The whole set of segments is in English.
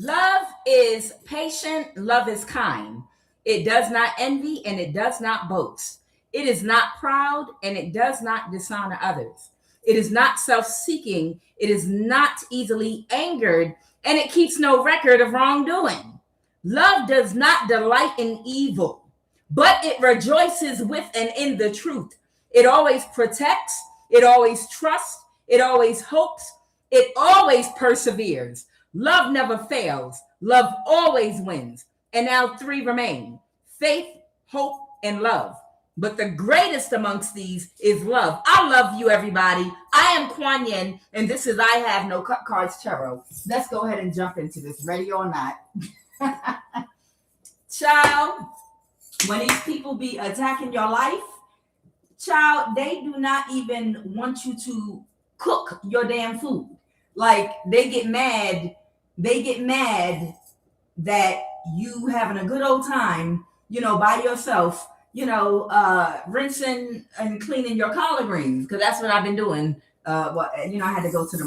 Love is patient, love is kind. It does not envy and it does not boast. It is not proud and it does not dishonor others. It is not self-seeking. It is not easily angered, and it keeps no record of wrongdoing. Love does not delight in evil, but it rejoices with and in the truth. It always protects. It always trusts. It always hopes. It always perseveres. Love never fails. Love always wins. And now 3 remain: faith, hope, and love. But the greatest amongst these is love. I love you, everybody. I am QUAN, and this is I Have No Cut Cards Tarot. Let's go ahead and jump into this. Ready or not? Child, when these people be attacking your life, child, they do not even want you to cook your damn food. Like, they get mad that you having a good old time, by yourself, rinsing and cleaning your collard greens, because that's what I've been doing. I had to go to the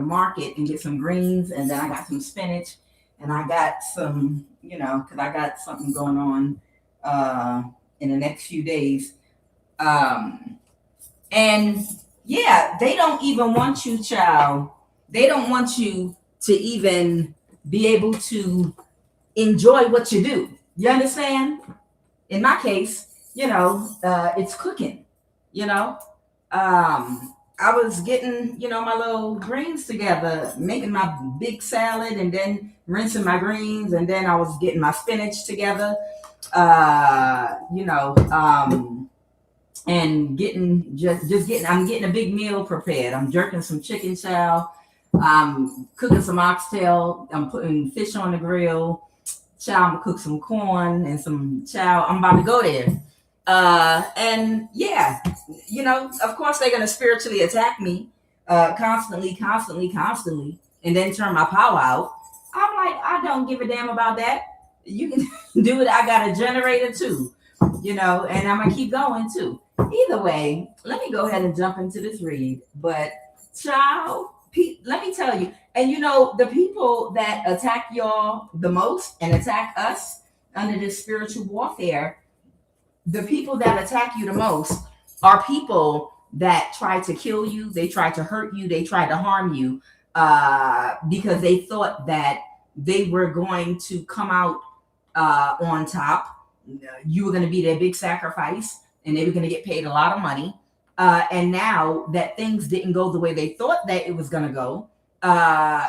market and get some greens, and then I got some spinach, and I got some, because I got something going on in the next few days. And yeah, they don't even want you, child. They don't want you to even be able to enjoy what you do. You understand? In my case, it's cooking. I was getting, my little greens together, making my big salad, and then rinsing my greens, and then I was getting my spinach together, and I'm getting a big meal prepared. I'm jerking some chicken chow. I'm cooking some oxtail. I'm putting fish on the grill. Chow, I'm gonna cook some corn and some chow. I'm about to go there. And yeah, of course they're gonna spiritually attack me constantly, and then turn my power out. I'm like, I don't give a damn about that. You can do it. I got a generator too, and I'm gonna keep going too. Either way, let me go ahead and jump into this read. But child, let me tell you, and the people that attack y'all the most and attack us under this spiritual warfare, the people that attack you the most are people that try to kill you, they try to hurt you, they try to harm you, because they thought that they were going to come out on top. You were going to be their big sacrifice, and they were going to get paid a lot of money. And now that things didn't go the way they thought that it was going to go,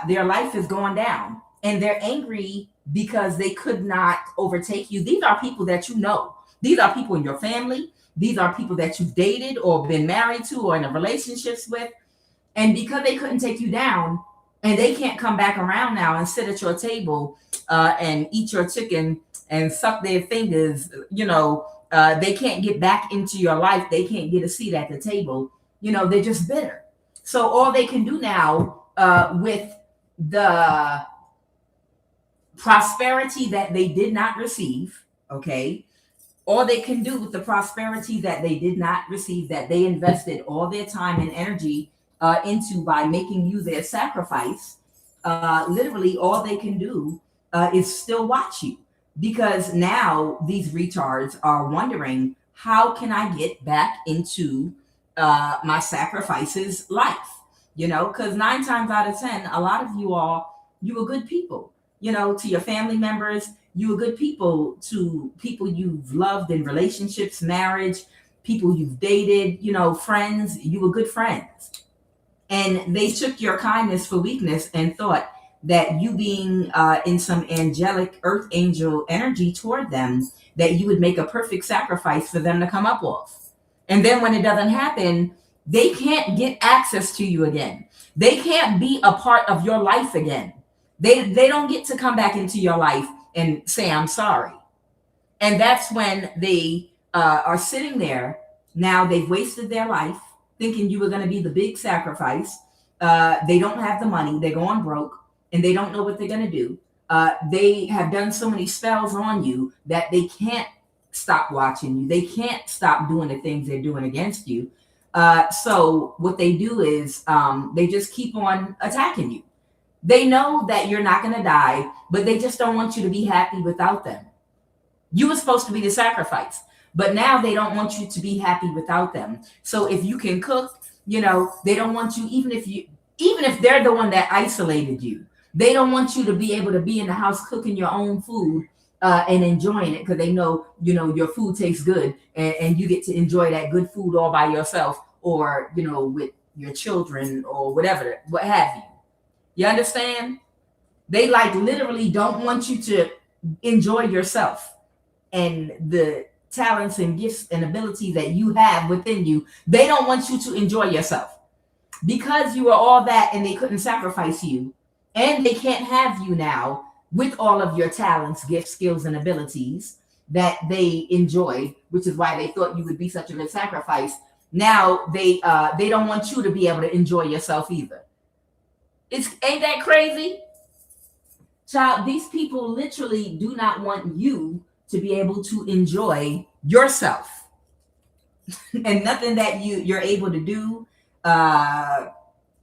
their life is going down. and they're angry because they could not overtake you. These are people that you know. These are people in your family. These are people that you've dated or been married to or in a relationships with. And because they couldn't take you down, and they can't come back around now and sit at your table and eat your chicken and suck their fingers, they can't get back into your life. They can't get a seat at the table. They're just bitter. So all they can do now with the prosperity that they did not receive, okay, all they can do with the prosperity that they did not receive, that they invested all their time and energy into by making you their sacrifice, literally all they can do is still watch you, because now these retards are wondering, how can I get back into my sacrifices life? Because 9 times out of 10, a lot of you were good people, to your family members. You were good people to people you've loved in relationships, marriage, people you've dated, friends. You were good friends. And they took your kindness for weakness and thought that you being in some angelic earth angel energy toward them, that you would make a perfect sacrifice for them to come up off. And then when it doesn't happen, they can't get access to you again. They can't be a part of your life again. They don't get to come back into your life and say, I'm sorry. And that's when they are sitting there. Now they've wasted their life thinking you were going to be the big sacrifice. They don't have the money. They're going broke, and they don't know what they're going to do. They have done so many spells on you that they can't stop watching you. They can't stop doing the things they're doing against you. So what they do is they just keep on attacking you. They know that you're not going to die, but they just don't want you to be happy without them. You were supposed to be the sacrifice, but now they don't want you to be happy without them. So if you can cook, they don't want you, even if they're the one that isolated you, they don't want you to be able to be in the house cooking your own food and enjoying it, because they know, your food tastes good, and you get to enjoy that good food all by yourself, or, with your children or whatever, what have you. You understand? They literally don't want you to enjoy yourself and the talents and gifts and abilities that you have within you. They don't want you to enjoy yourself because you are all that, and they couldn't sacrifice you, and they can't have you now with all of your talents, gifts, skills, and abilities that they enjoy, which is why they thought you would be such a good sacrifice. Now they don't want you to be able to enjoy yourself either. Ain't that crazy? Child, these people literally do not want you to be able to enjoy yourself. And nothing that you're able to do,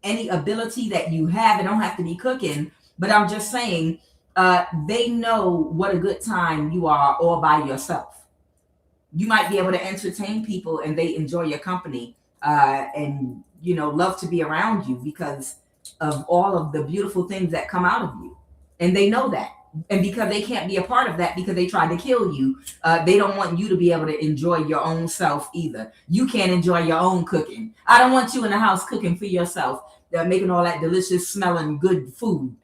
any ability that you have, it don't have to be cooking, but I'm just saying, they know what a good time you are all by yourself. You might be able to entertain people and they enjoy your company, and love to be around you because of all of the beautiful things that come out of you. And they know that. And because they can't be a part of that because they tried to kill you, they don't want you to be able to enjoy your own self either. You can't enjoy your own cooking. I don't want you in the house cooking for yourself, making all that delicious smelling good food.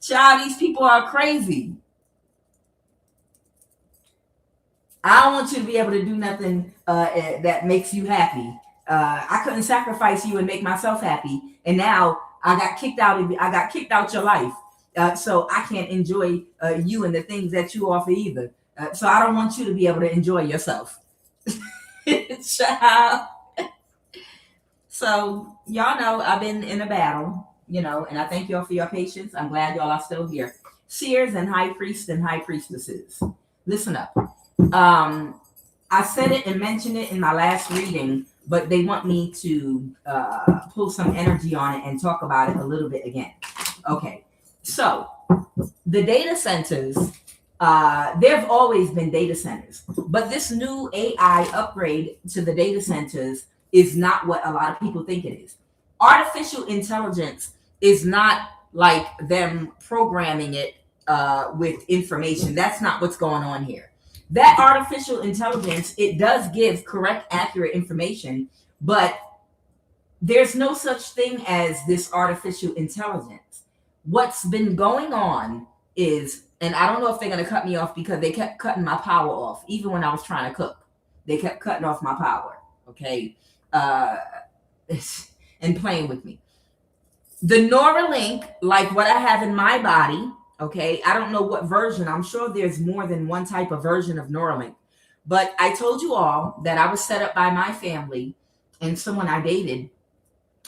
Child, these people are crazy. I don't want you to be able to do nothing that makes you happy. I couldn't sacrifice you and make myself happy, and now I got kicked out your life, so I can't enjoy you and the things that you offer either. So I don't want you to be able to enjoy yourself. Child. So y'all know I've been in a battle, and I thank y'all for your patience. I'm glad y'all are still here. Seers and high priests and high priestesses, listen up. I said it and mentioned it in my last reading, but they want me to pull some energy on it and talk about it a little bit again. Okay, so the data centers, there have always been data centers, but this new AI upgrade to the data centers is not what a lot of people think it is. Artificial intelligence is not like them programming it with information. That's not what's going on here. That artificial intelligence, it does give correct, accurate information, but there's no such thing as this artificial intelligence. what's been going on is, and I don't know if they're going to cut me off because they kept cutting my power off. Even when I was trying to cook, they kept cutting off my power. Okay. Uh, and playing with me. The Neuralink, like what I have in my body, okay, I don't know what version. I'm sure there's more than one type of version of Neuralink. But I told you all that I was set up by my family, and someone I dated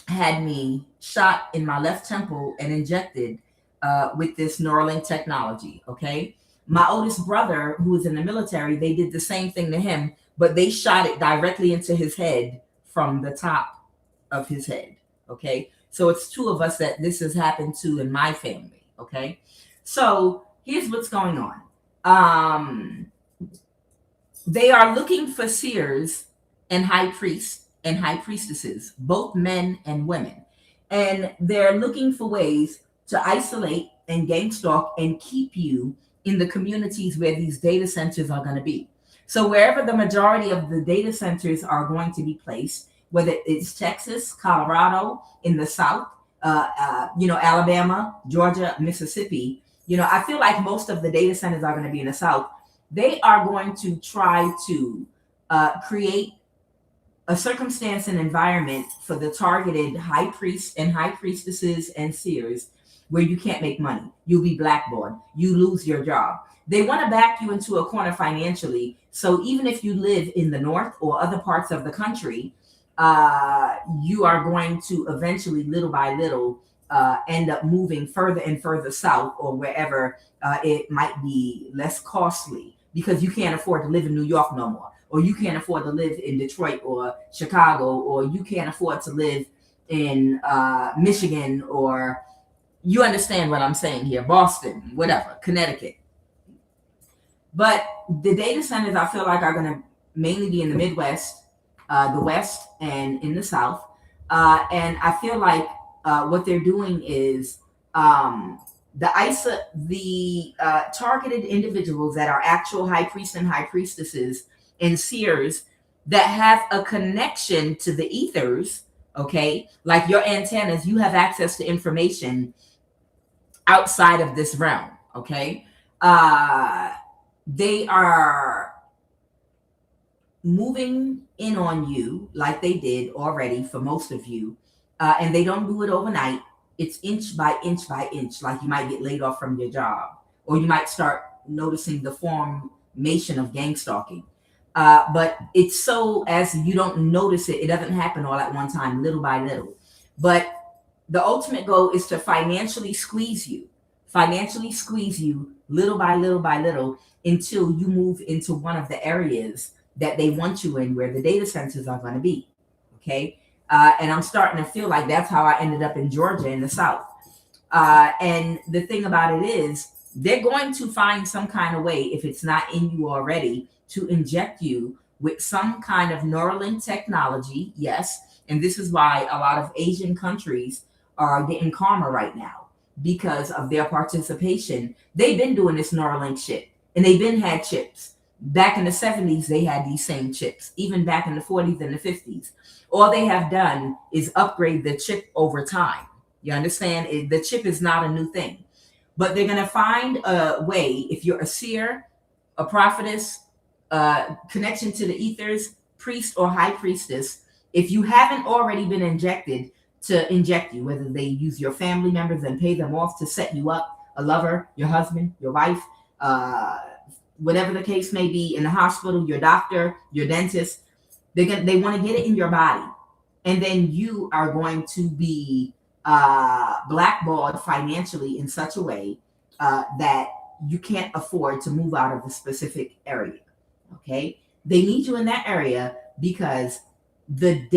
had me shot in my left temple and injected with this Neuralink technology. Okay. My oldest brother, who was in the military, they did the same thing to him, but they shot it directly into his head from the top of his head. Okay. So it's two of us that this has happened to in my family. Okay. So here's what's going on. They are looking for seers and high priests and high priestesses, both men and women. And they're looking for ways to isolate and gang stalk and keep you in the communities where these data centers are going to be. So wherever the majority of the data centers are going to be placed, whether it's Texas, Colorado, in the South, Alabama, Georgia, Mississippi, I feel like most of the data centers are going to be in the South. They are going to try to create a circumstance and environment for the targeted high priests and high priestesses and seers where you can't make money. You'll be blackballed. You lose your job. They want to back you into a corner financially. So even if you live in the North or other parts of the country, you are going to eventually, little by little, end up moving further and further south or wherever it might be less costly because you can't afford to live in New York no more, or you can't afford to live in Detroit or Chicago, or you can't afford to live in Michigan, or you understand what I'm saying here, Boston, whatever, Connecticut. But the data centers, I feel like, are going to mainly be in the Midwest, the West, and in the South. And I feel like what they're doing is the targeted individuals that are actual high priests and high priestesses and seers that have a connection to the ethers, okay? Like your antennas, you have access to information outside of this realm, okay? They are moving in on you like they did already for most of you, and they don't do it overnight. It's inch by inch by inch, like you might get laid off from your job, or you might start noticing the formation of gang stalking. But it's so as you don't notice it, it doesn't happen all at one time, little by little. But the ultimate goal is to financially squeeze you little by little until you move into one of the areas that they want you in, where the data centers are going to be. Okay. And I'm starting to feel like that's how I ended up in Georgia in the South. And the thing about it is, they're going to find some kind of way, if it's not in you already, to inject you with some kind of Neuralink technology. Yes. And this is why a lot of Asian countries are getting calmer right now because of their participation. They've been doing this Neuralink shit, and they've been had chips. Back in the 70s, they had these same chips, even back in the 40s and the 50s. All they have done is upgrade the chip over time. You understand? The chip is not a new thing. But they're going to find a way, if you're a seer, a prophetess, connection to the ethers, priest or high priestess, if you haven't already been injected, to inject you, whether they use your family members and pay them off to set you up, a lover, your husband, your wife, whatever the case may be, in the hospital, your doctor, your dentist, they want to get it in your body. And then you are going to be blackballed financially in such a way that you can't afford to move out of a specific area. Okay. They need you in that area because the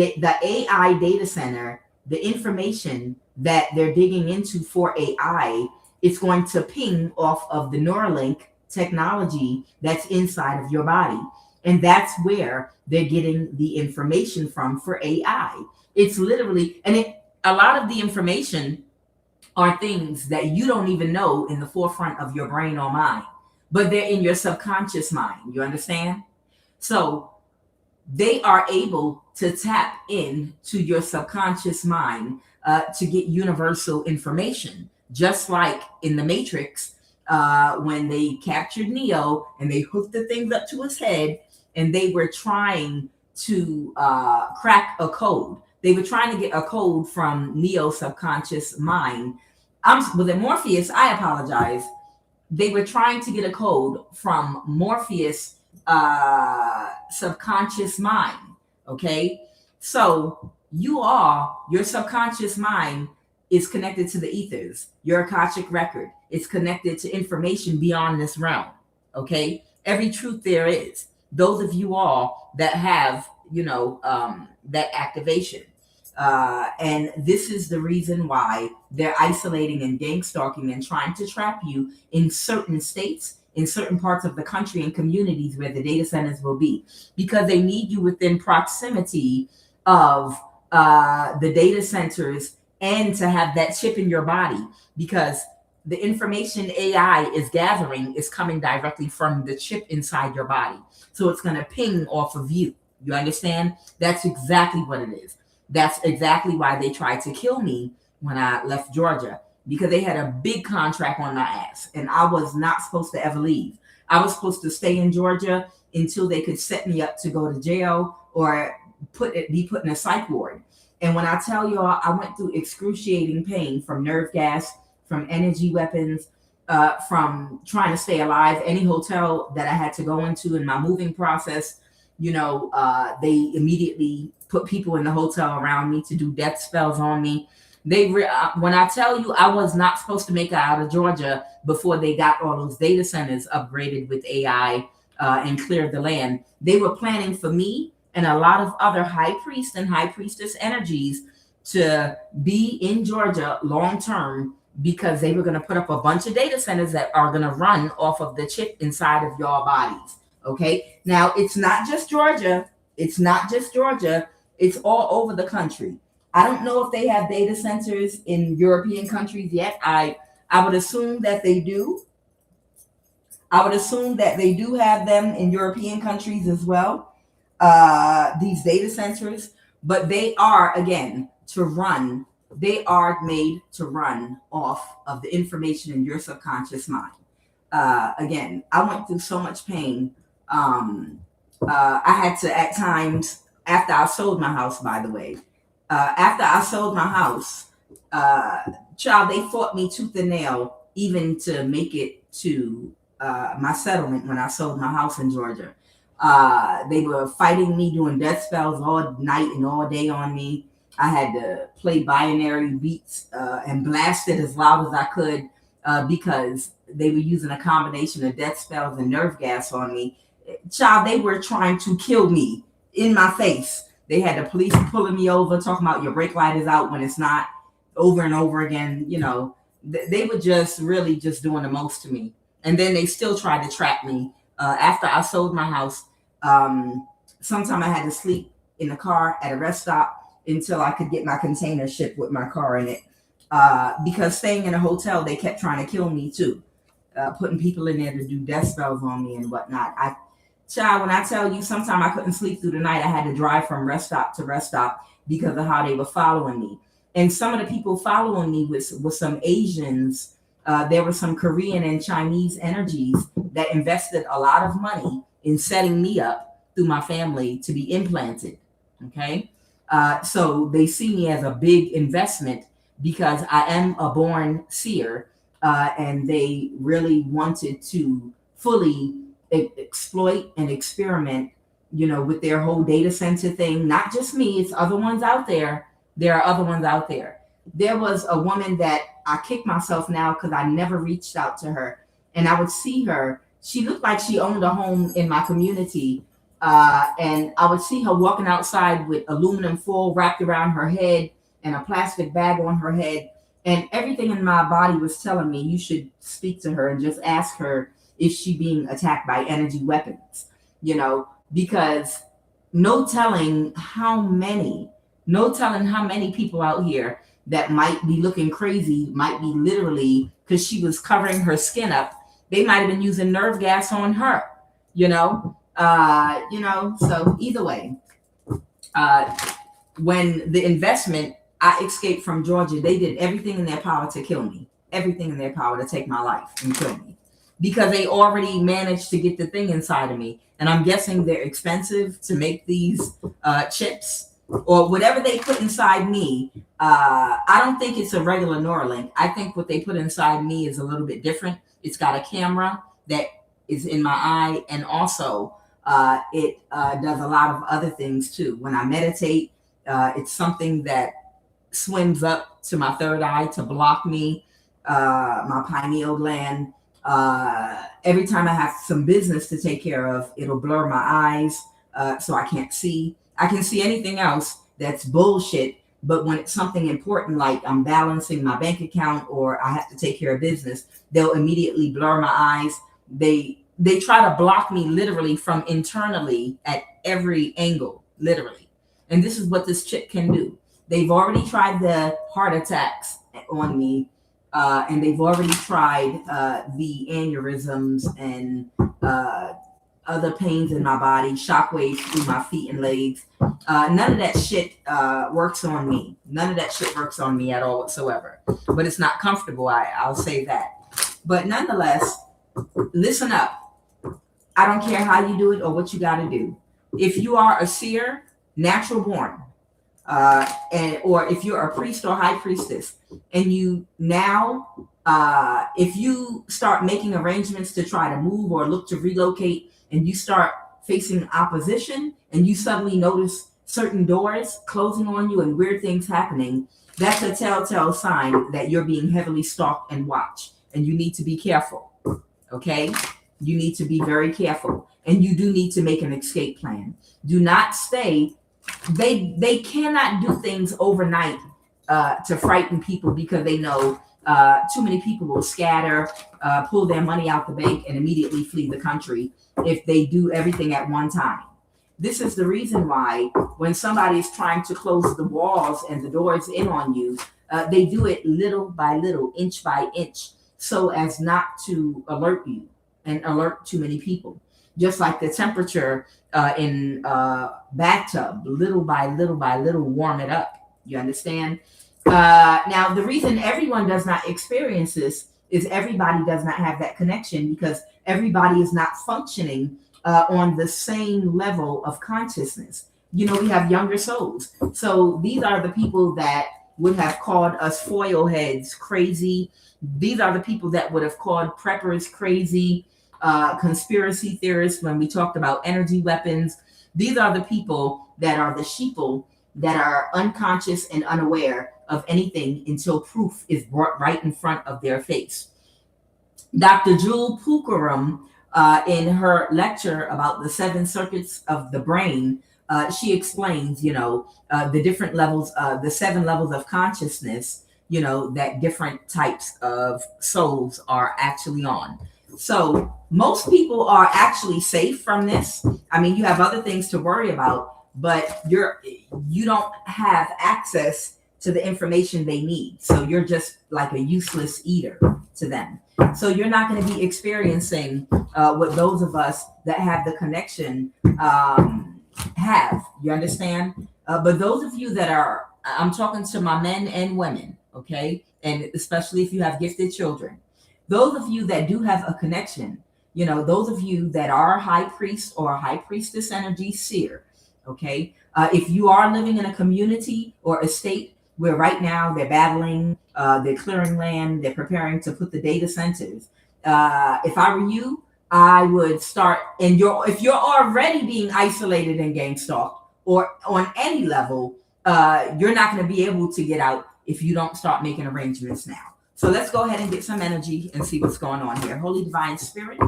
AI data center, the information that they're digging into for AI, it's going to ping off of the Neuralink technology that's inside of your body. And that's where they're getting the information from for AI. It's literally, a lot of the information are things that you don't even know in the forefront of your brain or mind, but they're in your subconscious mind. You understand? So they are able to tap into your subconscious mind to get universal information. just like in the Matrix, when they captured Neo and they hooked the things up to his head, and they were trying to crack a code. They were trying to get a code from Neo's subconscious mind. Was it Morpheus? I apologize. They were trying to get a code from Morpheus' subconscious mind. Okay, so your subconscious mind is connected to the ethers. Your Akashic record is connected to information beyond this realm. Okay, every truth there is. Those of you all that have, that activation. And this is the reason why they're isolating and gang stalking and trying to trap you in certain states, in certain parts of the country and communities where the data centers will be, because they need you within proximity of the data centers and to have that chip in your body, because the information AI is gathering is coming directly from the chip inside your body. So it's going to ping off of you. You understand? That's exactly what it is. That's exactly why they tried to kill me when I left Georgia, because they had a big contract on my ass and I was not supposed to ever leave. I was supposed to stay in Georgia until they could set me up to go to jail or be put in a psych ward. And when I tell y'all, I went through excruciating pain from nerve gas, from energy weapons, from trying to stay alive. Any hotel that I had to go into in my moving process, they immediately put people in the hotel around me to do death spells on me. When I tell you, I was not supposed to make it out of Georgia before they got all those data centers upgraded with AI and cleared the land. They were planning for me and a lot of other high priest and high priestess energies to be in Georgia long term, because they were going to put up a bunch of data centers that are going to run off of the chip inside of your bodies. Okay. Now, it's not just Georgia. It's not just Georgia. It's all over the country. I don't know if they have data centers in European countries yet. I would assume that they do. I would assume that they do have them in European countries as well, these data centers. But they are, again, they are made to run off of the information in your subconscious mind. Again, I went through so much pain. I had to, at times, after I sold my house, by the way, after I sold my house, child, they fought me tooth and nail, even to make it to my settlement when I sold my house in Georgia. They were fighting me, doing death spells all night and all day on me. I had to play binary beats and blast it as loud as I could because they were using a combination of death spells and nerve gas on me. Child, they were trying to kill me in my face. They had the police pulling me over, talking about your brake light is out when it's not, over and over again. They were just really just doing the most to me. And then they still tried to trap me. After I sold my house, sometime I had to sleep in the car at a rest stop until I could get my container shipped with my car in it. Because staying in a hotel, they kept trying to kill me too. Putting people in there to do death spells on me and whatnot. Child, when I tell you, sometimes I couldn't sleep through the night. I had to drive from rest stop to rest stop because of how they were following me. And some of the people following me were some Asians. There were some Korean and Chinese energies that invested a lot of money in setting me up through my family to be implanted. Okay. So they see me as a big investment because I am a born seer, and they really wanted to fully exploit and experiment, with their whole data center thing. Not just me, it's other ones out there. There are other ones out there. There was a woman that I kick myself now because I never reached out to her, and I would see her. She looked like she owned a home in my community. And I would see her walking outside with aluminum foil wrapped around her head and a plastic bag on her head. And everything in my body was telling me you should speak to her and just ask her if she's being attacked by energy weapons, because no telling how many people out here that might be looking crazy, might be literally, because she was covering her skin up, they might have been using nerve gas on her, so either way, when the investment, I escaped from Georgia, they did everything in their power to kill me. everything in their power to take my life and kill me, because they already managed to get the thing inside of me. And I'm guessing they're expensive to make these chips or whatever they put inside me. I don't think it's a regular Neuralink. I think what they put inside me is a little bit different. It's got a camera that is in my eye, and also it does a lot of other things too. When I meditate, it's something that swims up to my third eye to block me, my pineal gland. Every time I have some business to take care of, it'll blur my eyes, so I can't see. I can see anything else that's bullshit, but when it's something important, like I'm balancing my bank account or I have to take care of business, they'll immediately blur my eyes. They try to block me literally from internally at every angle, literally. And this is what this chip can do. They've already tried the heart attacks on me, and they've already tried the aneurysms and other pains in my body, shockwaves through my feet and legs. None of that shit works on me. None of that shit works on me at all whatsoever. But it's not comfortable, I'll say that. But nonetheless, listen up. I don't care how you do it or what you got to do. If you are a seer, natural born, or if you're a priest or high priestess, and you now, if you start making arrangements to try to move or look to relocate, and you start facing opposition, and you suddenly notice certain doors closing on you and weird things happening, that's a telltale sign that you're being heavily stalked and watched, and you need to be careful. Okay? You need to be very careful, and you do need to make an escape plan. Do not stay. They cannot do things overnight to frighten people, because they know too many people will scatter, pull their money out the bank, and immediately flee the country if they do everything at one time. This is the reason why when somebody is trying to close the walls and the doors in on you, they do it little by little, inch by inch, so as not to alert you and alert too many people. Just like the temperature in bathtub, little by little by little, warm it up. You understand? Now, the reason everyone does not experience this is everybody does not have that connection, because everybody is not functioning on the same level of consciousness. You know, we have younger souls. So these are the people that would have called us foil heads crazy. These are the people that would have called preppers crazy, conspiracy theorists when we talked about energy weapons. These are the people that are the sheeple that are unconscious and unaware of anything until proof is brought right in front of their face. Dr. Jewel Pookaram, in her lecture about the 7 circuits of the brain, she explains, the different levels, the 7 levels of consciousness, that different types of souls are actually on. So most people are actually safe from this. I mean, you have other things to worry about, but you don't have access to the information they need. So you're just like a useless eater to them. So you're not going to be experiencing what those of us that have the connection have. You understand? But those of you that are, I'm talking to my men and women, okay? And especially if you have gifted children. Those of you that do have a connection, those of you that are high priest or high priestess energy seer, okay? If you are living in a community or a state where right now they're battling, they're clearing land, they're preparing to put the data centers. If I were you, I would start, and if you're already being isolated and gang stalked, or on any level, you're not going to be able to get out if you don't start making arrangements now. So let's go ahead and get some energy and see what's going on here. Holy Divine Spirit,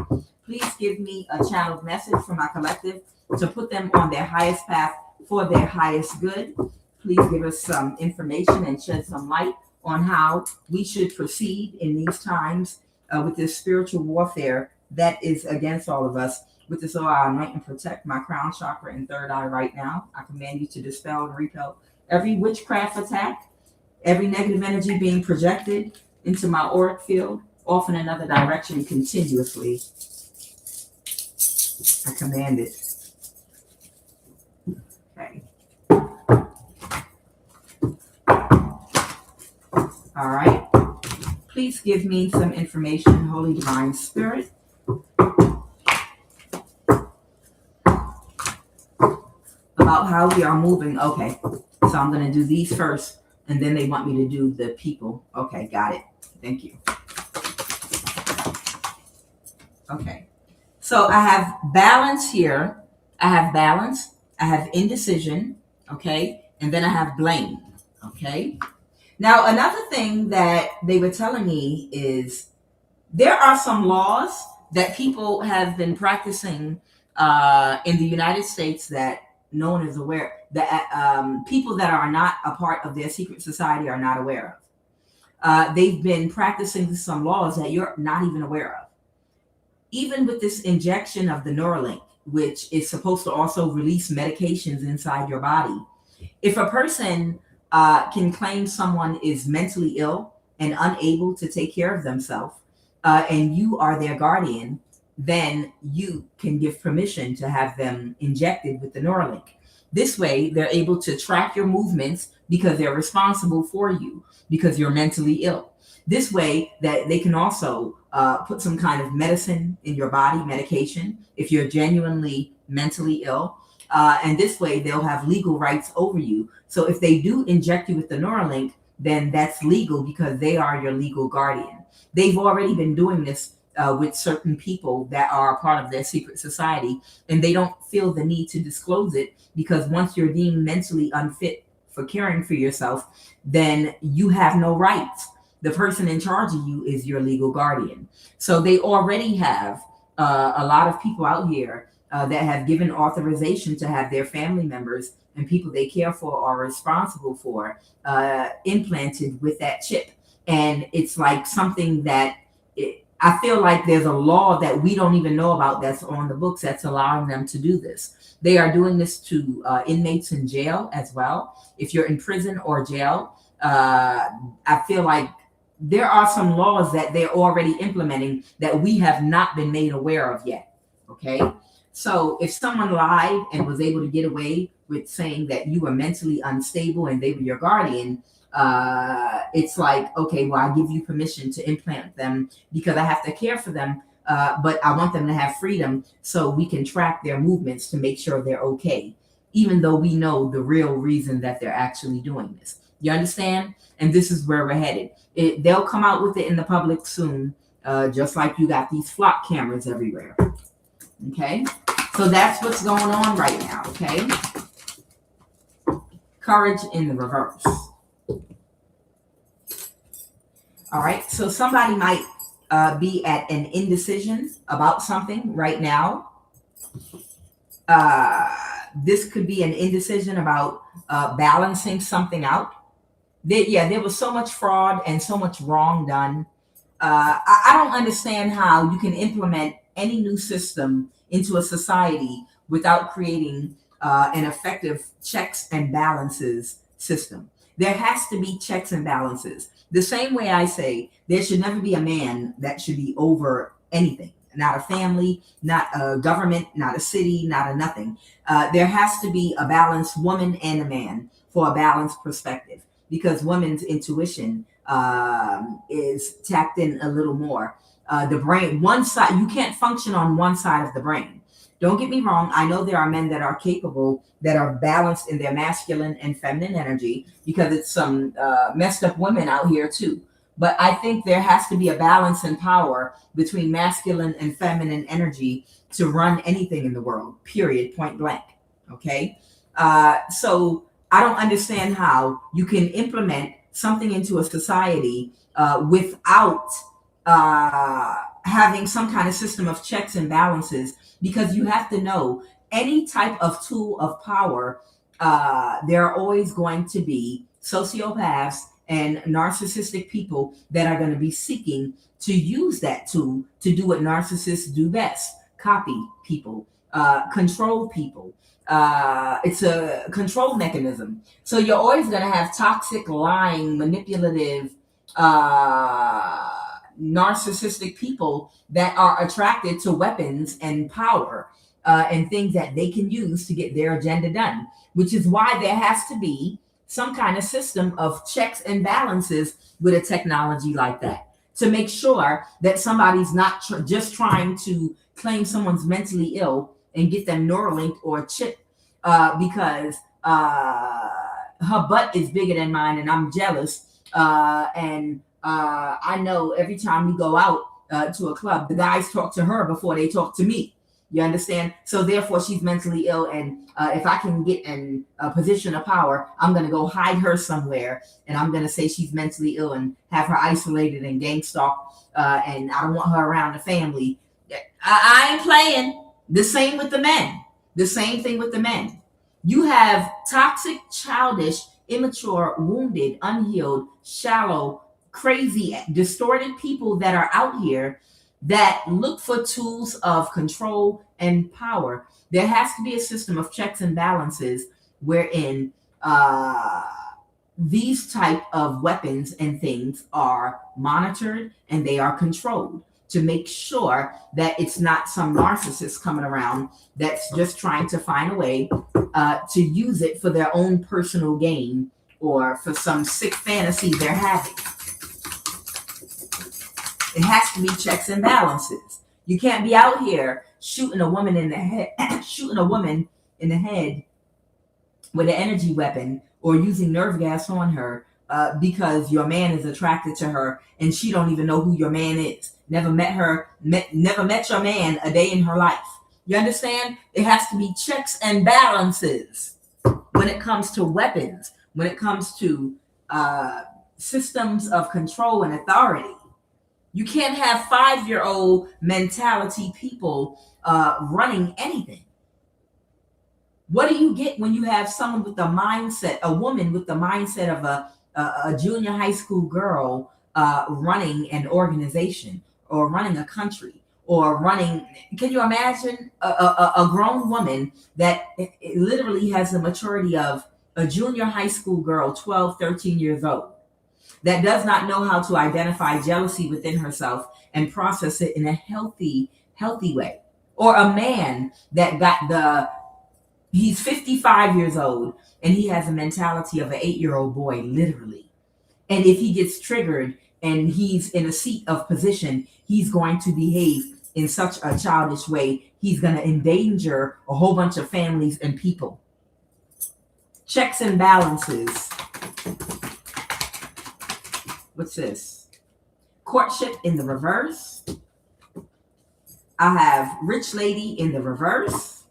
please give me a channeled message from my collective to put them on their highest path for their highest good. Please give us some information and shed some light on how we should proceed in these times with this spiritual warfare that is against all of us. With this, I anoint and protect my crown chakra and third eye right now. I command you to dispel and repel every witchcraft attack, every negative energy being projected into my auric field, off in another direction continuously. I command it. Okay. All right. please give me some information, Holy Divine Spirit, about how we are moving. Okay, so I'm going to do these first, and then they want me to do the people. Okay, got it. Thank you. Okay, so I have balance here. I have balance. I have indecision. Okay, and then I have blame. Okay. Now, another thing that they were telling me is there are some laws that people have been practicing in the United States that no one is aware, that people that are not a part of their secret society are not aware of. They've been practicing some laws that you're not even aware of. Even with this injection of the Neurolink, which is supposed to also release medications inside your body, if a person can claim someone is mentally ill and unable to take care of themselves, and you are their guardian, then you can give permission to have them injected with the Neuralink. This way, they're able to track your movements because they're responsible for you because you're mentally ill. This way, that they can also put some kind of medicine in your body, medication, if you're genuinely mentally ill. And this way, they'll have legal rights over you. So if they do inject you with the Neuralink, then that's legal because they are your legal guardian. They've already been doing this with certain people that are a part of their secret society, and they don't feel the need to disclose it because once you're deemed mentally unfit for caring for yourself, then you have no rights. The person in charge of you is your legal guardian. So they already have a lot of people out here that have given authorization to have their family members and people they care for or are responsible for implanted with that chip. And it's like something that I feel like there's a law that we don't even know about that's on the books that's allowing them to do this. They are doing this to inmates in jail as well. If you're in prison or jail, I feel like there are some laws that they're already implementing that we have not been made aware of yet. Okay. So if someone lied and was able to get away with saying that you were mentally unstable and they were your guardian, it's like, okay, well, I give you permission to implant them because I have to care for them, but I want them to have freedom so we can track their movements to make sure they're okay, even though we know the real reason that they're actually doing this. You understand? And this is where we're headed. They'll come out with it in the public soon, just like you got these flock cameras everywhere. Okay? So that's what's going on right now, okay? Courage in the reverse. All right, so somebody might be at an indecision about something right now. This could be an indecision about balancing something out. There was so much fraud and so much wrong done. I don't understand how you can implement any new system into a society without creating an effective checks and balances system. There has to be checks and balances. The same way I say there should never be a man that should be over anything, not a family, not a government, not a city, not a nothing. There has to be a balanced woman and a man for a balanced perspective because women's intuition is tapped in a little more. The brain, one side, you can't function on one side of the brain. Don't get me wrong. I know there are men that are capable, that are balanced in their masculine and feminine energy because it's some messed up women out here too. But I think there has to be a balance in power between masculine and feminine energy to run anything in the world, period, point blank. Okay. So I don't understand how you can implement something into a society without having some kind of system of checks and balances, because you have to know any type of tool of power, there are always going to be sociopaths and narcissistic people that are going to be seeking to use that tool to do what narcissists do best: copy people, control people. It's a control mechanism. So you're always going to have toxic, lying, manipulative, narcissistic people that are attracted to weapons and power and things that they can use to get their agenda done, which is why there has to be some kind of system of checks and balances with a technology like that. to make sure that somebody's not just trying to claim someone's mentally ill and get them Neurolinked or a chip because her butt is bigger than mine and I'm jealous. I know every time we go out to a club, the guys talk to her before they talk to me. You understand? So therefore, she's mentally ill, and if I can get in a position of power, I'm going to go hide her somewhere, and I'm going to say she's mentally ill and have her isolated and gang stalked, and I don't want her around the family. I ain't playing. The same with the men. The same thing with the men. You have toxic, childish, immature, wounded, unhealed, shallow, crazy, distorted people that are out here that look for tools of control and power. There has to be a system of checks and balances wherein these type of weapons and things are monitored and they are controlled to make sure that it's not some narcissist coming around that's just trying to find a way to use it for their own personal gain or for some sick fantasy they're having. It has to be checks and balances. You can't be out here shooting a woman in the head, with an energy weapon or using nerve gas on her because your man is attracted to her and she don't even know who your man is. Never met your man a day in her life. You understand? It has to be checks and balances when it comes to weapons, when it comes to systems of control and authority. You can't have 5-year-old mentality people running anything. What do you get when you have someone with the mindset, a woman with the mindset of a junior high school girl running an organization or running a country or running? Can you imagine a grown woman that literally has the maturity of a junior high school girl, 12, 13 years old, that does not know how to identify jealousy within herself and process it in a healthy way? Or a man that he's 55 years old and he has a mentality of an 8-year-old boy, literally. And if he gets triggered and he's in a seat of position, he's going to behave in such a childish way. He's going to endanger a whole bunch of families and people. Checks and balances. What's this? Courtship in the reverse. I have rich lady in the reverse.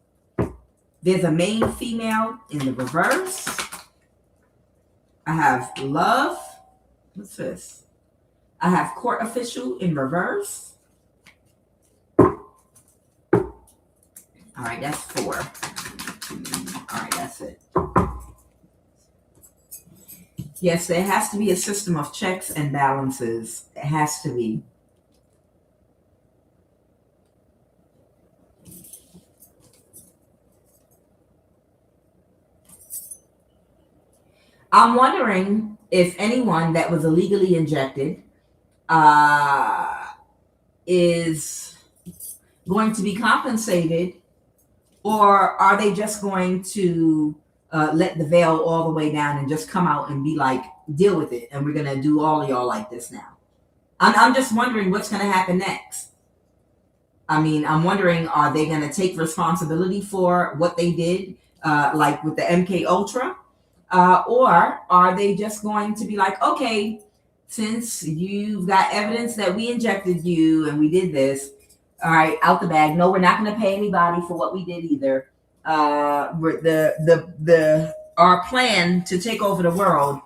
There's a main female in the reverse. I have love. What's this? I have court official in reverse. All right, that's 4. All right, that's it. Yes, there has to be a system of checks and balances. It has to be. I'm wondering if anyone that was illegally injected is going to be compensated, or are they just going to let the veil all the way down and just come out and be like, deal with it, and we're going to do all of y'all like this now? I'm just wondering what's going to happen next. I mean, I'm wondering, are they going to take responsibility for what they did, like with the MK Ultra? Or are they just going to be like, okay, since you've got evidence that we injected you and we did this, all right, out the bag. No, we're not going to pay anybody for what we did either. Our plan to take over the world,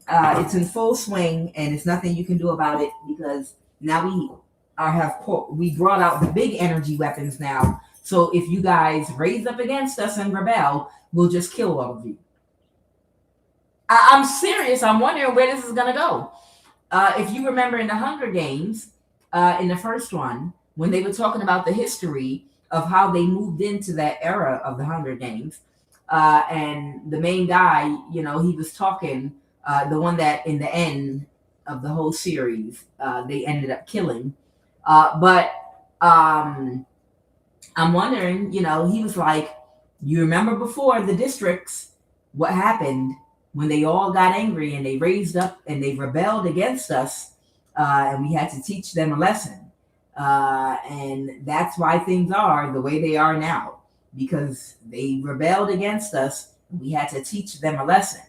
it's in full swing, and it's nothing you can do about it because now we brought out the big energy weapons now. So if you guys raise up against us and rebel, we'll just kill all of you. I'm serious. I'm wondering where this is going to go. If you remember in the Hunger Games, in the first one, when they were talking about the history of how they moved into that era of the Hunger Games, and the main guy, he was talking, the one that in the end of the whole series, they ended up killing. But I'm wondering, he was like, you remember before the districts, what happened when they all got angry and they raised up and they rebelled against us, and we had to teach them a lesson. And that's why things are the way they are now, because they rebelled against us. We had to teach them a lesson.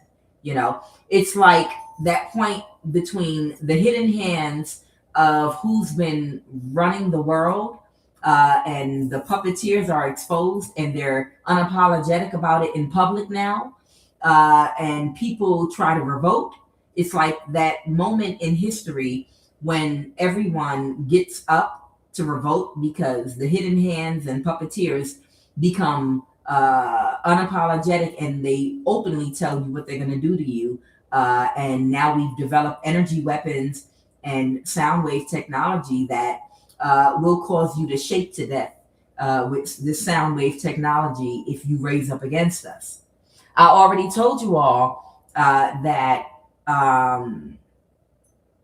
It's like that point between the hidden hands of who's been running the world, and the puppeteers are exposed and they're unapologetic about it in public now, and people try to revolt. It's like that moment in history when everyone gets up to revolt because the hidden hands and puppeteers become unapologetic, and they openly tell you what they're going to do to you. And now we've developed energy weapons and sound wave technology that will cause you to shake to death with this sound wave technology if you raise up against us. I already told you all that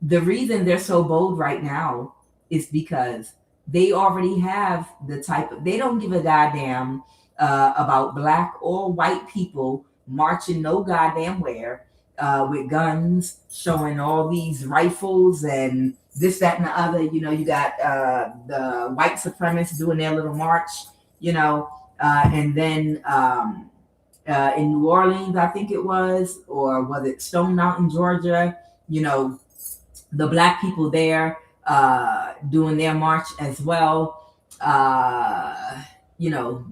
the reason they're so bold right now is because they already have they don't give a goddamn about black or white people marching no goddamn where with guns, showing all these rifles and this, that, and the other. You got the white supremacists doing their little march, and then in New Orleans, I think it was, or was it Stone Mountain, Georgia, the black people there doing their march as well,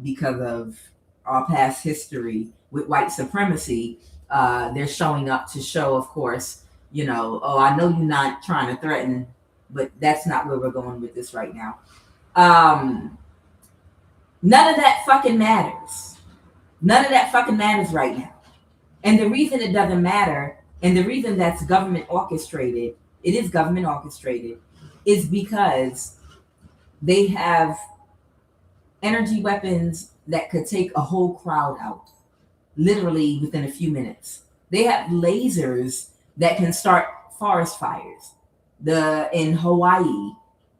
because of our past history with white supremacy. They're showing up to show, of course, oh, I know you're not trying to threaten, but that's not where we're going with this right now. None of that fucking matters. None of that fucking matters right now. And the reason it doesn't matter, and the reason that's government orchestrated, it is government orchestrated, is because they have energy weapons that could take a whole crowd out, literally within a few minutes. They have lasers that can start forest fires. In Hawaii,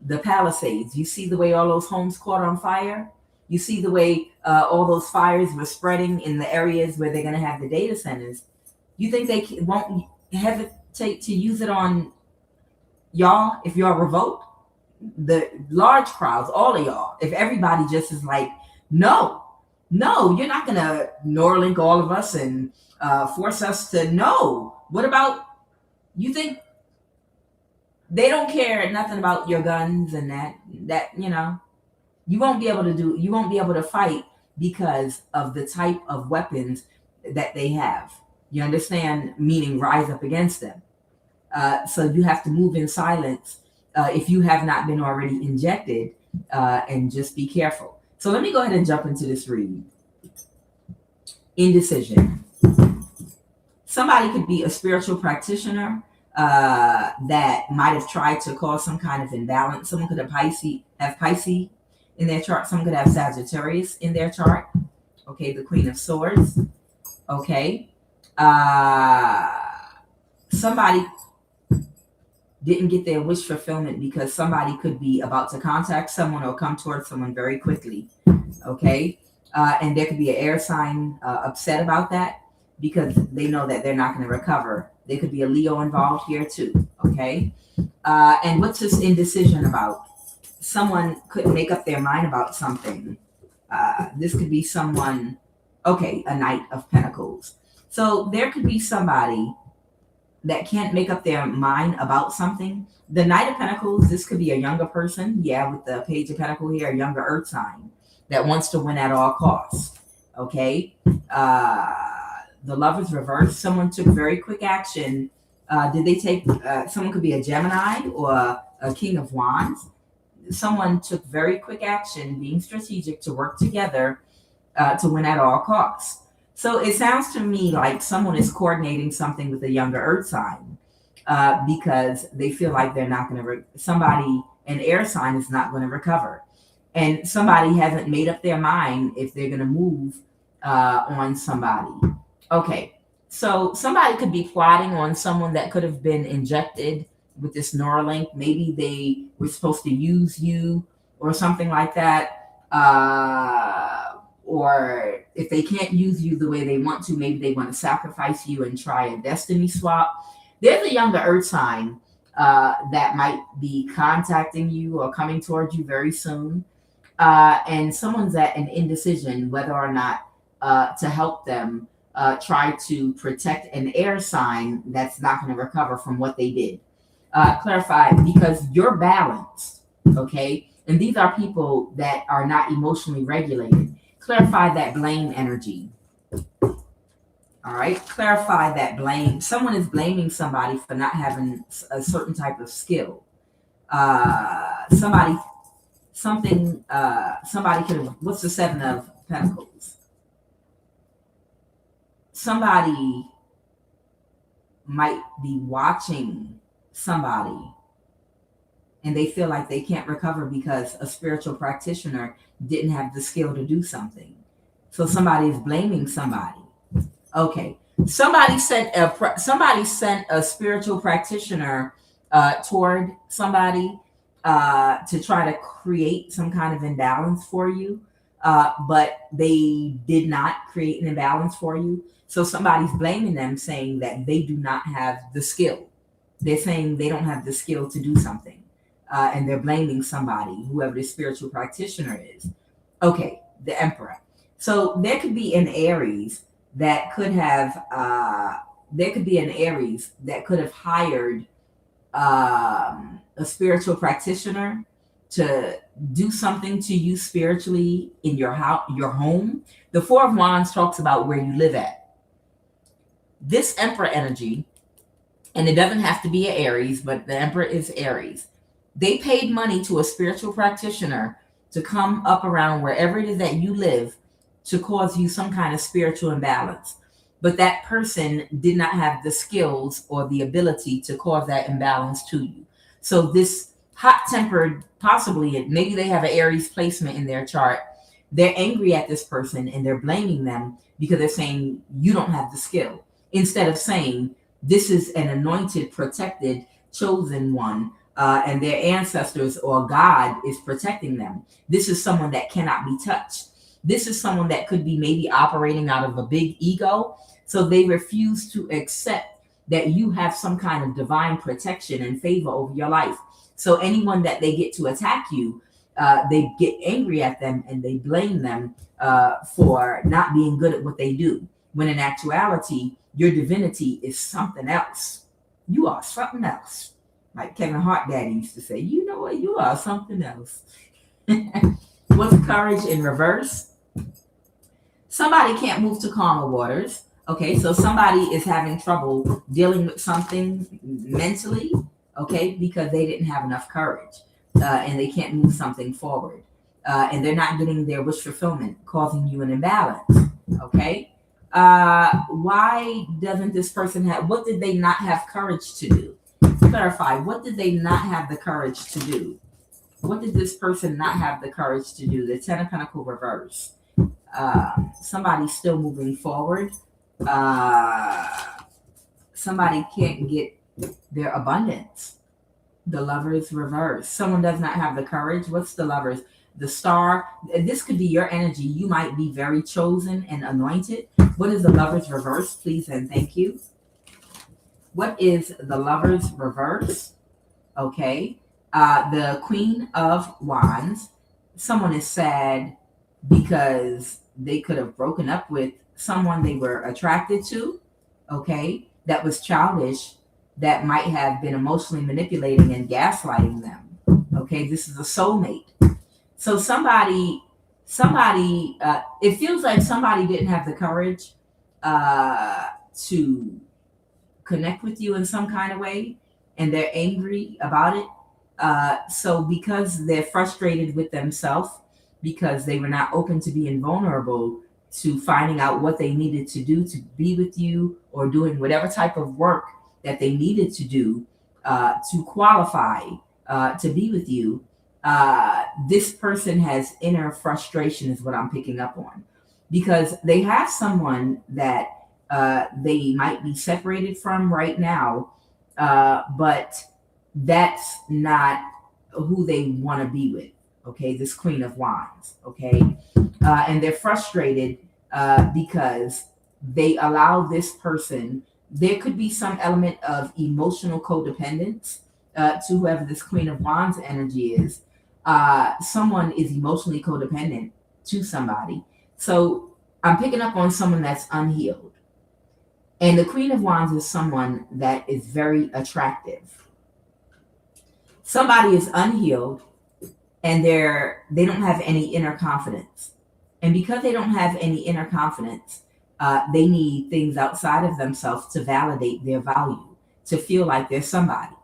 the Palisades, you see the way all those homes caught on fire? You see the way all those fires were spreading in the areas where they're going to have the data centers. You think they won't hesitate to use it on y'all if y'all revolt? The large crowds, all of y'all, if everybody just is like, no, you're not going to Neuralink all of us and force us to know. What about, you think they don't care nothing about your guns and that, you won't be able to fight because of the type of weapons that they have. You understand? Meaning rise up against them. So you have to move in silence if you have not been already injected, and just be careful. So let me go ahead and jump into this read. Indecision. Somebody could be a spiritual practitioner that might have tried to cause some kind of imbalance. Someone could have Pisces in their chart. Someone could have Sagittarius in their chart. Okay, the Queen of Swords. Okay. Somebody didn't get their wish fulfillment because somebody could be about to contact someone or come towards someone very quickly. Okay. And there could be an air sign upset about that because they know that they're not going to recover. There could be a Leo involved here too. Okay. And what's this indecision about? Someone could make up their mind about something. This could be someone, okay, a Knight of Pentacles. So there could be somebody that can't make up their mind about something. The Knight of Pentacles, this could be a younger person. Yeah, with the Page of Pentacles here, a younger earth sign that wants to win at all costs. Okay. The Lovers reverse. Someone took very quick action. Did they take, someone could be a Gemini or a King of Wands. Someone took very quick action, being strategic to work together to win at all costs. So it sounds to me like someone is coordinating something with a younger earth sign because they feel like they're not going to, an air sign is not going to recover. And somebody hasn't made up their mind if they're going to move on somebody. Okay, so somebody could be plotting on someone that could have been injected with this Neuralink. Maybe they were supposed to use you or something like that. Or if they can't use you the way they want to, maybe they want to sacrifice you and try a destiny swap. There's a younger earth sign that might be contacting you or coming towards you very soon. And someone's at an indecision whether or not to help them try to protect an air sign that's not going to recover from what they did. Clarify, because you're balanced, okay? And these are people that are not emotionally regulated. Clarify that blame energy. All right, clarify that blame. Someone is blaming somebody for not having a certain type of skill. Somebody could have, what's the Seven of Pentacles? Somebody might be watching somebody and they feel like they can't recover because a spiritual practitioner didn't have the skill to do something. So somebody is blaming somebody. Okay, somebody sent a spiritual practitioner toward somebody to try to create some kind of imbalance for you, but they did not create an imbalance for you. So somebody's blaming them, saying that they do not have the skill. They're saying they don't have the skill to do something, and they're blaming somebody, whoever the spiritual practitioner is. Okay, the Emperor. So there could be an Aries that could have hired a spiritual practitioner to do something to you spiritually in your house, your home. The Four of Wands talks about where you live at. This Emperor energy, and it doesn't have to be an Aries, but the Emperor is Aries. They paid money to a spiritual practitioner to come up around wherever it is that you live to cause you some kind of spiritual imbalance. But that person did not have the skills or the ability to cause that imbalance to you. So this hot-tempered, possibly, maybe they have an Aries placement in their chart. They're angry at this person and they're blaming them because they're saying you don't have the skill. Instead of saying this is an anointed, protected, chosen one, and their ancestors or God is protecting them. This is someone that cannot be touched. This is someone that could be maybe operating out of a big ego. So they refuse to accept that you have some kind of divine protection and favor over your life. So anyone that they get to attack you, they get angry at them and they blame them for not being good at what they do. When in actuality, your divinity is something else. You are something else. Like Kevin Hart Daddy used to say, you know what? You are something else. What's courage in reverse? Somebody can't move to calmer waters. Okay, so somebody is having trouble dealing with something mentally, okay, because they didn't have enough courage and they can't move something forward. And they're not getting their wish fulfillment, causing you an imbalance, okay? Why doesn't this person have, what did they not have courage to do? Clarify, what did they not have the courage to do? What did this person not have the courage to do? The Ten of Pentacles reverse. Somebody's still moving forward. Somebody can't get their abundance. The Lovers reverse. Someone does not have the courage. What's the Lovers? The Star. This could be your energy. You might be very chosen and anointed. What is the Lovers reverse? Please and thank you. What is the Lovers reverse? Okay. The Queen of Wands. Someone is sad because they could have broken up with someone they were attracted to, okay, that was childish, that might have been emotionally manipulating and gaslighting them. Okay, this is a soulmate. So somebody, it feels like somebody didn't have the courage to connect with you in some kind of way, and they're angry about it. So because they're frustrated with themselves, because they were not open to being vulnerable to finding out what they needed to do to be with you, or doing whatever type of work that they needed to do to qualify to be with you, this person has inner frustration is what I'm picking up on, because they have someone that they might be separated from right now, but that's not who they want to be with. Okay, this Queen of Wands, okay? And they're frustrated because they allow this person, there could be some element of emotional codependence to whoever this Queen of Wands energy is, someone is emotionally codependent to somebody. So I'm picking up on someone that's unhealed. And the Queen of Wands is someone that is very attractive. Somebody is unhealed and they don't have any inner confidence. And because they don't have any inner confidence, they need things outside of themselves to validate their value, to feel like they're somebody,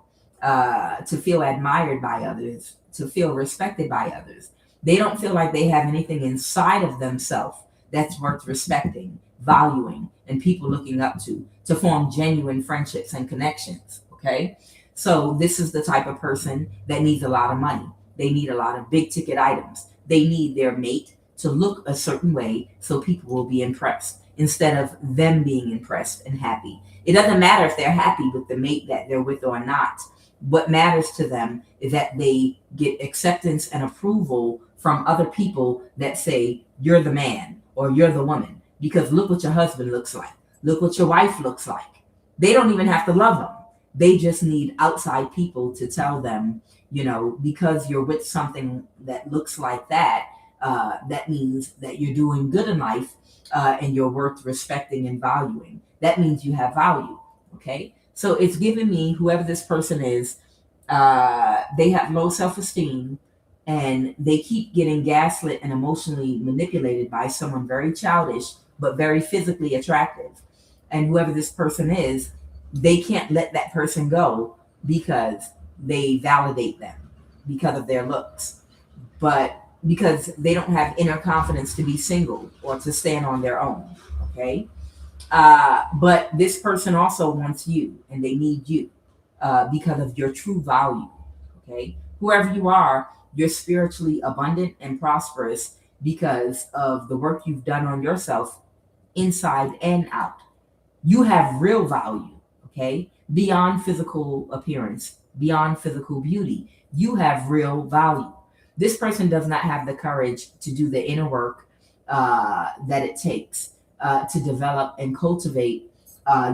to feel admired by others, to feel respected by others. They don't feel like they have anything inside of themselves that's worth respecting, valuing, and people looking up to form genuine friendships and connections. Okay. So this is the type of person that needs a lot of money. They need a lot of big ticket items. They need their mate to look a certain way so people will be impressed instead of them being impressed and happy. It doesn't matter if they're happy with the mate that they're with or not. What matters to them is that they get acceptance and approval from other people that say, you're the man or you're the woman, because look what your husband looks like. Look what your wife looks like. They don't even have to love them. They just need outside people to tell them, because you're with something that looks like that, that means that you're doing good in life, and you're worth respecting and valuing. That means you have value. Okay. So it's giving me, whoever this person is, they have low self-esteem and they keep getting gaslit and emotionally manipulated by someone very childish, but very physically attractive. And whoever this person is, they can't let that person go because they validate them because of their looks, but because they don't have inner confidence to be single or to stand on their own. Okay. But this person also wants you and they need you because of your true value. Okay. Whoever you are, you're spiritually abundant and prosperous because of the work you've done on yourself inside and out. You have real value. Okay. Beyond physical appearance, beyond physical beauty, you have real value. This person does not have the courage to do the inner work that it takes to develop and cultivate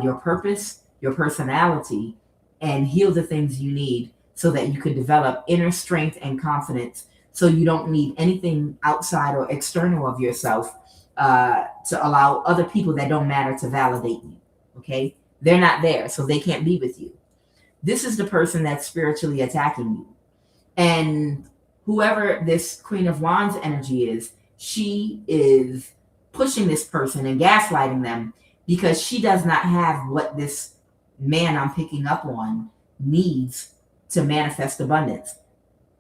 your purpose, your personality, and heal the things you need so that you could develop inner strength and confidence so you don't need anything outside or external of yourself to allow other people that don't matter to validate you. Okay? They're not there, so they can't be with you. This is the person that's spiritually attacking you. And whoever this Queen of Wands energy is, she is pushing this person and gaslighting them because she does not have what this man I'm picking up on needs to manifest abundance,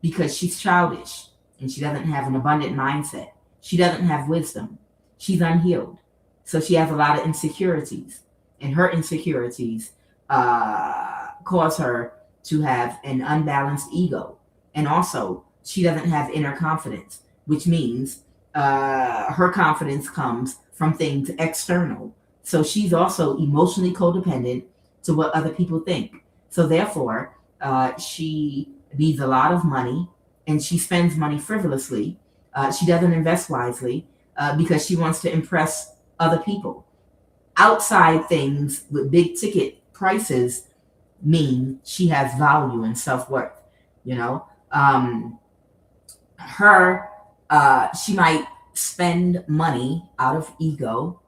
because she's childish and she doesn't have an abundant mindset. She doesn't have wisdom. She's unhealed. So she has a lot of insecurities, and her insecurities cause her to have an unbalanced ego. And also, she doesn't have inner confidence, which means her confidence comes from things external. So she's also emotionally codependent to what other people think. So therefore, she needs a lot of money and she spends money frivolously. She doesn't invest wisely because she wants to impress other people. Outside things with big ticket prices mean she has value and self-worth. She might spend money out of ego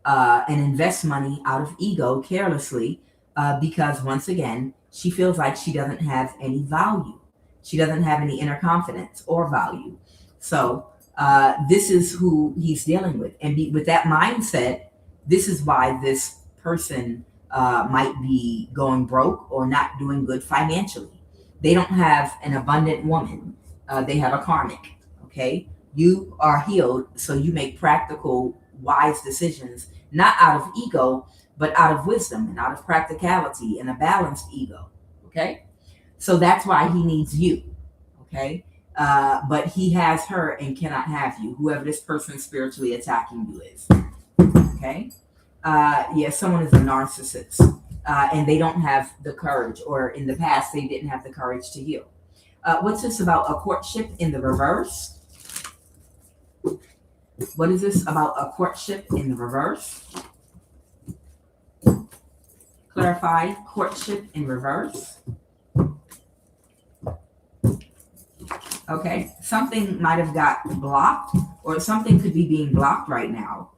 and invest money out of ego carelessly because, once again, she feels like she doesn't have any value. She doesn't have any inner confidence or value. So this is who he's dealing with. And with that mindset, this is why this person might be going broke or not doing good financially. They don't have an abundant woman. They have a karmic. Okay. You are healed, so you make practical, wise decisions, not out of ego, but out of wisdom and out of practicality and a balanced ego. Okay. So that's why he needs you. Okay. But he has her and cannot have you, whoever this person spiritually attacking you is. Okay. Someone is a narcissist and they don't have the courage, or in the past, they didn't have the courage to heal. What's this about a courtship in the reverse? What is this about a courtship in the reverse? Clarify courtship in reverse. Okay, something might have got blocked, or something could be being blocked right now.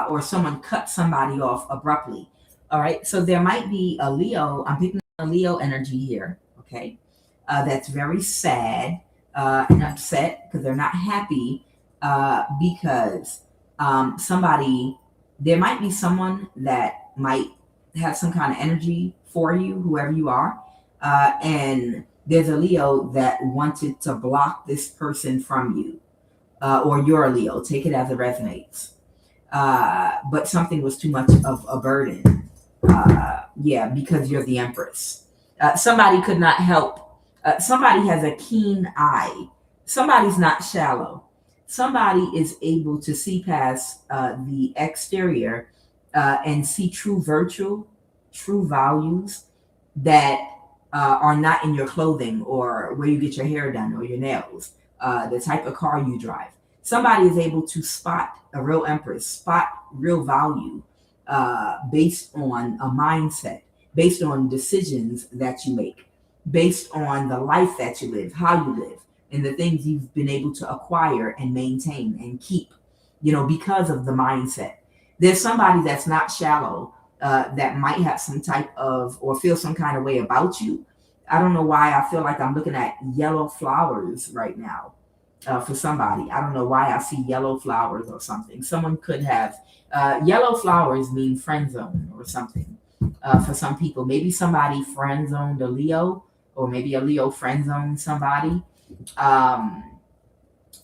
Or someone cut somebody off abruptly. All right, so there might be a Leo. I'm picking up a Leo energy here. Okay, that's very sad and upset because they're not happy because somebody, there might be someone that might have some kind of energy for you, whoever you are, and there's a Leo that wanted to block this person from you, or you're a Leo. Take it as it resonates. But something was too much of a burden. Yeah, because you're the Empress. Somebody could not help. Somebody has a keen eye. Somebody's not shallow. Somebody is able to see past the exterior and see true virtue, true values that are not in your clothing or where you get your hair done or your nails, the type of car you drive. Somebody is able to spot a real Empress, spot real value based on a mindset, based on decisions that you make, based on the life that you live, how you live, and the things you've been able to acquire and maintain and keep, because of the mindset. There's somebody that's not shallow that might have some type of, or feel some kind of way about you. I don't know why I feel like I'm looking at yellow flowers right now for somebody. I don't know why I see yellow flowers or something. Someone could have, yellow flowers mean friend zone or something for some people. Maybe somebody friend zoned a Leo, or maybe a Leo friend zoned somebody.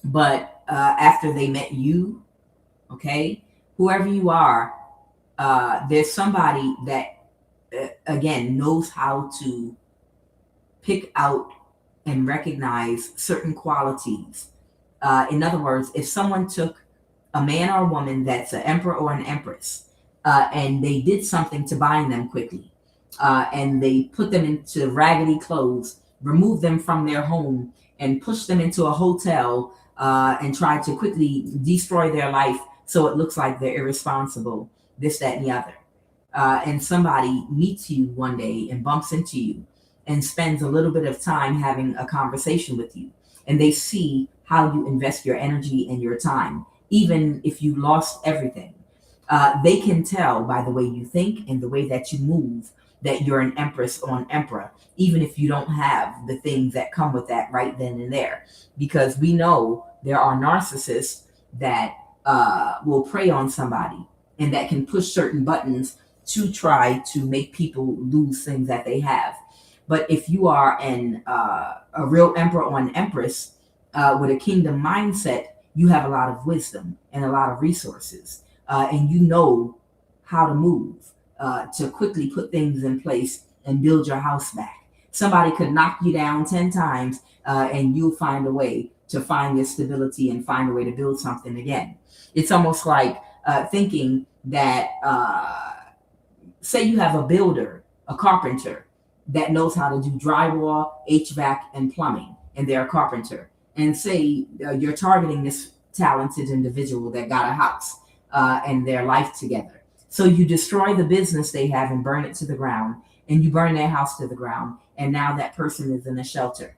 But after they met you, okay, whoever you are, there's somebody that, again, knows how to pick out and recognize certain qualities. In other words, if someone took a man or a woman that's an emperor or an empress, and they did something to bind them quickly, and they put them into raggedy clothes, removed them from their home, and pushed them into a hotel, and tried to quickly destroy their life so it looks like they're irresponsible, this, that, and the other. And somebody meets you one day and bumps into you and spends a little bit of time having a conversation with you, and they see how you invest your energy and your time, even if you lost everything. They can tell by the way you think and the way that you move that you're an empress or an emperor, even if you don't have the things that come with that right then and there. Because we know there are narcissists that will prey on somebody and that can push certain buttons to try to make people lose things that they have. But if you are a real emperor or an empress with a kingdom mindset, you have a lot of wisdom and a lot of resources, and you know how to move to quickly put things in place and build your house back. Somebody could knock you down 10 times, and you'll find a way to find your stability and find a way to build something again. It's almost like thinking that, say you have a builder, a carpenter, that knows how to do drywall, HVAC, and plumbing, and they're a carpenter. And say you're targeting this talented individual that got a house and their life together. So you destroy the business they have and burn it to the ground, and you burn their house to the ground, and now that person is in a shelter.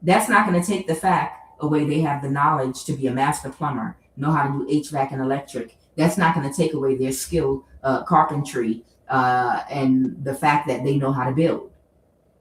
That's not going to take the fact away they have the knowledge to be a master plumber, know how to do HVAC and electric. That's not going to take away their skill, carpentry, and the fact that they know how to build.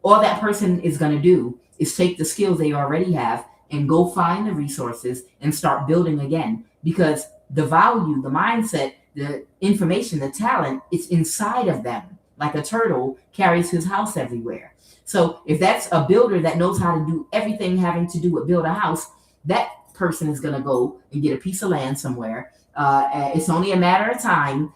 All that person is going to do is take the skills they already have and go find the resources and start building again, because the value, the mindset, the information, the talent, it's inside of them. Like a turtle carries his house everywhere. So if that's a builder that knows how to do everything having to do with build a house, that person is going to go and get a piece of land somewhere. It's only a matter of time.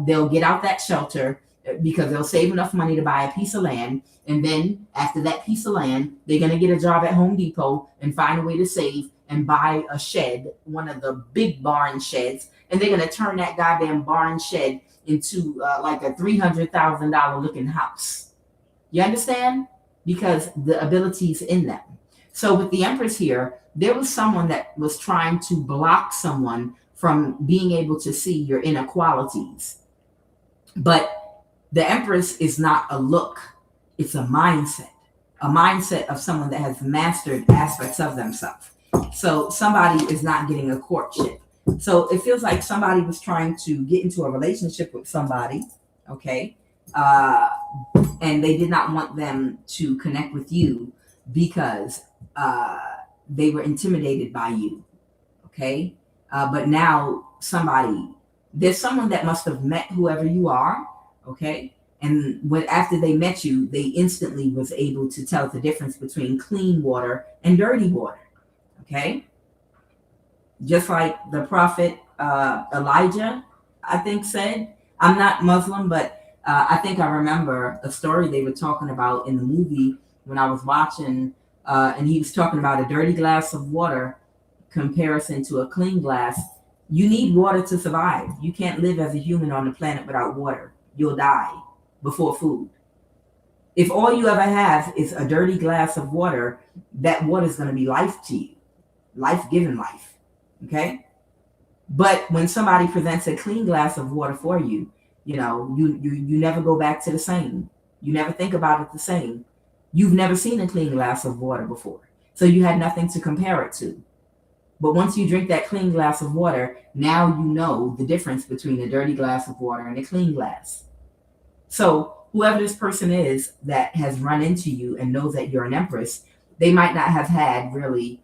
They'll get out that shelter because they'll save enough money to buy a piece of land. And then after that piece of land, they're going to get a job at Home Depot and find a way to save and buy a shed, one of the big barn sheds. And they're going to turn that goddamn barn shed into like a $300,000 looking house. You understand? Because the ability's in them. So with the Empress here, there was someone that was trying to block someone from being able to see your inequalities. But the Empress is not a look, it's a mindset. a mindset of someone that has mastered aspects of themselves. So somebody is not getting a courtship. So it feels like somebody was trying to get into a relationship with somebody, okay? And they did not want them to connect with you because they were intimidated by you, okay? But now there's someone that must have met whoever you are, okay? And after they met you, they instantly was able to tell the difference between clean water and dirty water, okay? Just like the prophet Elijah, I think, said. I'm not Muslim, but I think I remember a story they were talking about in the movie when I was watching, and he was talking about a dirty glass of water comparison to a clean glass. You need water to survive. You can't live as a human on the planet without water. You'll die before food. If all you ever have is a dirty glass of water, that water is going to be life to you, life-giving life. Okay, but when somebody presents a clean glass of water for you, you know, you never go back to the same. You never think about it the same. You've never seen a clean glass of water before, so you had nothing to compare it to. But once you drink that clean glass of water, now you know the difference between a dirty glass of water and a clean glass. So whoever this person is that has run into you and knows that you're an empress, they might not have had really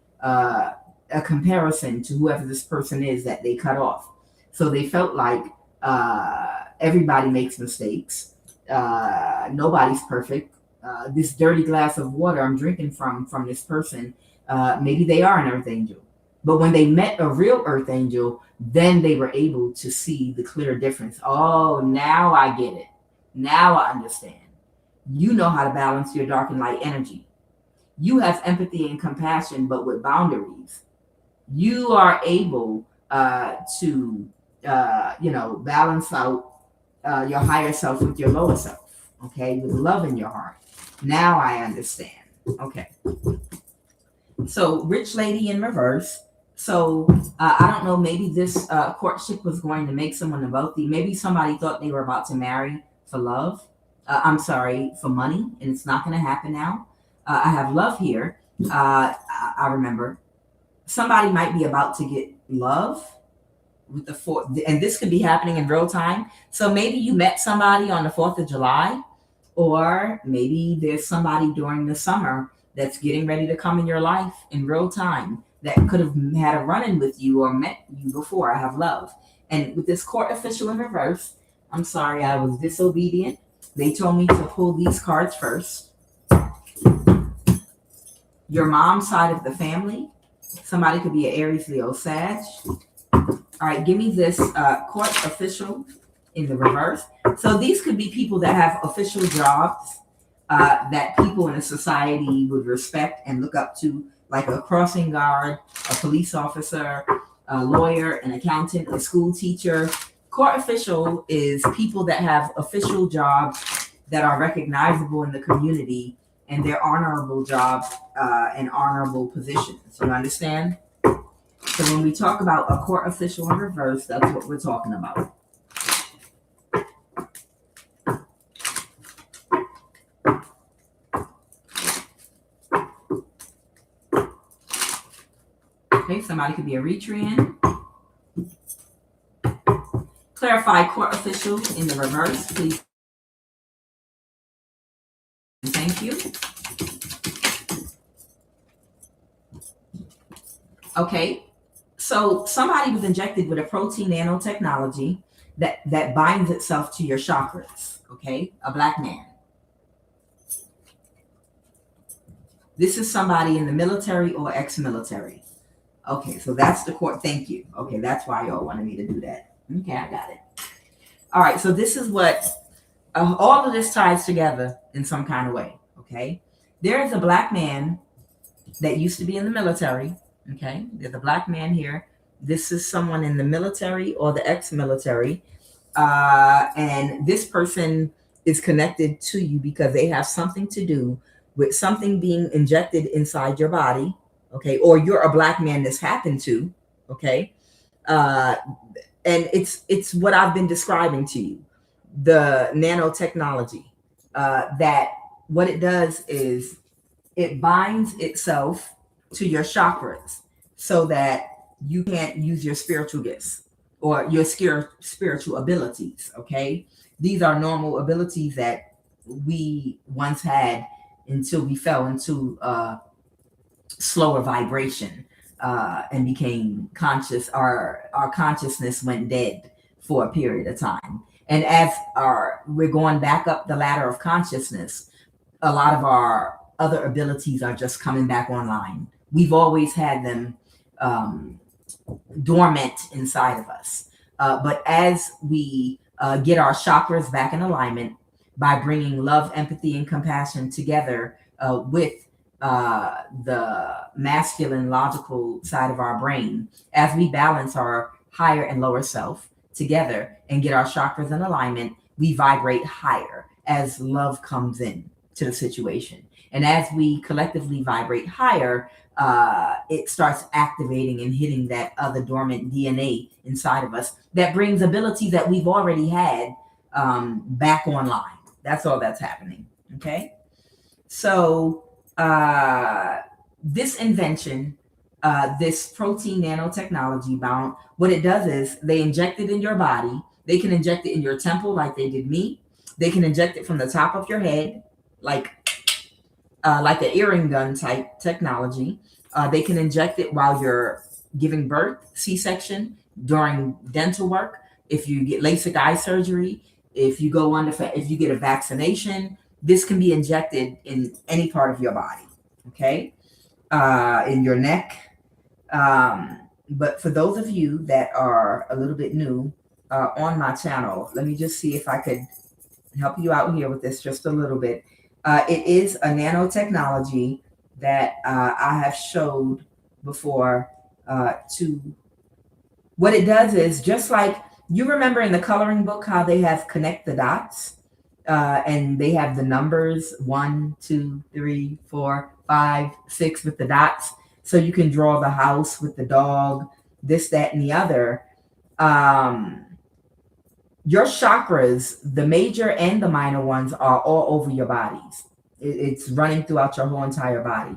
a comparison to whoever this person is that they cut off. So they felt like everybody makes mistakes. Nobody's perfect. This dirty glass of water I'm drinking from this person, maybe they are an earth angel. But when they met a real earth angel, then they were able to see the clear difference. Oh, now I get it. Now I understand. You know how to balance your dark and light energy. You have empathy and compassion, but with boundaries. You are able to, balance out your higher self with your lower self, okay, with love in your heart. Now I understand. Okay. So, rich lady in reverse. So, I don't know, maybe this courtship was going to make someone wealthy. Maybe somebody thought they were about to marry for love. For money, and it's not going to happen now. I have love here. I remember. Somebody might be about to get love with the 4th, and this could be happening in real time. So maybe you met somebody on the 4th of July, or maybe there's somebody during the summer that's getting ready to come in your life in real time that could have had a run-in with you or met you before. I have love. And with this court official in reverse, I'm sorry, I was disobedient. They told me to pull these cards first. Your mom's side of the family. Somebody could be an Aries, Leo, Sag. All right, give me this court official in the reverse. So these could be people that have official jobs that people in a society would respect and look up to, like a crossing guard, a police officer, a lawyer, an accountant, a school teacher. Court official is people that have official jobs that are recognizable in the community, and they're honorable jobs and honorable positions. So you understand? So when we talk about a court official in reverse, that's what we're talking about. Okay, somebody could be a Retrian. Clarify court official in the reverse, please. Thank you. Okay, so somebody was injected with a protein nanotechnology that binds itself to your chakras. Okay, a black man. This is somebody in the military or ex-military. Okay, so that's the court. Thank you. Okay, that's why y'all wanted me to do that. Okay, I got it. All right, so this is what all of this ties together in some kind of way. Okay, there is a black man that used to be in the military. Okay, there's a black man here. This is someone in the military or the ex-military, and this person is connected to you because they have something to do with something being injected inside your body. Okay, or you're a black man this happened to. Okay, and it's what I've been describing to you, the nanotechnology. That what it does is it binds itself to your chakras so that you can't use your spiritual gifts or your spiritual abilities. Okay, these are normal abilities that we once had until we fell into slower vibration and became conscious. Our consciousness went dead for a period of time, and as we're going back up the ladder of consciousness, a lot of our other abilities are just coming back online. We've always had them dormant inside of us. But as we get our chakras back in alignment by bringing love, empathy, and compassion together with the masculine logical side of our brain, as we balance our higher and lower self together and get our chakras in alignment, we vibrate higher as love comes in to the situation. And as we collectively vibrate higher, it starts activating and hitting that other dormant DNA inside of us that brings abilities that we've already had back online. That's all that's happening. Okay. So this invention, this protein nanotechnology bound, what it does is they inject it in your body. They can inject it in your temple like they did me. They can inject it from the top of your head, like an earring gun type technology. They can inject it while you're giving birth, C-section, during dental work, if you get LASIK eye surgery, if you get a vaccination. This can be injected in any part of your body, okay? In your neck. But for those of you that are a little bit new on my channel, let me just see if I could help you out here with this just a little bit. It is a nanotechnology that I have showed before. What it does is, just like you remember in the coloring book how they have connect the dots and they have the numbers 1, 2, 3, 4, 5, 6 with the dots, so you can draw the house with the dog, this, that, and the other. Your chakras, the major and the minor ones, are all over your bodies. It's running throughout your whole entire body.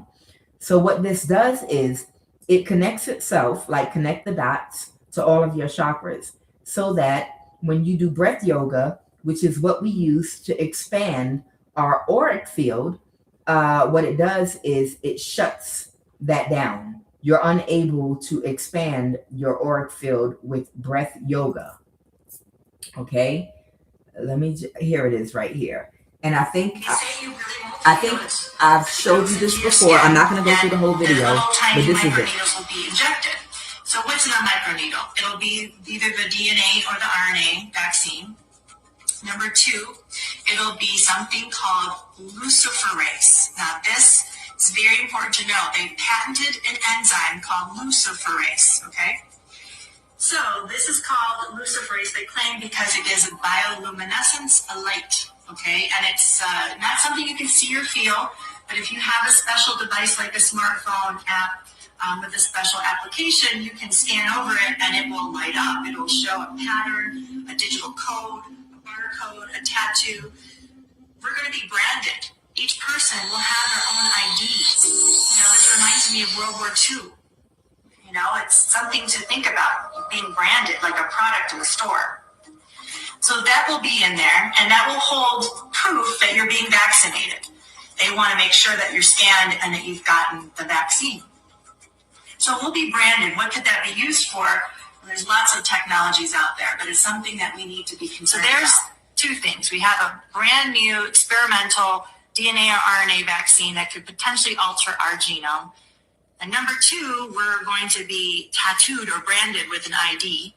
So what this does is it connects itself, like connect the dots, to all of your chakras, so that when you do breath yoga, which is what we use to expand our auric field, what it does is it shuts that down. You're unable to expand your auric field with breath yoga. Okay, here it is right here. And I think I've showed you this before. I'm not going to go through the whole video, but this is it. Will be injected. So what's in a microneedle? It'll be either the DNA or the RNA vaccine. Number 2, it'll be something called luciferase. Now this is very important to know. They patented an enzyme called luciferase, okay? So this is called luciferase, they claim, because it gives a bioluminescence, a light, okay? And it's not something you can see or feel, but if you have a special device like a smartphone app with a special application, you can scan over it and it will light up. It will show a pattern, a digital code, a barcode, a tattoo. We're going to be branded. Each person will have their own IDs. You know, this reminds me of World War II. You know, it's something to think about, being branded like a product in the store. So that will be in there, and that will hold proof that you're being vaccinated. They want to make sure that you're scanned and that you've gotten the vaccine. So we'll be branded. What could that be used for? Well, there's lots of technologies out there, but it's something that we need to be concerned about. So there's 2 things. We have a brand new experimental DNA or RNA vaccine that could potentially alter our genome. And number 2, we're going to be tattooed or branded with an ID.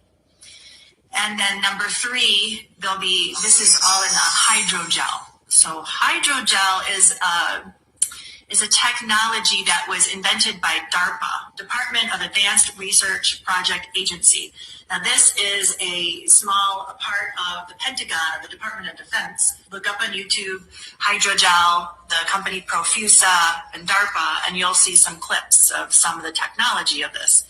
And then number 3, this is all in a hydrogel. So hydrogel is a technology that was invented by DARPA, Department of Advanced Research Project Agency. Now this is a small part of the Pentagon, or the Department of Defense. Look up on YouTube, hydrogel, the company Profusa, and DARPA, and you'll see some clips of some of the technology of this.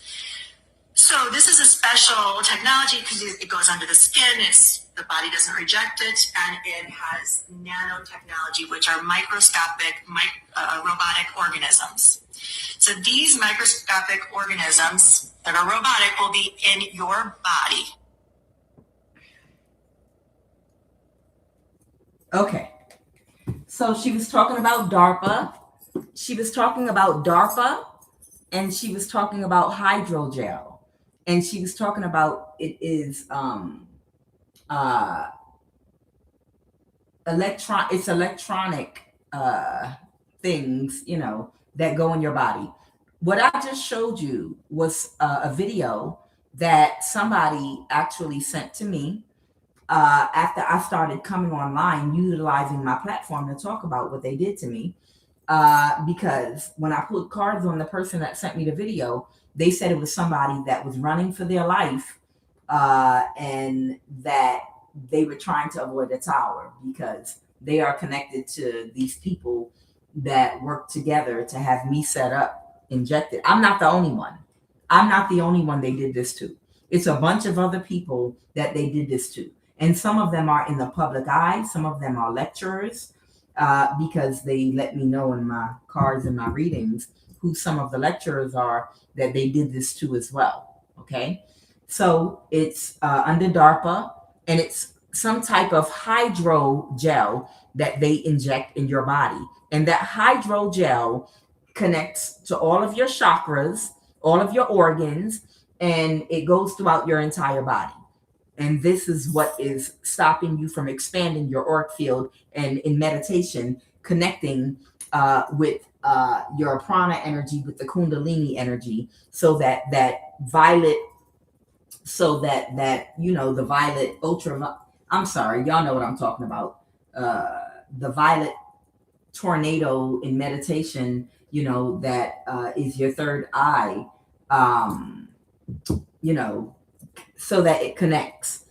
So this is a special technology because it goes under the skin. It's the body doesn't reject it, and it has nanotechnology, which are microscopic robotic organisms. So these microscopic organisms that are robotic will be in your body. Okay. So she was talking about DARPA. She was talking about DARPA, and she was talking about hydrogel, and she was talking about it is electronic things, you know, that go in your body. What I just showed you was a video that somebody actually sent to me after I started coming online, utilizing my platform to talk about what they did to me. Because when I put cards on the person that sent me the video, they said it was somebody that was running for their life, and that they were trying to avoid the tower because they are connected to these people that work together to have me set up, injected. I'm not the only one. I'm not the only one they did this to. It's a bunch of other people that they did this to. And some of them are in the public eye. Some of them are lecturers, because they let me know in my cards and my readings who some of the lecturers are that they did this to as well. Okay. So it's under DARPA, and it's some type of hydrogel that they inject in your body. And that hydrogel connects to all of your chakras, all of your organs, and it goes throughout your entire body. And this is what is stopping you from expanding your auric field, and in meditation, connecting with your prana energy, with the kundalini energy, so that violet, so that you know, the violet ultra, I'm sorry, y'all know what I'm talking about. The violet tornado in meditation, you know, that is your third eye, you know, so that it connects.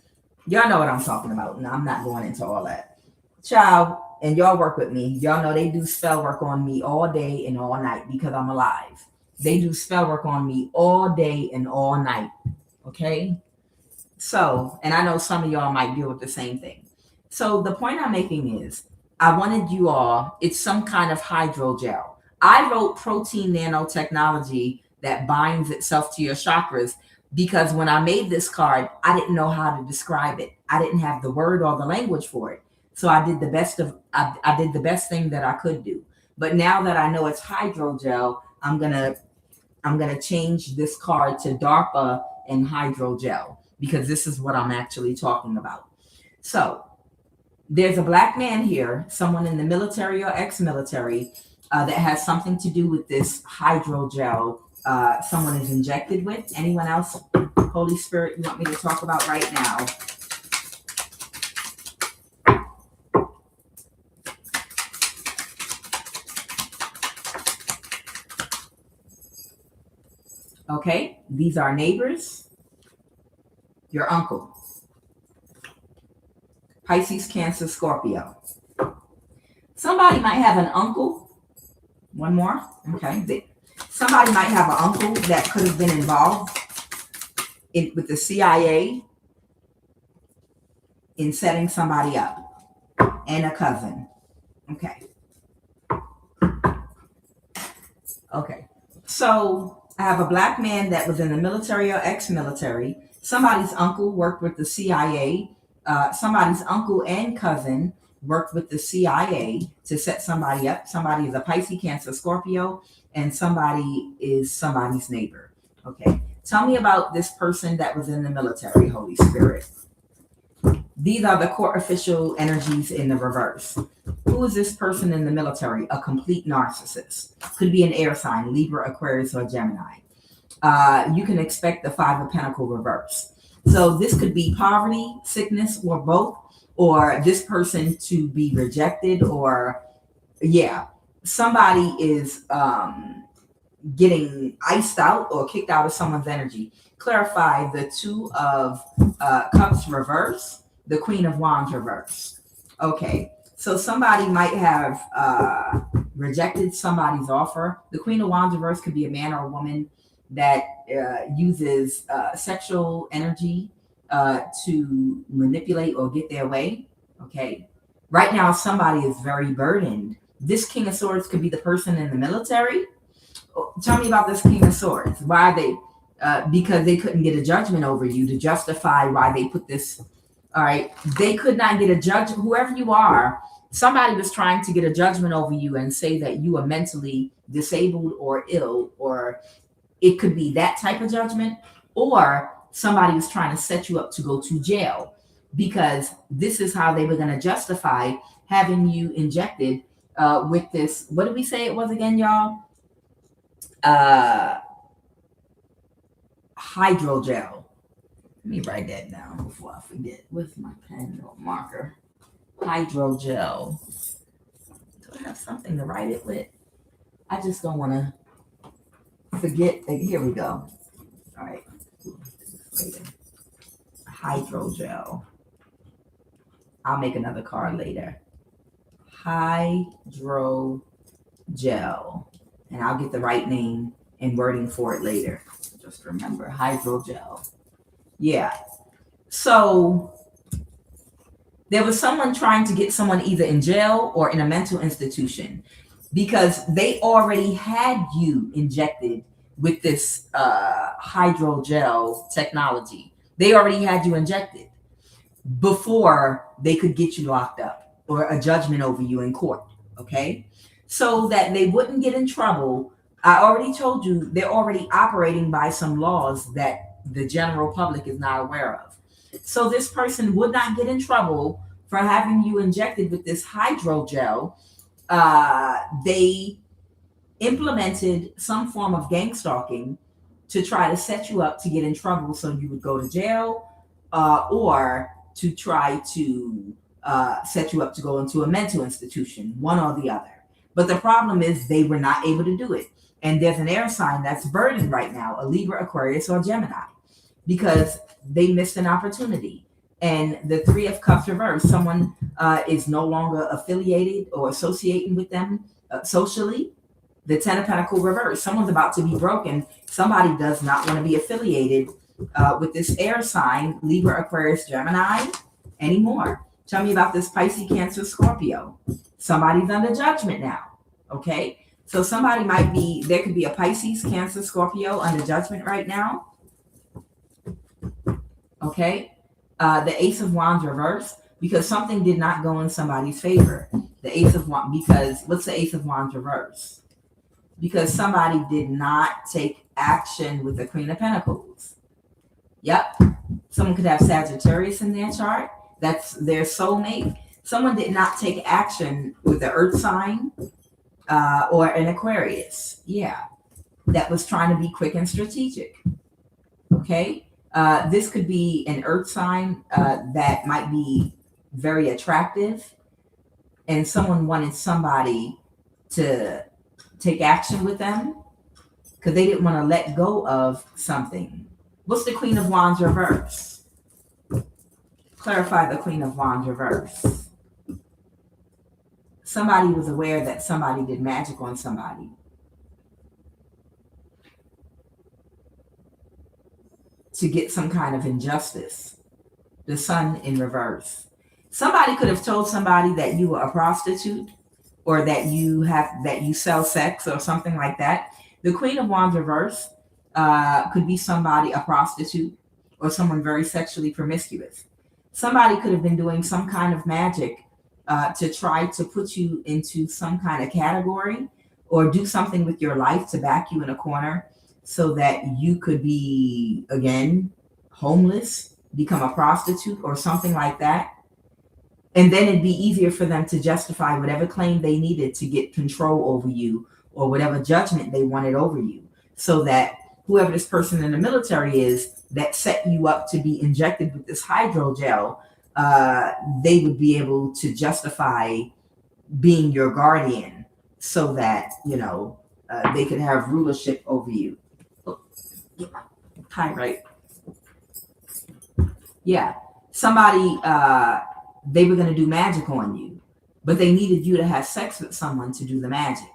Y'all know what I'm talking about, and I'm not going into all that. Child, and y'all work with me. Y'all know they do spell work on me all day and all night because I'm alive. They do spell work on me all day and all night. Okay? So, and I know some of y'all might deal with the same thing. So the point I'm making is, I wanted you all, it's some kind of hydrogel. I wrote protein nanotechnology that binds itself to your chakras, because when I made this card, I didn't know how to describe it. I didn't have the word or the language for it. So I did the best of, I did the best thing that I could do. But now that I know it's hydrogel, I'm gonna change this card to DARPA and hydrogel, because this is what I'm actually talking about. So there's a black man here, someone in the military or ex-military, that has something to do with this hydrogel. Someone is injected with. Anyone else, Holy Spirit, you want me to talk about right now? Okay, these are neighbors. Your uncle. Pisces, Cancer, Scorpio. Somebody might have an uncle. One more. Okay. Somebody might have an uncle that could have been involved with the CIA in setting somebody up, and a cousin. Okay. Okay. So I have a black man that was in the military or ex-military. Somebody's uncle worked with the CIA. Somebody's uncle and cousin worked with the CIA to set somebody up. Somebody is a Pisces, Cancer, Scorpio, and somebody is somebody's neighbor. Okay. Tell me about this person that was in the military, Holy Spirit. These are the court official energies in the reverse. Who is this person in the military? A complete narcissist. Could be an air sign, Libra, Aquarius, or Gemini. You can expect the Five of Pentacles reverse. So this could be poverty, sickness, or both, or this person to be rejected, or somebody is getting iced out or kicked out of someone's energy. Clarify the Two of Cups reverse, the Queen of Wands reverse. Okay, so somebody might have rejected somebody's offer. The Queen of Wands reverse could be a man or a woman that uses sexual energy to manipulate or get their way. Okay. Right now, somebody is very burdened. This King of Swords could be the person in the military. Tell me about this King of Swords. Why they? Because they couldn't get a judgment over you to justify why they put this. All right. They could not get a judge. Whoever you are, somebody was trying to get a judgment over you and say that you are mentally disabled or ill, or it could be that type of judgment, or somebody was trying to set you up to go to jail because this is how they were going to justify having you injected with this. What did we say it was again, y'all? Hydrogel. Let me write that down before I forget. Where's my pen or marker? Hydrogel. Do I have something to write it with? I just don't want to forget. Here we go. All right. Hydrogel. I'll make another card later. Hydrogel. And I'll get the right name and wording for it later. Just remember, hydrogel. Yeah. So there was someone trying to get someone either in jail or in a mental institution because they already had you injected with this hydrogel technology. They already had you injected before they could get you locked up or a judgment over you in court. Okay. So that they wouldn't get in trouble. I already told you they're already operating by some laws that the general public is not aware of. So this person would not get in trouble for having you injected with this hydrogel. They implemented some form of gang stalking to try to set you up to get in trouble so you would go to jail, or to try to set you up to go into a mental institution, one or the other. But the problem is they were not able to do it. And there's an air sign that's burdened right now, a Libra, Aquarius, or Gemini, because they missed an opportunity. And the Three of Cups reverse, someone is no longer affiliated or associating with them socially. The Ten of Pentacles reverse, someone's about to be broken. Somebody does not want to be affiliated with this air sign, Libra, Aquarius, Gemini anymore. Tell me about this Pisces, Cancer, Scorpio. Somebody's under judgment now. Okay. So somebody might be, there could be a Pisces, Cancer, Scorpio under judgment right now. Okay. The Ace of Wands reverse, because something did not go in somebody's favor. The Ace of Wands, because what's the Ace of Wands reverse? Because somebody did not take action with the Queen of Pentacles. Yep. Someone could have Sagittarius in their chart. That's their soulmate. Someone did not take action with the earth sign or an Aquarius. Yeah. That was trying to be quick and strategic. Okay. This could be an earth sign that might be very attractive, and someone wanted somebody to take action with them because they didn't want to let go of something. What's the Queen of Wands reverse? Clarify the Queen of Wands reverse. Somebody was aware that somebody did magic on somebody. To get some kind of injustice. The Sun in reverse. Somebody could have told somebody that you were a prostitute, or that you sell sex or something like that. The Queen of Wands reverse could be somebody, a prostitute, or someone very sexually promiscuous. Somebody could have been doing some kind of magic to try to put you into some kind of category, or do something with your life to back you in a corner so that you could be, again, homeless, become a prostitute or something like that. And then it'd be easier for them to justify whatever claim they needed to get control over you, or whatever judgment they wanted over you, so that whoever this person in the military is that set you up to be injected with this hydrogel, they would be able to justify being your guardian so that, they could have rulership over you. Hi, right. Yeah. Somebody, they were going to do magic on you, but they needed you to have sex with someone to do the magic.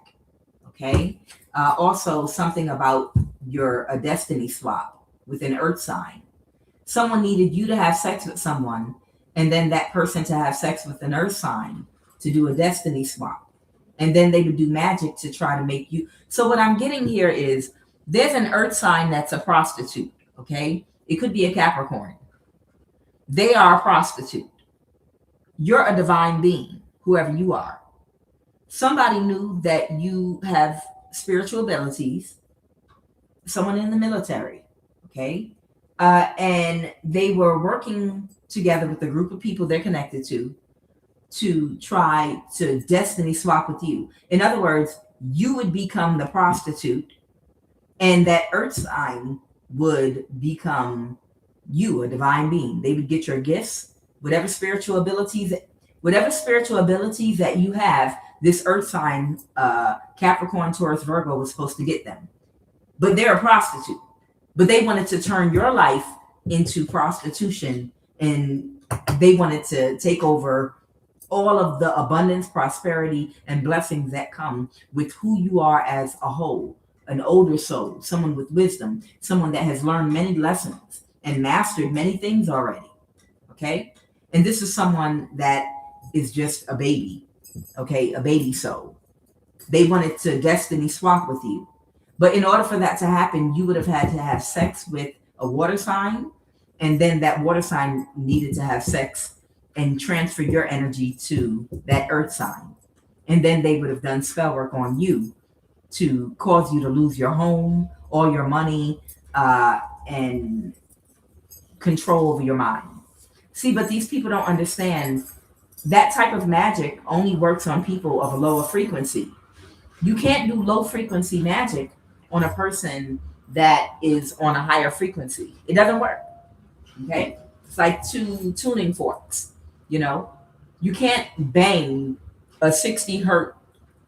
Okay. Also something about a destiny swap with an earth sign. Someone needed you to have sex with someone, and then that person to have sex with an earth sign to do a destiny swap. And then they would do magic to try to make you. So what I'm getting here is there's an earth sign that's a prostitute, okay? It could be a Capricorn. They are a prostitute. You're a divine being, whoever you are. Somebody knew that you have spiritual abilities, someone in the military, okay? And they were working together with a group of people they're connected to try to destiny swap with you. In other words, you would become the prostitute, and that earth sign would become you, a divine being. They would get your gifts, whatever spiritual abilities that you have. This earth sign, Capricorn, Taurus, Virgo, was supposed to get them. But they're a prostitute. But they wanted to turn your life into prostitution, and they wanted to take over all of the abundance, prosperity, and blessings that come with who you are as a whole. An older soul, someone with wisdom, someone that has learned many lessons and mastered many things already. Okay? And this is someone that is just a baby. Okay? A baby soul. They wanted to destiny swap with you. But in order for that to happen, you would have had to have sex with a water sign, and then that water sign needed to have sex and transfer your energy to that earth sign. And then they would have done spell work on you to cause you to lose your home, all your money, and control over your mind. See, but these people don't understand that type of magic only works on people of a lower frequency. You can't do low frequency magic on a person that is on a higher frequency. It doesn't work. Okay? It's like two tuning forks. You know, you can't bang a 60 hertz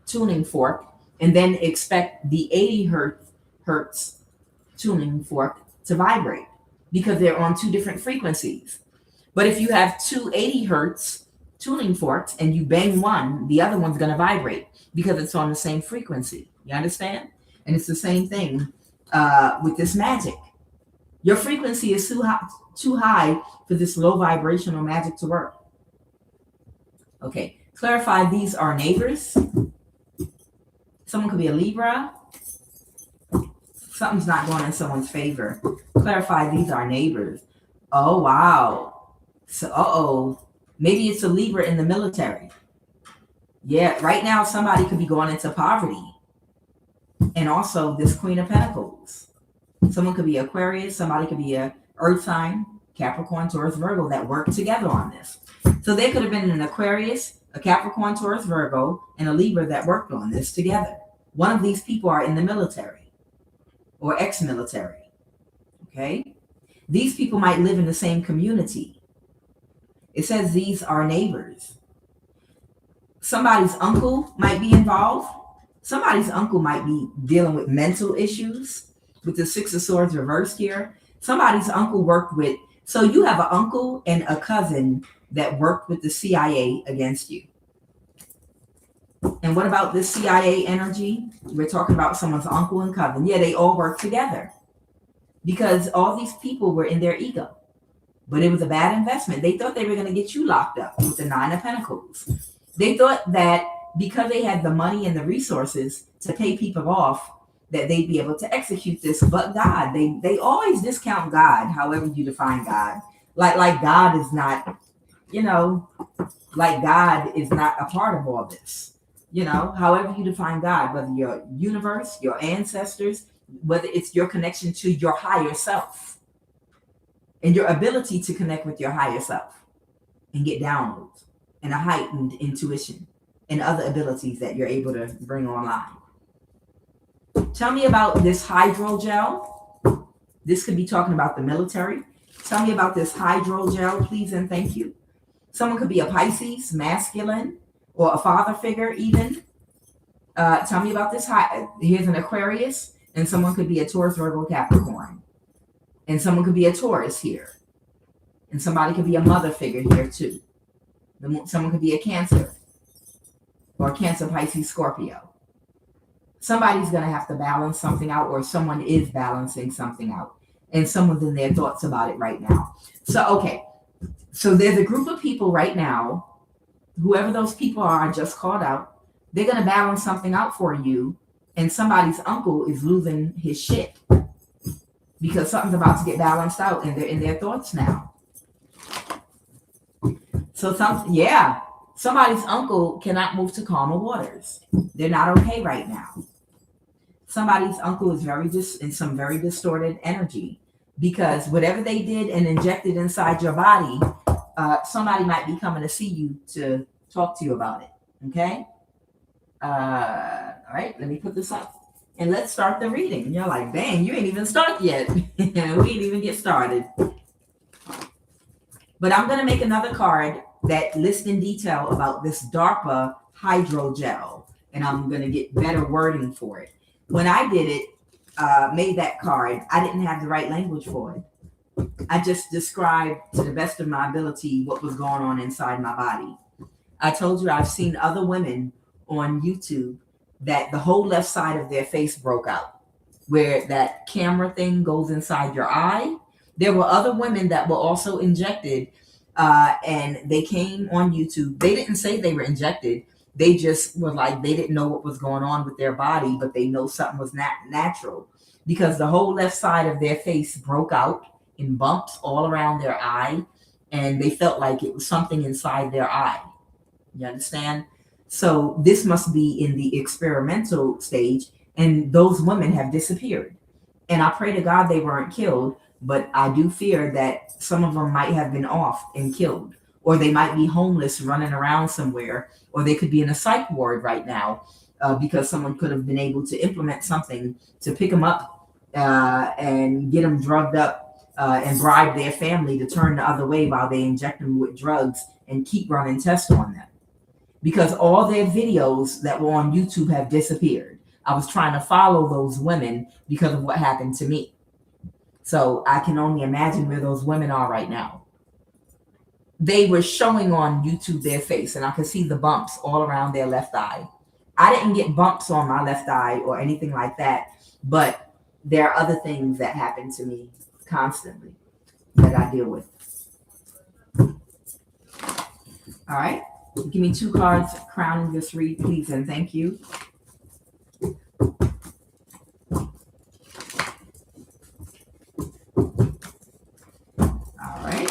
tuning fork and then expect the 80 hertz tuning fork to vibrate, because they're on two different frequencies. But if you have two 80 hertz tuning forks and you bang one, the other one's going to vibrate because it's on the same frequency. You understand? And it's the same thing with this magic. Your frequency is too high for this low vibrational magic to work. Okay, clarify, these are neighbors. Someone could be a Libra. Something's not going in someone's favor. Clarify, these are neighbors. Oh, wow. So, maybe it's a Libra in the military. Yeah, right now somebody could be going into poverty. And also this Queen of Pentacles. Someone could be Aquarius. Somebody could be a earth sign, Capricorn, Taurus, Virgo, that work together on this. So they could have been an Aquarius, a Capricorn, Taurus, Virgo, and a Libra that worked on this together. One of these people are in the military or ex-military. Okay? These people might live in the same community. It says these are neighbors. Somebody's uncle might be involved. Somebody's uncle might be dealing with mental issues with the Six of Swords reversed here. Somebody's uncle worked with, so you have an uncle and a cousin that worked with the CIA against you. And what about this CIA energy? We're talking about someone's uncle and cousin. Yeah, they all work together because all these people were in their ego. But it was a bad investment. They thought they were going to get you locked up with the Nine of Pentacles. They thought that because they had the money and the resources to pay people off, that they'd be able to execute this. But God, they always discount God, however you define God. Like God is not, like God is not a part of all this. However you define God, whether your universe, your ancestors, whether it's your connection to your higher self and your ability to connect with your higher self and get downloads and a heightened intuition and other abilities that you're able to bring online. Tell me about this hydrogel. This could be talking about the military. Tell me about this hydrogel, please and thank you. Someone could be a Pisces, masculine, or a father figure even. Tell me about this. Here's an Aquarius, and someone could be a Taurus, Virgo, Capricorn. And someone could be a Taurus here. And somebody could be a mother figure here too. Someone could be a Cancer, or Cancer, Pisces, Scorpio. Somebody's going to have to balance something out, or someone is balancing something out. and someone's in their thoughts about it right now. So, okay. So there's a group of people right now, whoever those people are, I just called out. They're going to balance something out for you, and somebody's uncle is losing his shit because something's about to get balanced out, and they're in their thoughts now. So somebody's uncle cannot move to calmer waters. They're not okay right now. Somebody's uncle is in some very distorted energy because whatever they did and injected inside your body, somebody might be coming to see you to talk to you about it. Okay. All right. Let me put this up and let's start the reading. You're like, dang, you ain't even start yet. We ain't even get started. But I'm going to make another card that lists in detail about this DARPA hydrogel, and I'm going to get better wording for it. When I did it, made that card, I didn't have the right language for it. I just described to the best of my ability what was going on inside my body. I told you I've seen other women on YouTube that the whole left side of their face broke out, where that camera thing goes inside your eye. There were other women that were also injected, and they came on YouTube. They didn't say they were injected. They just were like, they didn't know what was going on with their body, but they know something was not natural because the whole left side of their face broke out in bumps all around their eye, and they felt like it was something inside their eye. You understand? So this must be in the experimental stage, and those women have disappeared. And I pray to God they weren't killed, but I do fear that some of them might have been off and killed, or they might be homeless running around somewhere, or they could be in a psych ward right now because someone could have been able to implement something to pick them up and get them drugged up and bribe their family to turn the other way while they inject them with drugs and keep running tests on them. Because all their videos that were on YouTube have disappeared. I was trying to follow those women because of what happened to me. So I can only imagine where those women are right now. They were showing on YouTube their face, and I could see the bumps all around their left eye. I didn't get bumps on my left eye or anything like that, but there are other things that happen to me constantly that I deal with. All right. Give me 2 cards crowning this read, please, and thank you. All right.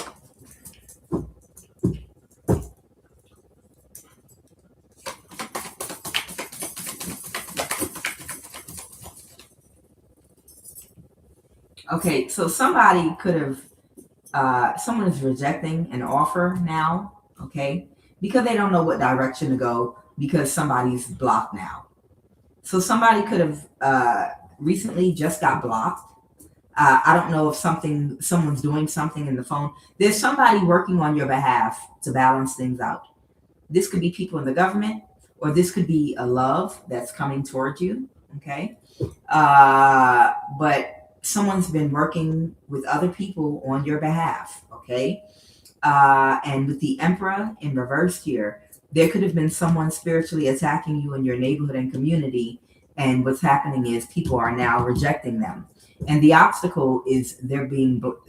Okay, so somebody could have, someone is rejecting an offer now, okay? Because they don't know what direction to go because somebody's blocked now. So somebody could have recently just got blocked. I don't know if someone's doing something in the phone. There's somebody working on your behalf to balance things out. This could be people in the government, or this could be a love that's coming towards you, okay? But someone's been working with other people on your behalf, okay? And with the Emperor in reverse here, there could have been someone spiritually attacking you in your neighborhood and community. And what's happening is people are now rejecting them. And the obstacle is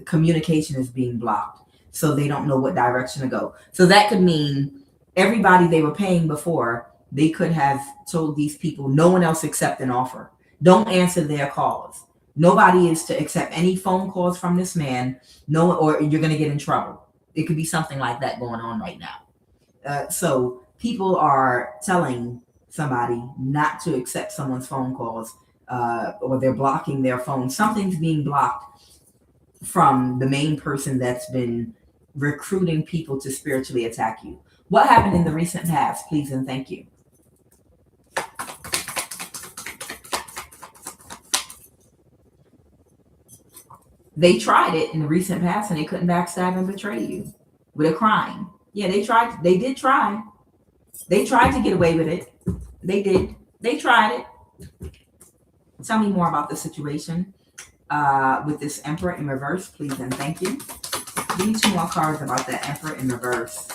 communication is being blocked. So they don't know what direction to go. So that could mean everybody they were paying before, they could have told these people, no one else accept an offer. Don't answer their calls. Nobody is to accept any phone calls from this man. No, or you're going to get in trouble. It could be something like that going on right now. So people are telling somebody not to accept someone's phone calls, or they're blocking their phone. Something's being blocked from the main person that's been recruiting people to spiritually attack you. What happened in the recent past, please and thank you? They tried it in the recent past and they couldn't backstab and betray you with a crime. Yeah, they tried. They did try. They tried to get away with it. They did. They tried it. Tell me more about the situation with this Emperor in reverse, please and thank you. Give me 2 more cards about that Emperor in reverse.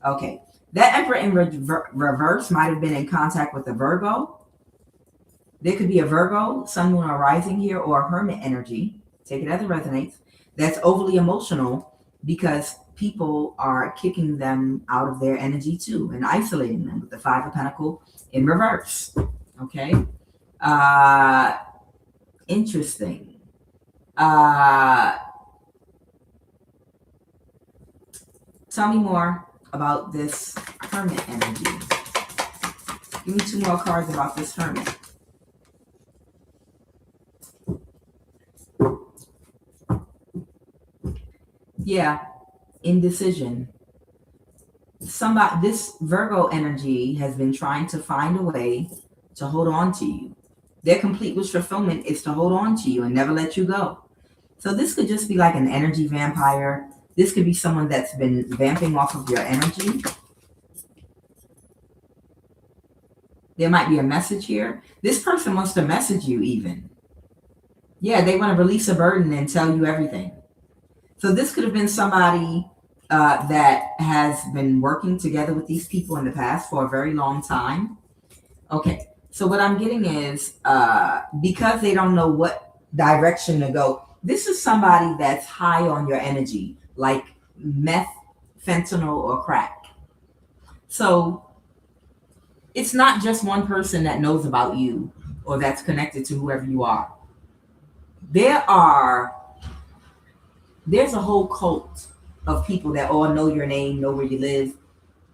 Okay. That Emperor in reverse might have been in contact with a Virgo. There could be a Virgo, Sun, Moon, or Rising here, or a Hermit energy. Take it as it resonates. That's overly emotional because people are kicking them out of their energy too and isolating them with the Five of Pentacles in reverse. Okay. Uh, interesting. Tell me more about this Hermit energy. Give me 2 more cards about this Hermit. Yeah, indecision. This Virgo energy has been trying to find a way to hold on to you. Their complete wish fulfillment is to hold on to you and never let you go. So this could just be like an energy vampire. This could be someone that's been vamping off of your energy. There might be a message here. This person wants to message you even. Yeah, they want to release a burden and tell you everything. So this could have been somebody that has been working together with these people in the past for a very long time. Okay, so what I'm getting is because they don't know what direction to go, this is somebody that's high on your energy, like meth, fentanyl, or crack. So it's not just one person that knows about you or that's connected to whoever you are. There's a whole cult of people that all know your name, know where you live,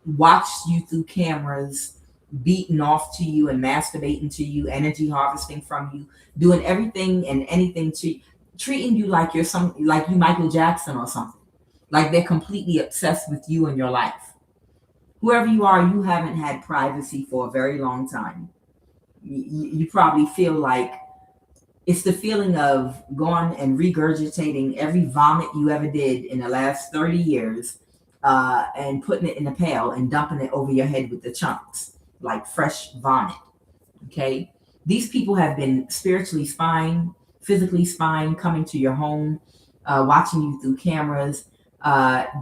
watch you through cameras, beating off to you and masturbating to you, energy harvesting from you, doing everything and anything to you, treating you like you're like you Michael Jackson or something. Like they're completely obsessed with you and your life. Whoever you are, you haven't had privacy for a very long time. You probably feel like it's the feeling of going and regurgitating every vomit you ever did in the last 30 years and putting it in a pail and dumping it over your head with the chunks, like fresh vomit. Okay? These people have been spiritually spying, physically spying, coming to your home, watching you through cameras,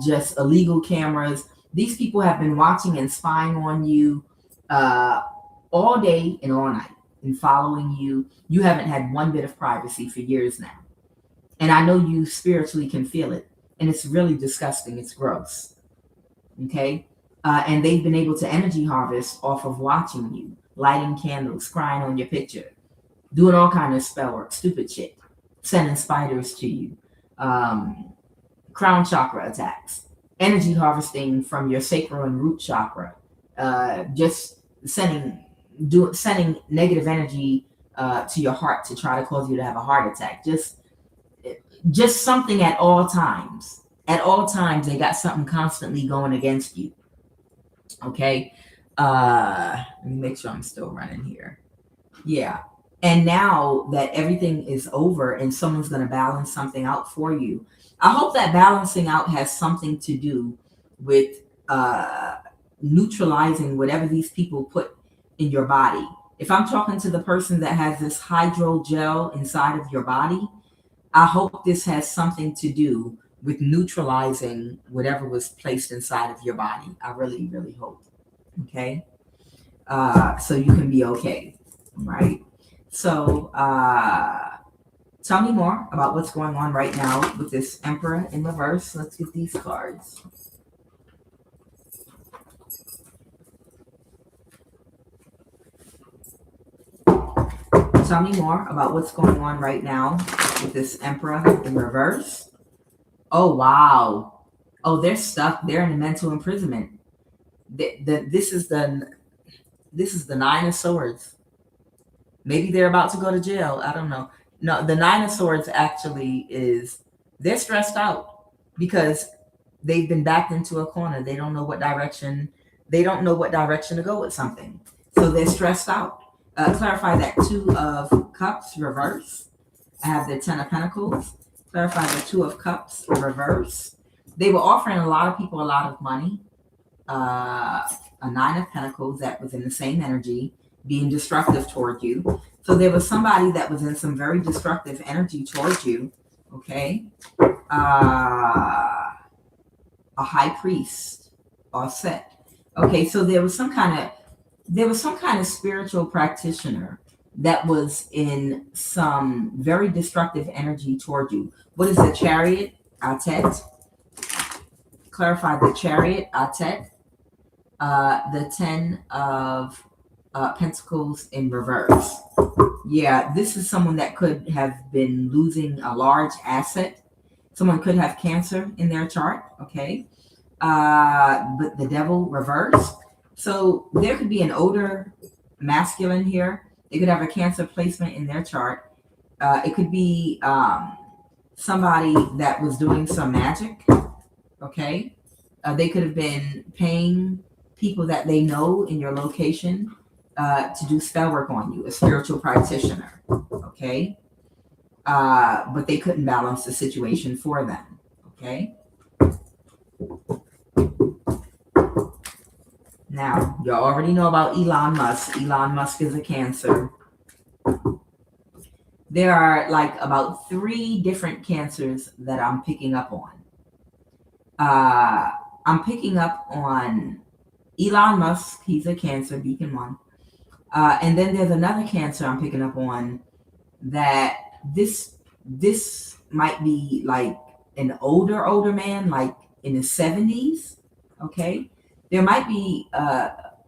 just illegal cameras. These people have been watching and spying on you all day and all night and following you. You haven't had one bit of privacy for years now. And I know you spiritually can feel it. And it's really disgusting. It's gross. Okay? And they've been able to energy harvest off of watching you, lighting candles, crying on your picture, doing all kind of spell work, stupid shit, sending spiders to you, crown chakra attacks, energy harvesting from your sacral and root chakra, just sending negative energy to your heart to try to cause you to have a heart attack. Just something at all times. At all times, they got something constantly going against you. Okay. Let me make sure I'm still running here. Yeah. And now that everything is over and someone's going to balance something out for you, I hope that balancing out has something to do with neutralizing whatever these people put in your body. If I'm talking to the person that has this hydrogel inside of your body, I hope this has something to do with neutralizing whatever was placed inside of your body. I really, really hope. Okay. So you can be okay. Right. So tell me more about what's going on right now with this Emperor in reverse. Let's get these cards. Tell me more about what's going on right now with this Emperor in reverse. Oh, wow. Oh, they're stuck. They're in a mental imprisonment. This is the Nine of Swords. Maybe they're about to go to jail. I don't know. No, the Nine of Swords actually is, they're stressed out because they've been backed into a corner. They don't know what direction to go with something. So they're stressed out. Clarify that Two of Cups reverse. I have the Ten of Pentacles. Clarify the Two of Cups reverse. They were offering a lot of people a lot of money. A Nine of Pentacles that was in the same energy, being destructive toward you. So there was somebody that was in some very destructive energy towards you. Okay. A High Priest or Set. Okay, so there was some kind of spiritual practitioner that was in some very destructive energy toward you. What is the Chariot? Atet. Clarify the Chariot. Atet. The 10 of Pentacles in reverse. Yeah, this is someone that could have been losing a large asset. Someone could have Cancer in their chart, okay? But the Devil reversed. So there could be an older masculine here. They could have a Cancer placement in their chart. It could be somebody that was doing some magic, okay? They could have been paying people that they know in your location to do spell work on you, a spiritual practitioner, okay? But they couldn't balance the situation for them, okay? Now, you already know about Elon Musk. Elon Musk is a Cancer. There are like about 3 different Cancers that I'm picking up on. I'm picking up on Elon Musk. He's a Cancer, Beacon 1. And then there's another Cancer I'm picking up on that this might be like an older man, like in his 70s, okay? There might be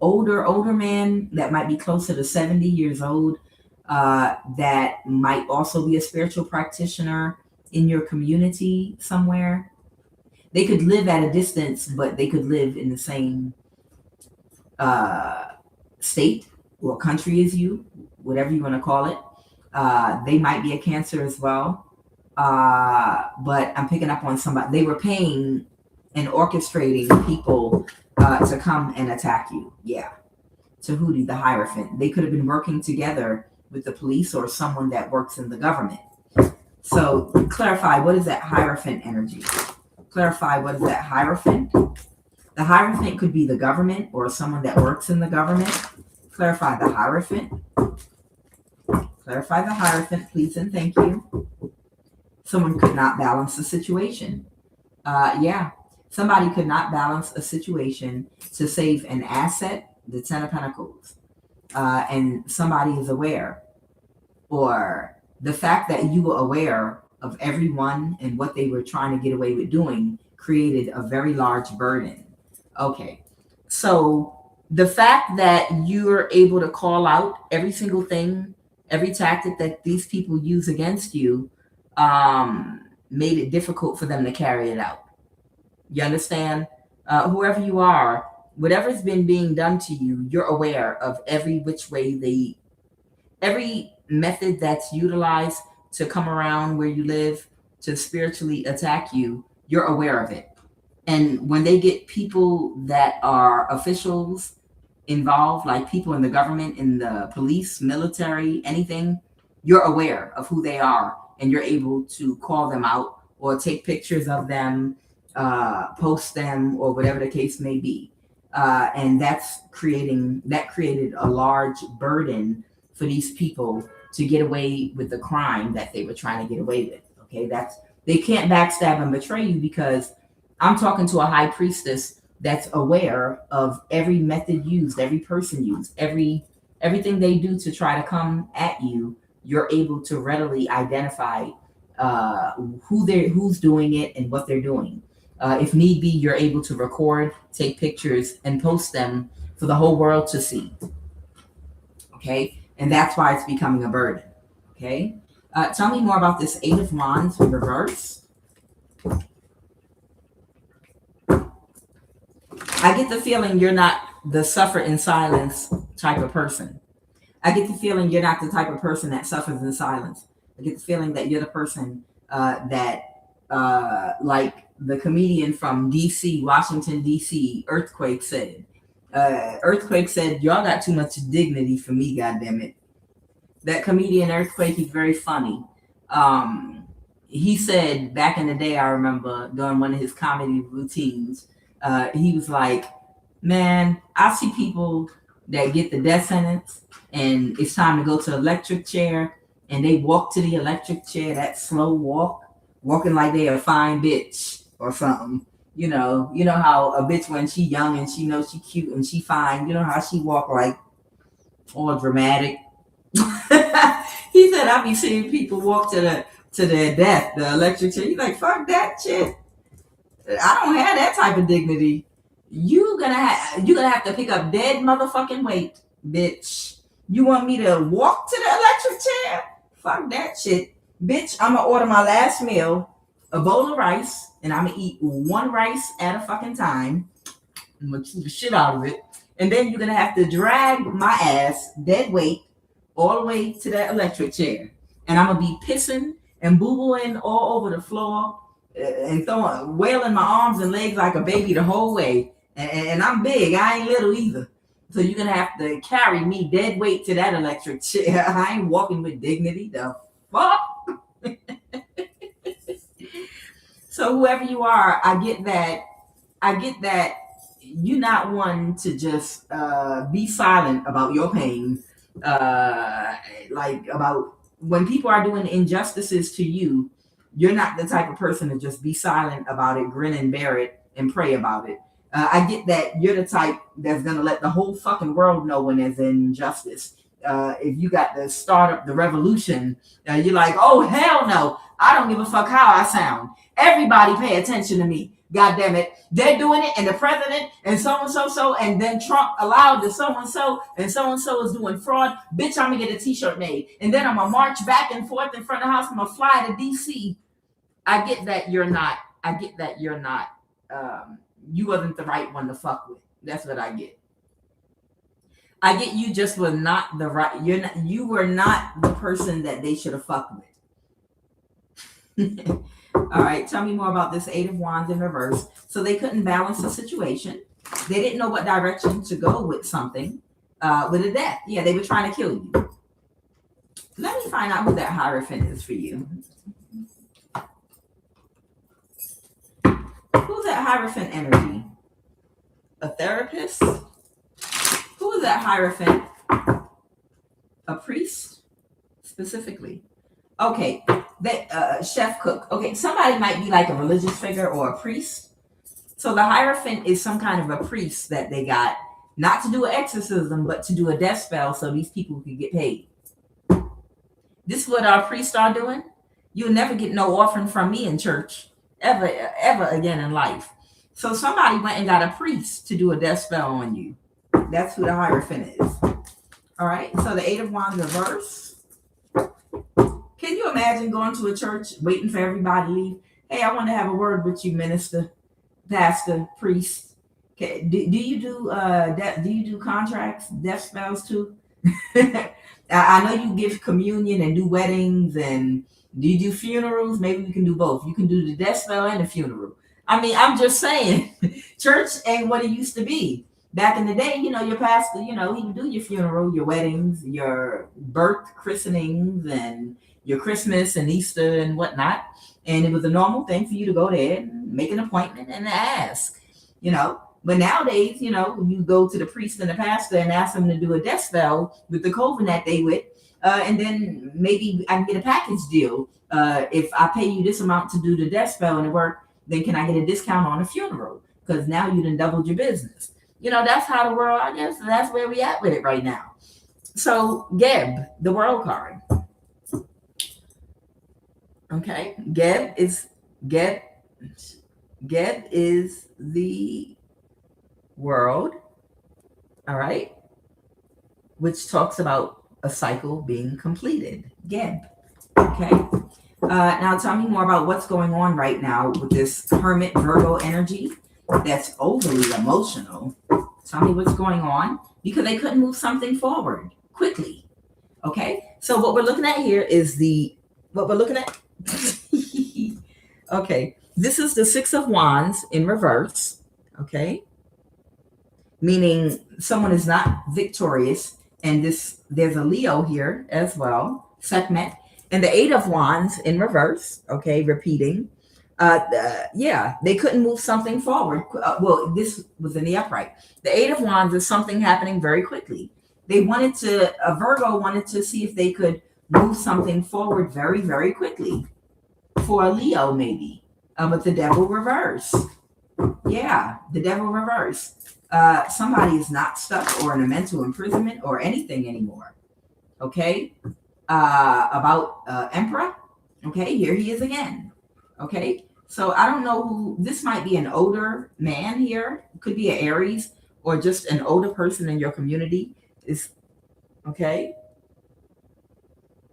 older man that might be closer to 70 years old that might also be a spiritual practitioner in your community somewhere. They could live at a distance, but they could live in the same state or country as you, whatever you want to call it. They might be a Cancer as well. But I'm picking up on somebody. They were paying and orchestrating people to come and attack you. Yeah. Tahuti, the Hierophant. They could have been working together with the police or someone that works in the government. So clarify, what is that Hierophant energy? Clarify, what is that Hierophant? The Hierophant could be the government or someone that works in the government. Clarify the Hierophant. Clarify the Hierophant, please and thank you. Someone could not balance the situation. Yeah, somebody could not balance a situation to save an asset, the 10 of Pentacles, and somebody is aware, or the fact that you were aware of everyone and what they were trying to get away with doing created a very large burden. Okay, so the fact that you're able to call out every single thing, every tactic that these people use against you, made it difficult for them to carry it out. You understand? Whoever you are, whatever's been being done to you, you're aware of every which way every method that's utilized to come around where you live to spiritually attack you, you're aware of it. And when they get people that are officials involved, like people in the government, in the police, military, anything, you're aware of who they are and you're able to call them out or take pictures of them, post them, or whatever the case may be. And that created a large burden for these people to get away with the crime that they were trying to get away with. Okay, they can't backstab and betray you, because I'm talking to a high priestess that's aware of every method used, every person used, everything they do to try to come at you. You're able to readily identify who's doing it and what they're doing. If need be, you're able to record, take pictures, and post them for the whole world to see. Okay, and that's why it's becoming a burden. Okay, tell me more about this 8 of Wands in reverse. I get the feeling you're not the suffer in silence type of person. I get the feeling you're not the type of person that suffers in silence. I get the feeling that you're the person that, like the comedian from DC, Washington, DC, Earthquake said. Earthquake said, y'all got too much dignity for me, goddammit. That comedian Earthquake is very funny. He said back in the day, I remember during one of his comedy routines, he was like, man, I see people that get the death sentence and it's time to go to the electric chair, and they walk to the electric chair, that slow walking like they a fine bitch or something. You know how a bitch, when she young and she knows she cute and she fine, you know how she walk like all dramatic. He said, I be seeing people walk to their death, the electric chair. He's like, fuck that shit. I don't have that type of dignity. You're gonna have to pick up dead motherfucking weight, bitch. You want me to walk to the electric chair? Fuck that shit. Bitch, I'm gonna order my last meal, a bowl of rice, and I'm gonna eat one rice at a fucking time. I'm gonna chew the shit out of it. And then you're gonna have to drag my ass, dead weight, all the way to that electric chair. And I'm gonna be pissing and boo-booing all over the floor and wailing my arms and legs like a baby the whole way. And I'm big, I ain't little either. So you're gonna have to carry me dead weight to that electric chair. I ain't walking with dignity. The fuck? So whoever you are, I get that you're not one to just be silent about your pain. Like about when people are doing injustices to you, you're not the type of person to just be silent about it, grin and bear it, and pray about it. I get that you're the type that's gonna let the whole fucking world know when there's injustice. If you got to start up the revolution, you're like, oh hell no, I don't give a fuck how I sound. Everybody pay attention to me. God damn it. They're doing it, and the president and so, and then Trump allowed the so and so is doing fraud. Bitch, I'm gonna get a t-shirt made. And then I'm gonna march back and forth in front of the house. I'm gonna fly to DC. I get that you're not, you wasn't the right one to fuck with. That's what I get. I get you just were not the right, you were not the person that they should have fucked with. All right, tell me more about this Eight of Wands in reverse. So they couldn't balance the situation. They didn't know what direction to go with something, with a death. Yeah, they were trying to kill you. Let me find out who that Hierophant is for you. Who's that Hierophant energy? A therapist? Who is that Hierophant? A priest, specifically. Okay, chef cook. Okay, somebody might be like a religious figure or a priest. So the Hierophant is some kind of a priest that they got, not to do an exorcism, but to do a death spell so these people could get paid. This is what our priests are doing. You'll never get no offering from me in church, ever again in life. So somebody went and got a priest to do a death spell on you. That's who the Hierophant is. All right, so the Eight of Wands reverse. Can you imagine going to a church, waiting for everybody to leave? Hey, I want to have a word with you, minister, pastor, priest. Okay, do you do contracts, death spells too? I know you give communion and do weddings, and do you do funerals? Maybe we can do both. You can do the death spell and the funeral. I mean, I'm just saying, church ain't what it used to be. Back in the day, your pastor, he would do your funeral, your weddings, your birth, christenings, and your Christmas and Easter and whatnot. And it was a normal thing for you to go there and make an appointment and ask, But nowadays, you go to the priest and the pastor and ask them to do a death spell with the coven that they with. And then maybe I can get a package deal. If I pay you this amount to do the death spell and it work, then can I get a discount on a funeral? Because now you done doubled your business. That's how the world, I guess that's where we at with it right now. So Geb, the world card. Okay, Geb is the world, all right, which talks about a cycle being completed. Geb. Okay. Now tell me more about what's going on right now with this Hermit Virgo energy that's overly emotional. Tell me what's going on, because they couldn't move something forward quickly. Okay, so what we're looking at here is okay, this is the Six of Wands in reverse. Okay, meaning someone is not victorious, and there's a Leo here as well, Sekhmet, and the Eight of Wands in reverse. Okay, repeating. They couldn't move something forward. Well, this was in the upright. The Eight of Wands is something happening very quickly. Virgo wanted to see if they could move something forward very, very quickly. For a Leo, maybe. But the Devil reverse. Yeah, the Devil reverse. Somebody is not stuck or in a mental imprisonment or anything anymore. Okay? about Emperor. Okay, here he is again. Okay, so I don't know who this might be. An older man here, could be an Aries or just an older person in your community. Is okay.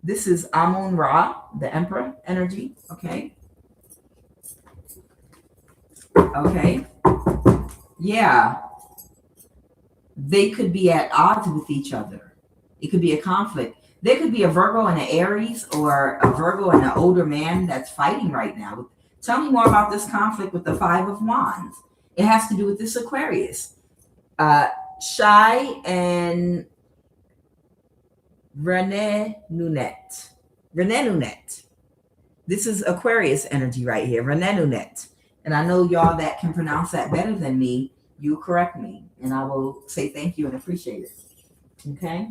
This is Amun Ra, the Emperor energy. Okay. Okay. Yeah. They could be at odds with each other. It could be a conflict. There could be a Virgo and an Aries or a Virgo and an older man that's fighting right now. Tell me more about this conflict with the Five of Wands. It has to do with this Aquarius. Shy and Renee Nunet. Renee Nunet. This is Aquarius energy right here. Renee Nunet. And I know y'all that can pronounce that better than me. You correct me, and I will say thank you and appreciate it. Okay.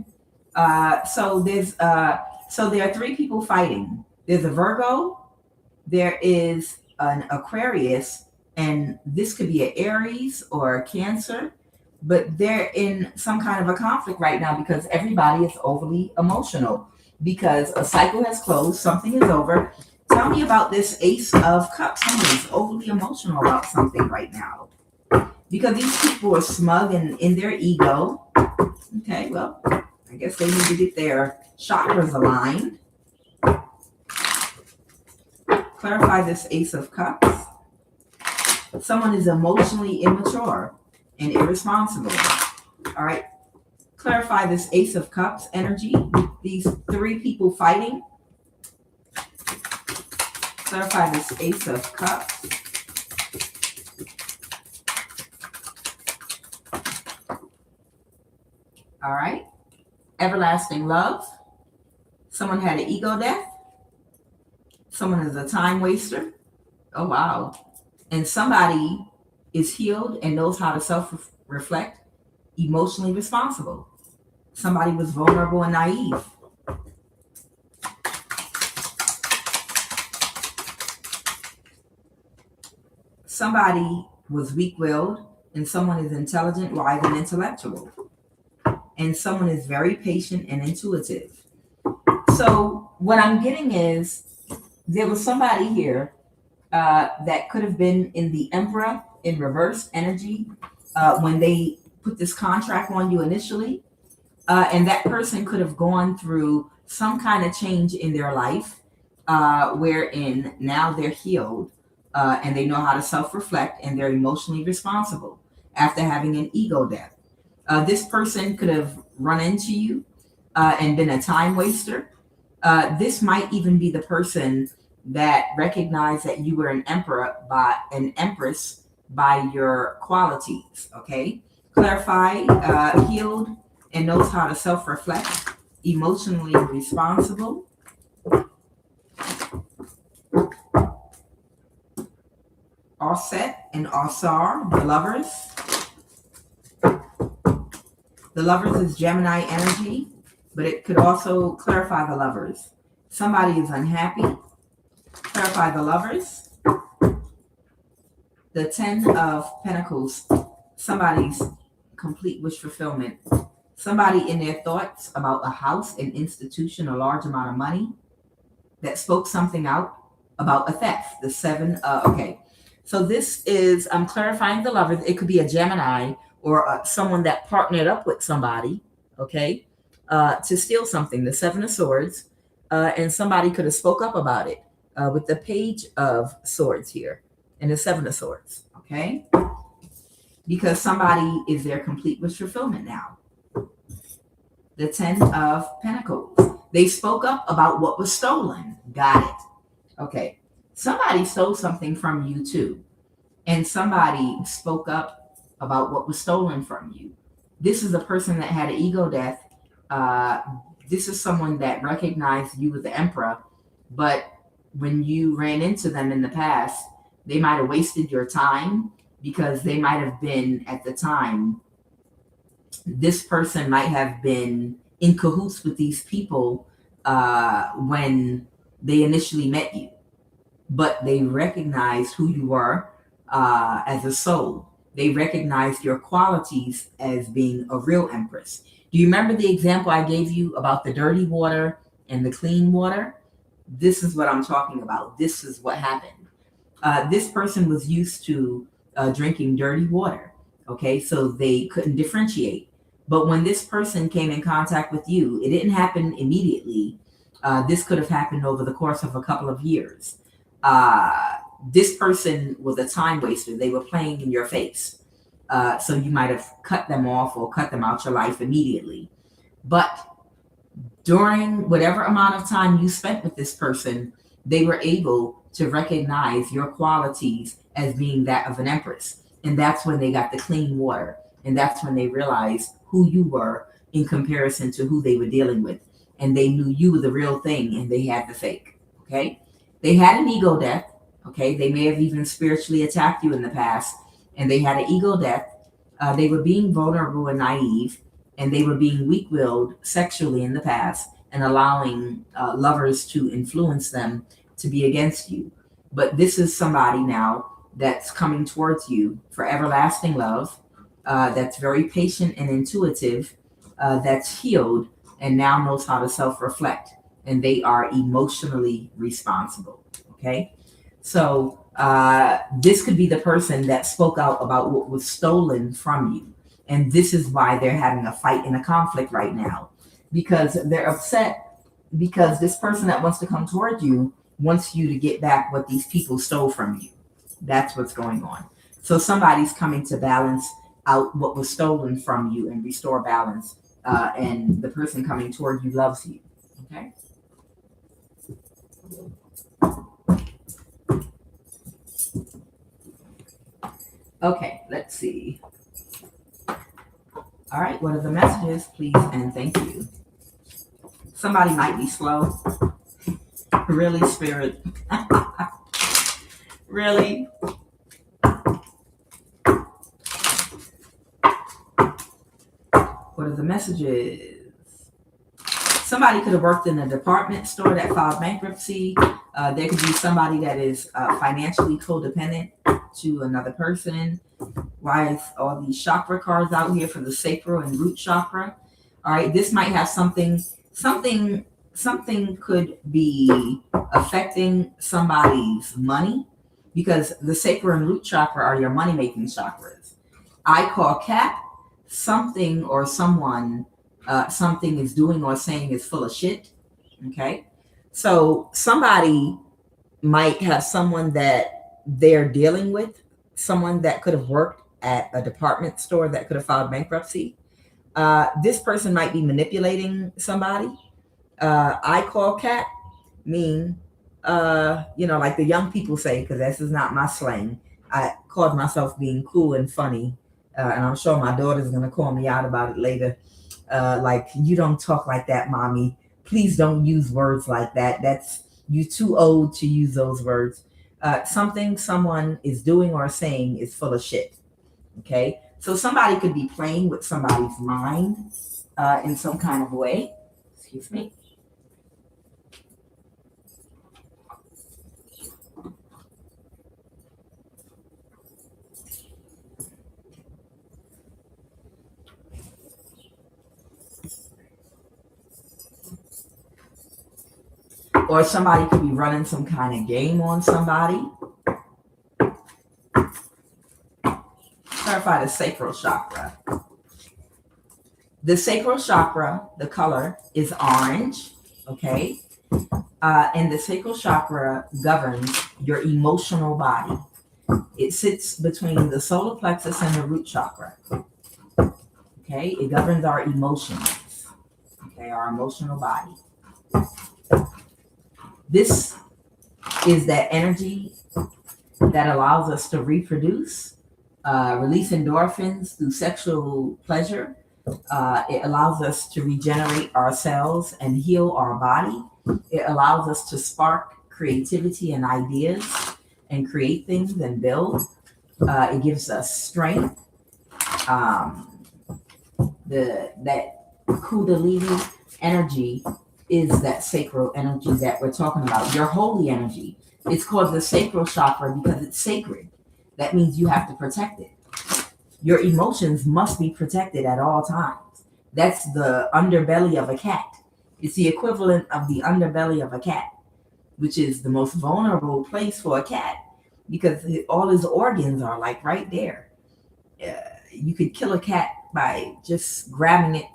So there are three people fighting. There's a Virgo, there is an Aquarius, and this could be an Aries or a Cancer, but they're in some kind of a conflict right now because everybody is overly emotional because a cycle has closed, something is over. Tell me about this Ace of Cups. Somebody's overly emotional about something right now because these people are smug and in their ego. Okay, well, I guess they need to get their chakras aligned. Clarify this Ace of Cups. Someone is emotionally immature and irresponsible. All right. Clarify this Ace of Cups energy with these three people fighting. Clarify this Ace of Cups. All right. Everlasting love. Someone had an ego death. Someone is a time waster. Oh, wow. And somebody is healed and knows how to self-reflect, emotionally responsible. Somebody was vulnerable and naive. Somebody was weak-willed, and someone is intelligent, wise, and intellectual. And someone is very patient and intuitive. So what I'm getting is there was somebody here that could have been in the Emperor in reverse energy when they put this contract on you initially. And that person could have gone through some kind of change in their life wherein now they're healed and they know how to self-reflect and they're emotionally responsible after having an ego death. This person could have run into you and been a time waster. This might even be the person that recognized that you were an empress by your qualities. Okay, clarify, healed, and knows how to self-reflect, emotionally responsible. Offset and Osar, the lovers. The lovers is Gemini energy, but it could also clarify the lovers. Somebody is unhappy. Clarify the lovers. The 10 of Pentacles, somebody's complete wish fulfillment. Somebody in their thoughts about a house, an institution, a large amount of money that spoke something out about a theft. The 7, okay. So this is, I'm clarifying the lovers. It could be a Gemini or someone that partnered up with somebody, okay, to steal something. The 7 of Swords, and somebody could have spoke up about it with the Page of Swords here and the 7 of Swords, okay? Because somebody is their complete wish fulfillment now. The 10 of Pentacles. They spoke up about what was stolen. Got it. Okay. Somebody stole something from you too. And somebody spoke up about what was stolen from you. This is a person that had an ego death. This is someone that recognized you as the Emperor, but when you ran into them in the past, they might have wasted your time because they might have been, at the time, this person might have been in cahoots with these people when they initially met you, but they recognized who you were as a soul. They recognized your qualities as being a real empress. Do you remember the example I gave you about the dirty water and the clean water, this is what I'm talking about. This is what happened. This person was used to drinking dirty water. Okay, so they couldn't differentiate. But when this person came in contact with you, it didn't happen immediately. This could have happened over the course of a couple of years. This person was a time waster. They were playing in your face. So you might have cut them off or cut them out your life immediately. But during whatever amount of time you spent with this person, they were able to recognize your qualities as being that of an empress. And that's when they got the clean water. And that's when they realized who you were in comparison to who they were dealing with. And they knew you were the real thing and they had the fake. Okay. They had an ego death. Okay. They may have even spiritually attacked you in the past, and they had an ego death. They were being vulnerable and naive, and they were being weak-willed sexually in the past and allowing lovers to influence them to be against you. But this is somebody now that's coming towards you for everlasting love, that's very patient and intuitive, that's healed and now knows how to self-reflect, and they are emotionally responsible. Okay, so this could be the person that spoke out about what was stolen from you, and this is why they're having a fight and a conflict right now, because they're upset because this person that wants to come toward you wants you to get back what these people stole from you. That's what's going on. So somebody's coming to balance out what was stolen from you and restore balance, and the person coming toward you loves you. Okay. Okay, let's see. All right, what are the messages, please and thank you? Somebody might be slow. Really, Spirit? Really? What are the messages? Somebody could have worked in a department store that filed bankruptcy. There could be somebody that is financially codependent to another person. Why is all these chakra cards out here for the sacral and root chakra? All right, this might have something could be affecting somebody's money, because the sacral and root chakra are your money-making chakras. I call cap something or someone something is doing or saying is full of shit. Okay, so somebody might have someone that they're dealing with, someone that could have worked at a department store that could have filed bankruptcy. This person might be manipulating somebody. I call cat mean, like the young people say, because this is not my slang. I called myself being cool and funny, and I'm sure my daughter's going to call me out about it later. Like, you don't talk like that, mommy. Please don't use words like that. That's, you too old to use those words. Something someone is doing or saying is full of shit. Okay, so somebody could be playing with somebody's mind in some kind of way. Excuse me. Or somebody could be running some kind of game on somebody. Clarify the sacral chakra. The sacral chakra, the color is orange, okay? And the sacral chakra governs your emotional body. It sits between the solar plexus and the root chakra. Okay, it governs our emotions. Okay, our emotional body. This is that energy that allows us to reproduce, release endorphins through sexual pleasure. It allows us to regenerate our cells and heal our body. It allows us to spark creativity and ideas and create things and build. It gives us strength. That Kundalini energy is that sacral energy that we're talking about, your holy energy. It's called the sacral chakra because it's sacred. That means you have to protect it. Your emotions must be protected at all times. That's the underbelly of a cat. It's the equivalent of the underbelly of a cat, which is the most vulnerable place for a cat because all his organs are like right there. You could kill a cat by just grabbing it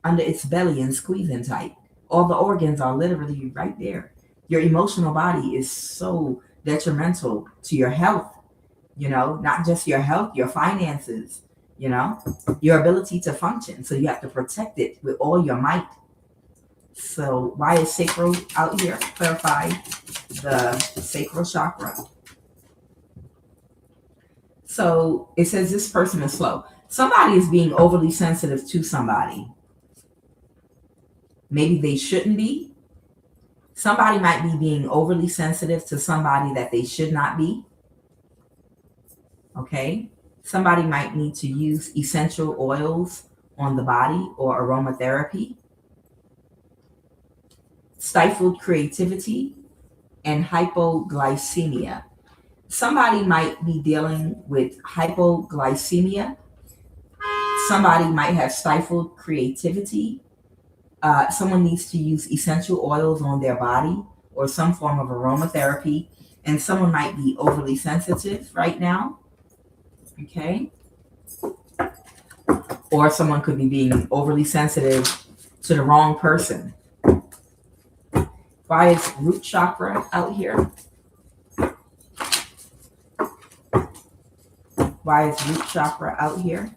under its belly and squeezing tight. All the organs are literally right there. Your emotional body is so detrimental to your health, not just your health, your finances, your ability to function. So you have to protect it with all your might. So why is sacral out here? Clarify the sacral chakra. So it says this person is slow. Somebody is being overly sensitive to somebody. Maybe they shouldn't be. Somebody might be being overly sensitive to somebody that they should not be. Okay. Somebody might need to use essential oils on the body or aromatherapy. Stifled creativity and hypoglycemia. Somebody might be dealing with hypoglycemia. Somebody might have stifled creativity. Someone needs to use essential oils on their body or some form of aromatherapy. And someone might be overly sensitive right now. Okay. Or someone could be being overly sensitive to the wrong person. Why is root chakra out here? Why is root chakra out here?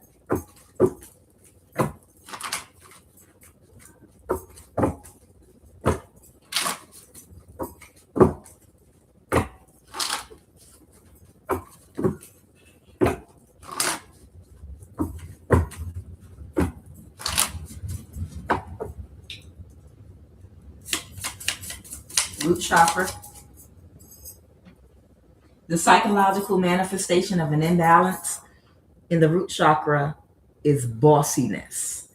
Root chakra. The psychological manifestation of an imbalance in the root chakra is bossiness.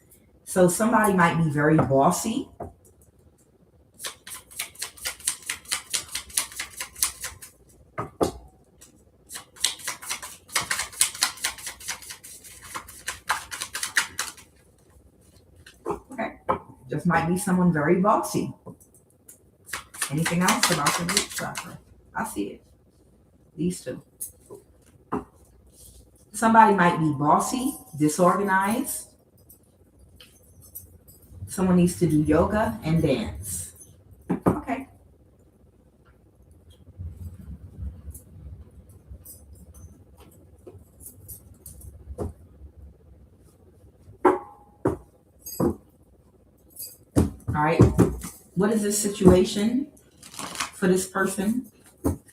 So somebody might be very bossy. Okay. Just might be someone very bossy. Anything else about the root chakra? I see it. These two. Somebody might be bossy, disorganized. Someone needs to do yoga and dance. Okay. All right. What is this situation for this person?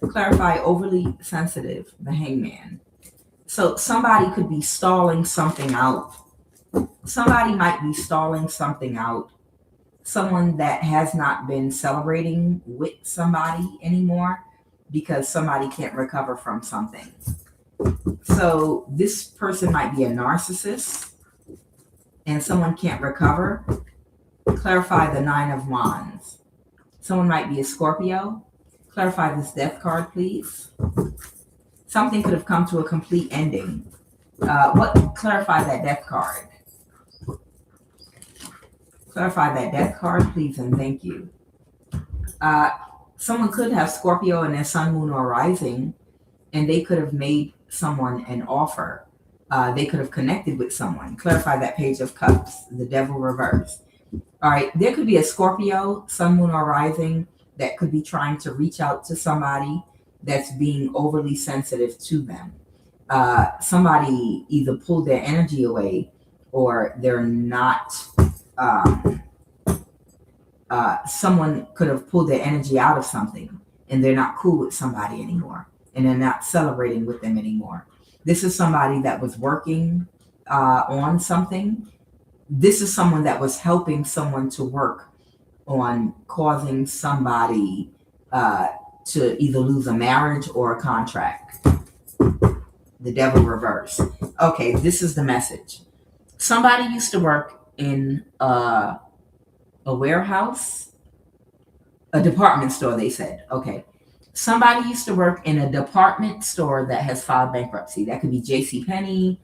Clarify overly sensitive, the hangman. So somebody could be stalling something out. Somebody might be stalling something out. Someone that has not been celebrating with somebody anymore because somebody can't recover from something. So this person might be a narcissist and someone can't recover. Clarify the 9 of Wands. Someone might be a Scorpio. Clarify this death card, please. Something could have come to a complete ending. Clarify that death card. Clarify that death card, please, and thank you. Someone could have Scorpio in their sun, moon, or rising, and they could have made someone an offer. They could have connected with someone. Clarify that Page of Cups, the devil reverse. All right, there could be a Scorpio, sun, moon, or rising that could be trying to reach out to somebody that's being overly sensitive to them. Somebody either pulled their energy away or they're not, someone could have pulled their energy out of something and they're not cool with somebody anymore and they're not celebrating with them anymore. This is somebody that was working on something. This is someone that was helping someone to work on causing somebody to either lose a marriage or a contract. The devil reverse. Okay, this is the message. Somebody used to work in a warehouse, a department store, they said. Okay. Somebody used to work in a department store that has filed bankruptcy. That could be JCPenney.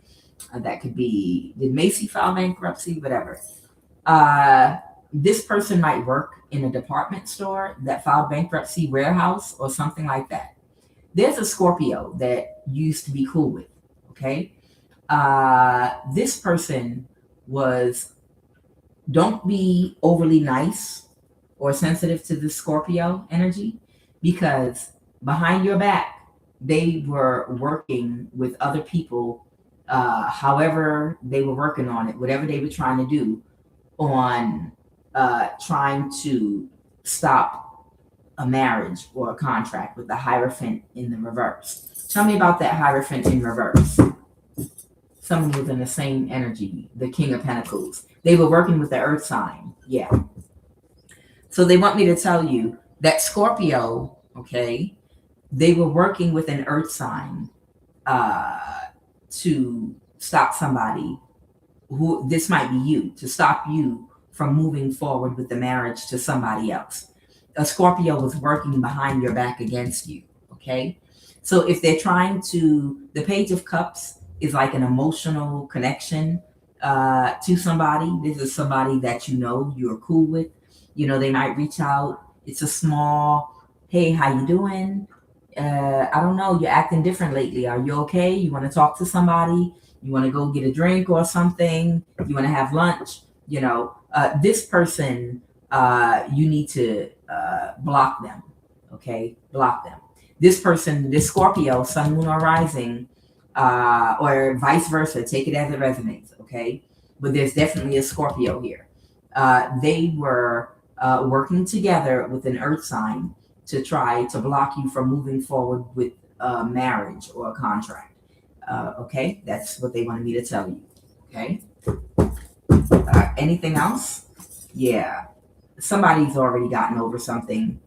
That could be, did Macy file bankruptcy? Whatever. This person might work in a department store that filed bankruptcy, warehouse, or something like that. There's a Scorpio that you used to be cool with, okay? This person was, don't be overly nice or sensitive to the Scorpio energy, because behind your back, they were working with other people, however they were working on it, whatever they were trying to do on trying to stop a marriage or a contract with the Hierophant in the reverse. Tell me about that Hierophant in reverse. Someone within the same energy, the King of Pentacles. They were working with the Earth sign. Yeah. So they want me to tell you that Scorpio, okay, they were working with an Earth sign to stop somebody who, this might be you, to stop you from moving forward with the marriage to somebody else. A Scorpio was working behind your back against you, okay? So if they're trying to, the Page of Cups is like an emotional connection to somebody. This is somebody that you know, you're cool with. You know, they might reach out. It's a small, hey, how you doing? I don't know, you're acting different lately. Are you okay? You want to talk to somebody? You want to go get a drink or something? You want to have lunch? You know, this person, you need to block them, okay? Block them. This person, this Scorpio, Sun, Moon, or Rising, or vice versa, take it as it resonates, okay? But there's definitely a Scorpio here. They were working together with an Earth sign to try to block you from moving forward with a marriage or a contract. Okay, that's what they wanted me to tell you. Okay. Anything else? Yeah. Somebody's already gotten over something,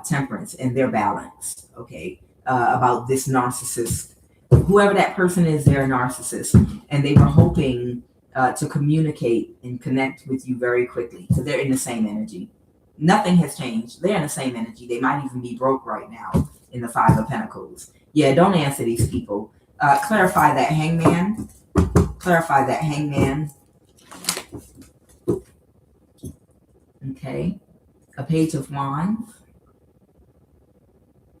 Temperance, and they're balanced. Okay. About this narcissist. Whoever that person is, they're a narcissist. And they were hoping to communicate and connect with you very quickly, because they're in the same energy. Nothing has changed. They're in the same energy. They might even be broke right now in the Five of Pentacles. Yeah, don't answer these people. Clarify that Hangman. Clarify that Hangman. Okay. A Page of Wands.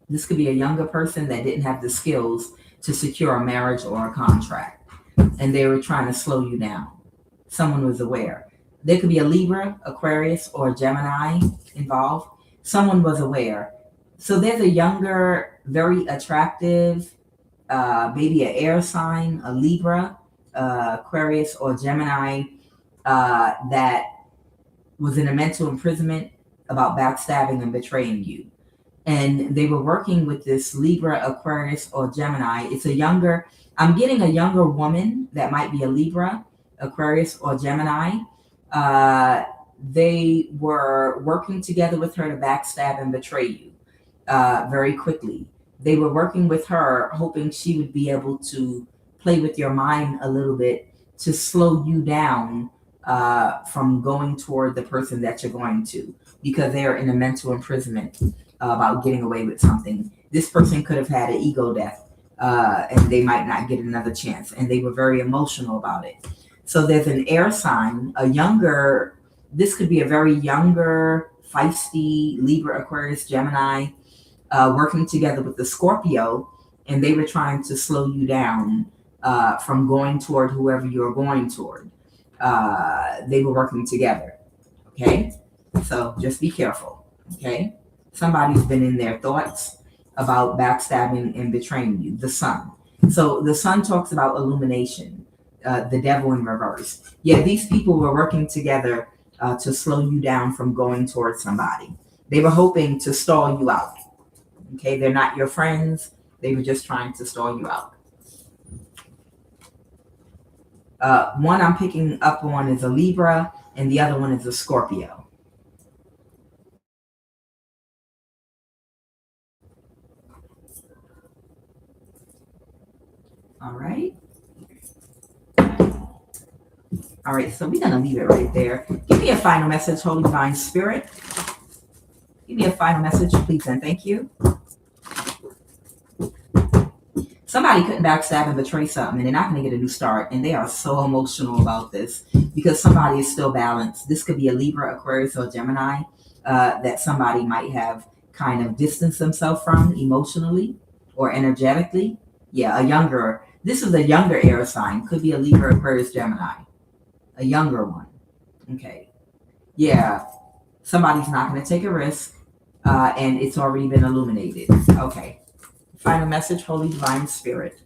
This could be a younger person that didn't have the skills to secure a marriage or a contract, and they were trying to slow you down. Someone was aware. There could be a Libra, Aquarius, or Gemini involved. Someone was aware. So there's a younger, very attractive, maybe an air sign, a Libra, Aquarius, or Gemini, that was in a mental imprisonment about backstabbing and betraying you. And they were working with this Libra, Aquarius, or Gemini. It's a younger, I'm getting a younger woman that might be a Libra, Aquarius, or Gemini. They were working together with her to backstab and betray you very quickly. They were working with her, hoping she would be able to play with your mind a little bit to slow you down from going toward the person that you're going to, because they're in a mental imprisonment about getting away with something. This person could have had an ego death, and they might not get another chance. And they were very emotional about it. So there's an air sign, a younger, this could be a very younger, feisty Libra, Aquarius, Gemini, working together with the Scorpio, and they were trying to slow you down from going toward whoever you're going toward. They were working together, okay? So just be careful, okay? Somebody's been in their thoughts about backstabbing and betraying you, the Sun. So the Sun talks about illumination, the devil in reverse. Yeah, these people were working together to slow you down from going towards somebody. They were hoping to stall you out. Okay, they're not your friends. They were just trying to stall you out. One I'm picking up on is a Libra, and the other one is a Scorpio. All right. All right, so we're going to leave it right there. Give me a final message, Holy Divine Spirit. Give me a final message, please, and thank you. Somebody couldn't backstab and betray something, and they're not going to get a new start, and they are so emotional about this because somebody is still balanced. This could be a Libra, Aquarius, or Gemini that somebody might have kind of distanced themselves from emotionally or energetically. Yeah, this is a younger air sign. Could be a Libra, Aquarius, Gemini. A younger one. Okay. Yeah. Somebody's not going to take a risk, and it's already been illuminated. Okay. Final message, Holy Divine Spirit.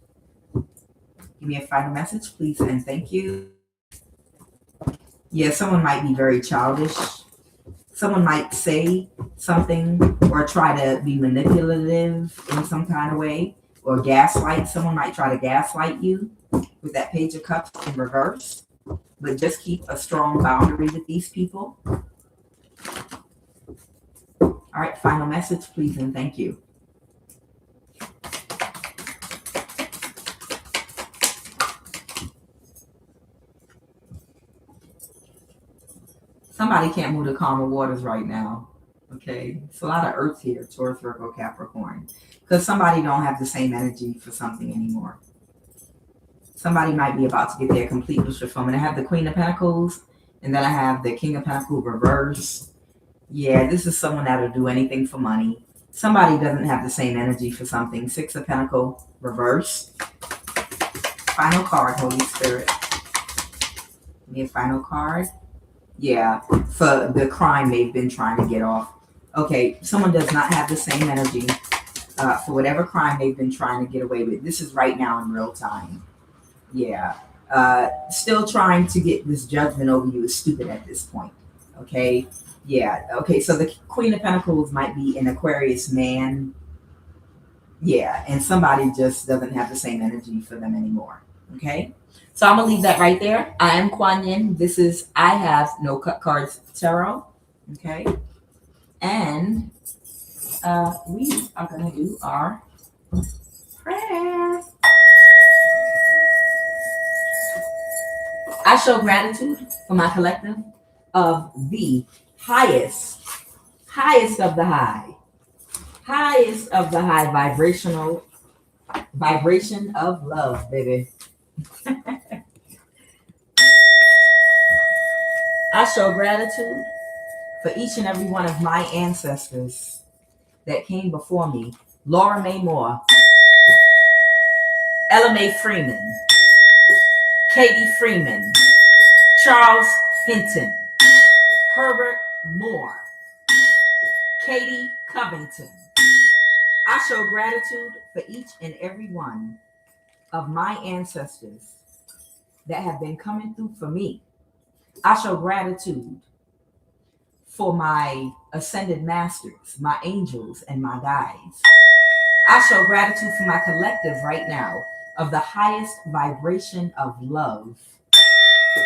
Give me a final message, please, and thank you. Yeah, someone might be very childish. Someone might say something or try to be manipulative in some kind of way, or gaslight. Someone might try to gaslight you with that Page of Cups in reverse, but just keep a strong boundary with these people. All right, final message, please, and thank you. Somebody can't move the calmer waters right now. Okay, it's a lot of Earth here, Taurus, Virgo, Capricorn, because somebody don't have the same energy for something anymore. Somebody might be about to get their complete fulfillment. I have the Queen of Pentacles, and then I have the King of Pentacles reverse. Yeah, this is someone that'll do anything for money. Somebody doesn't have the same energy for something. Six of Pentacles reverse. Final card, Holy Spirit. Give me a final card. Yeah, for the crime they've been trying to get off. Okay, someone does not have the same energy for whatever crime they've been trying to get away with. This is right now in real time. Yeah, still trying to get this judgment over you is stupid at this point. Okay, yeah, okay, so the Queen of Pentacles might be an Aquarius man. Yeah, and somebody just doesn't have the same energy for them anymore. Okay. So I'm going to leave that right there. I am QUAN. This is I Have No Cut Cards Tarot. Okay. And we are going to do our prayer. I show gratitude for my collective of the highest of the high, highest of the high vibration of love, baby. I show gratitude for each and every one of my ancestors that came before me. Laura Mae Moore, Ella Mae Freeman, Katie Freeman, Charles Hinton, Herbert Moore, Katie Covington. I show gratitude for each and every one of my ancestors that have been coming through for me. I show gratitude for my ascended masters, my angels, and my guides. I show gratitude for my collective right now of the highest vibration of love.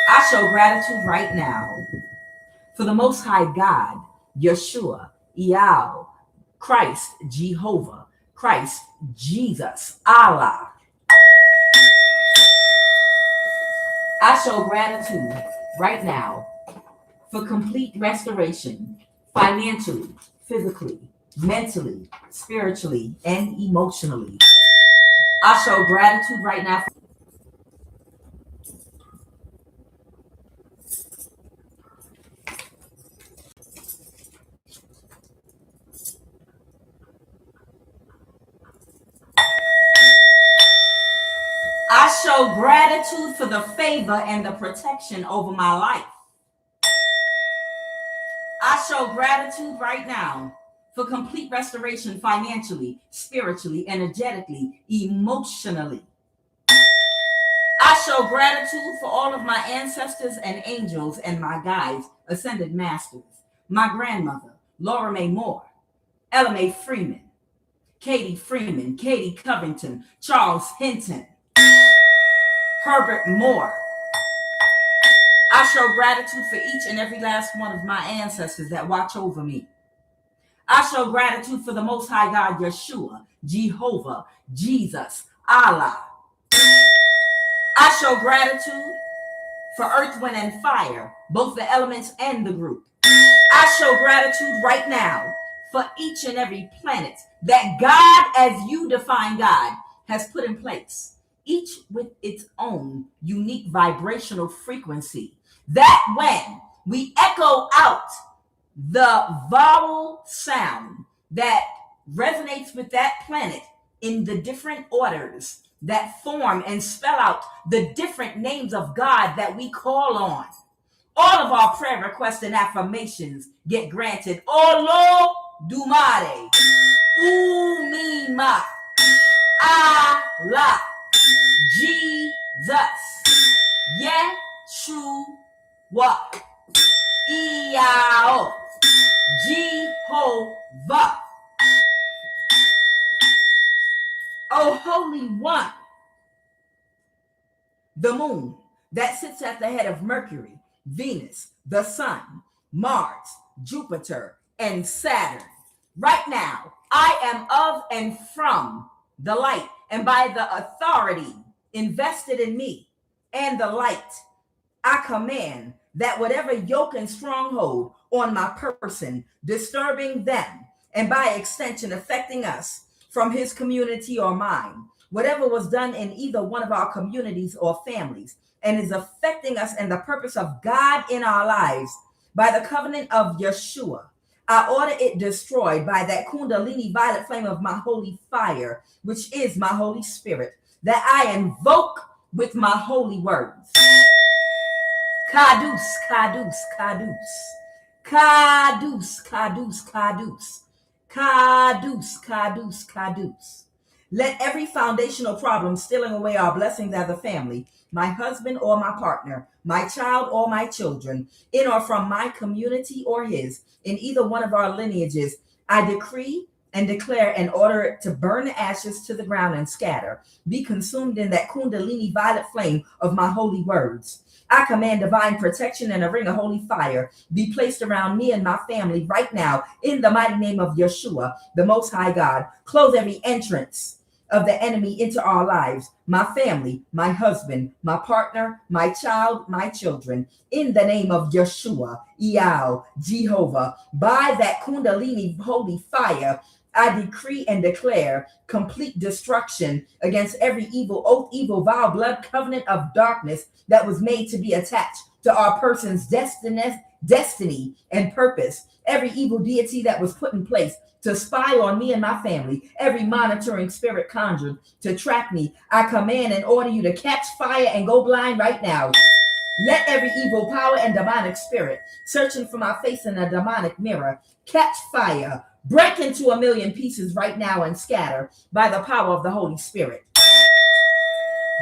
I show gratitude right now for the Most High God, Yeshua, Yahweh, Christ, Jehovah, Christ, Jesus, Allah. I show gratitude right now for complete restoration, financially, physically, mentally, spiritually, and emotionally. I show gratitude right now. I show gratitude for the favor and the protection over my life. I show gratitude right now for complete restoration financially, spiritually, energetically, emotionally. I show gratitude for all of my ancestors and angels and my guides, ascended masters, my grandmother, Laura Mae Moore, Ella Mae Freeman, Katie Freeman, Katie Covington, Charles Hinton, Herbert Moore. I show gratitude for each and every last one of my ancestors that watch over me. I show gratitude for the Most High God, Yeshua, Jehovah, Jesus, Allah. I show gratitude for earth, wind, and fire, both the elements and the group. I show gratitude right now for each and every planet that God, as you define God, has put in place. each with its own unique vibrational frequency, that when we echo out the vowel sound that resonates with that planet in the different orders that form and spell out the different names of God that we call on, all of our prayer requests and affirmations get granted. Olo Dumare, Umima, Allah, Jesus, Yeshua, Iao, Jehovah, O Holy One, the moon that sits at the head of Mercury, Venus, the sun, Mars, Jupiter, and Saturn. Right now, I am of and from the light, and by the authority invested in me and the light, I command that whatever yoke and stronghold on my person, disturbing them, and by extension affecting us from his community or mine, whatever was done in either one of our communities or families, and is affecting us and the purpose of God in our lives, by the covenant of Yeshua, I order it destroyed by that Kundalini violet flame of my holy fire, which is my Holy Spirit, that I invoke with my holy words. Kadus, Kadus, Kadus, Kadus, Kadus, Kadus, Kadus, Kadus, Kadus. Let every foundational problem stealing away our blessings as a family, my husband or my partner, my child or my children, in or from my community or his, in either one of our lineages, I decree and declare and order it to burn the ashes to the ground and scatter, be consumed in that Kundalini violet flame of my holy words. I command divine protection and a ring of holy fire be placed around me and my family right now in the mighty name of Yeshua, the Most High God. Close every entrance of the enemy into our lives, my family, my husband, my partner, my child, my children, in the name of Yeshua, Iao, Jehovah, by that Kundalini holy fire, I decree and declare complete destruction against every evil oath, evil vow, blood covenant of darkness that was made to be attached to our person's destiny and purpose. Every evil deity that was put in place to spy on me and my family, every monitoring spirit conjured to track me, I command and order you to catch fire and go blind right now. Let every evil power and demonic spirit searching for my face in a demonic mirror catch fire, break into 1,000,000 pieces right now and scatter by the power of the Holy Spirit.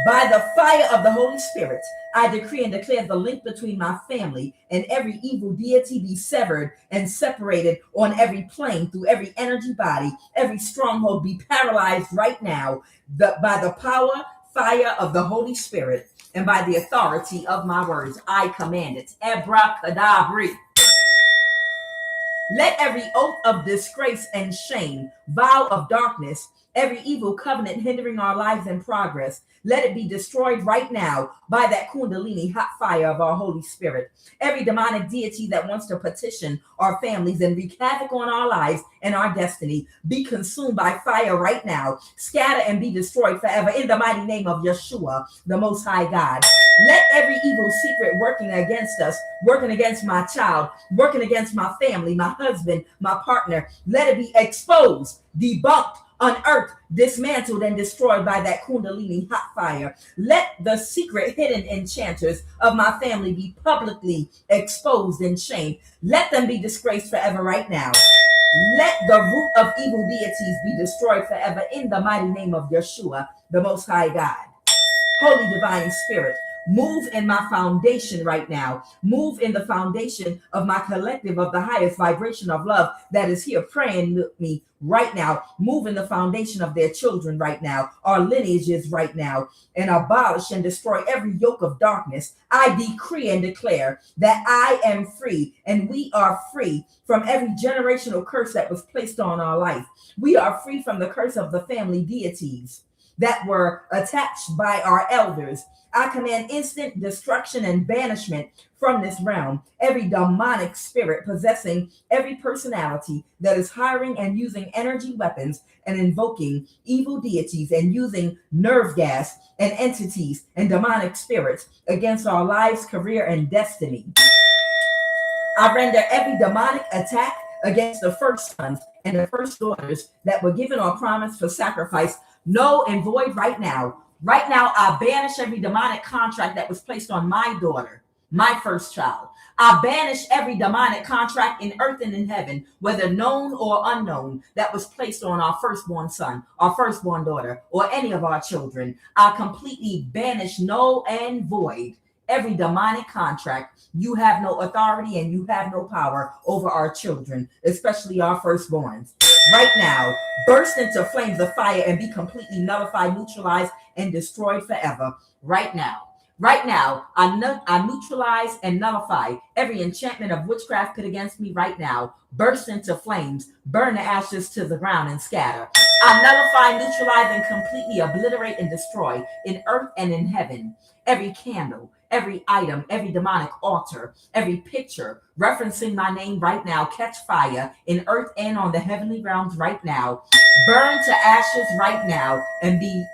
By the fire of the Holy Spirit, I decree and declare the link between my family and every evil deity be severed and separated on every plane, through every energy body, every stronghold be paralyzed right now by the power, fire of the Holy Spirit, and by the authority of my words. I command it. Abracadabra. Let every oath of disgrace and shame, vow of darkness, every evil covenant hindering our lives and progress, let it be destroyed right now by that Kundalini hot fire of our Holy Spirit. Every demonic deity that wants to petition our families and wreak havoc on our lives and our destiny, be consumed by fire right now, scatter and be destroyed forever in the mighty name of Yeshua, the Most High God. Let every evil secret working against us, working against my child, working against my family, my husband, my partner, let it be exposed, debunked, unearthed, dismantled, and destroyed by that Kundalini hot fire. Let the secret hidden enchanters of my family be publicly exposed and shamed. Let them be disgraced forever right now. Let the root of evil deities be destroyed forever in the mighty name of Yeshua, the Most High God. Holy Divine Spirit, move in my foundation right now. Move in the foundation of my collective of the highest vibration of love that is here praying with me right now. Move in the foundation of their children right now, our lineages right now, and abolish and destroy every yoke of darkness. I decree and declare that I am free and we are free from every generational curse that was placed on our life. We are free from the curse of the family deities. that were attached by our elders. I command instant destruction and banishment from this realm. Every demonic spirit possessing every personality that is hiring and using energy weapons and invoking evil deities and using nerve gas and entities and demonic spirits against our lives, career, and destiny. I render every demonic attack against the first sons and the first daughters that were given or promised for sacrifice null and void right now. Right now, I banish every demonic contract that was placed on my daughter, my first child. I banish every demonic contract in earth and in heaven, whether known or unknown, that was placed on our firstborn son, our firstborn daughter, or any of our children. I completely banish null and void every demonic contract. You have no authority and you have no power over our children, especially our firstborns. Right now, burst into flames of fire and be completely nullified, neutralized, and destroyed forever. Right now, I neutralize and nullify every enchantment of witchcraft put against me right now. Burst into flames, burn the ashes to the ground and scatter. I nullify, neutralize, and completely obliterate and destroy in earth and in heaven every candle, every item, every demonic altar, every picture referencing my name right now. Catch fire in earth and on the heavenly realms right now. Burn to ashes right now and be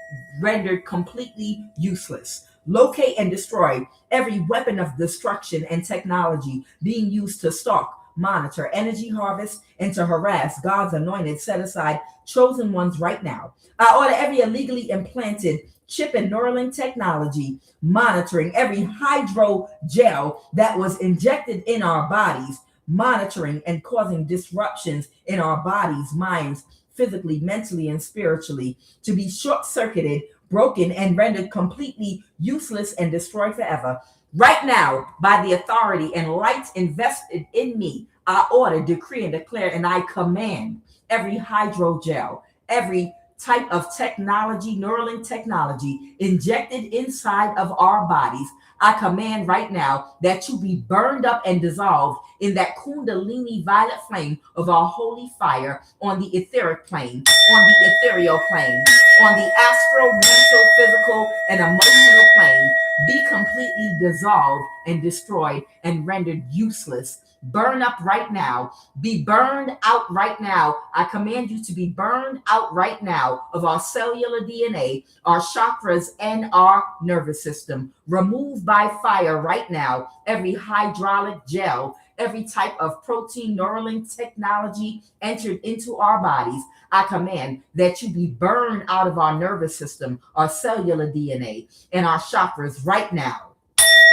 rendered completely useless. Locate and destroy every weapon of destruction and technology being used to stalk, monitor, energy harvest, and to harass God's anointed, set aside, chosen ones right now. I order every illegally implanted chip and Neurolinked technology monitoring every hydrogel that was injected in our bodies, monitoring and causing disruptions in our bodies, minds, physically, mentally, and spiritually, to be short-circuited, broken, and rendered completely useless and destroyed forever. Right now, by the authority and light invested in me, I order, decree, and declare, and I command every hydrogel, every type of technology, Neuralink technology injected inside of our bodies. I command right now that you be burned up and dissolved in that kundalini violet flame of our holy fire on the etheric plane, on the ethereal plane, on the astral, mental, physical, and emotional plane. Be completely dissolved and destroyed and rendered useless. Burn up right now. Be burned out right now. I command you to be burned out right now of our cellular DNA, our chakras, and our nervous system. Remove by fire right now every hydraulic gel, every type of protein Neuralink technology entered into our bodies. I command that you be burned out of our nervous system, our cellular DNA, and our chakras right now.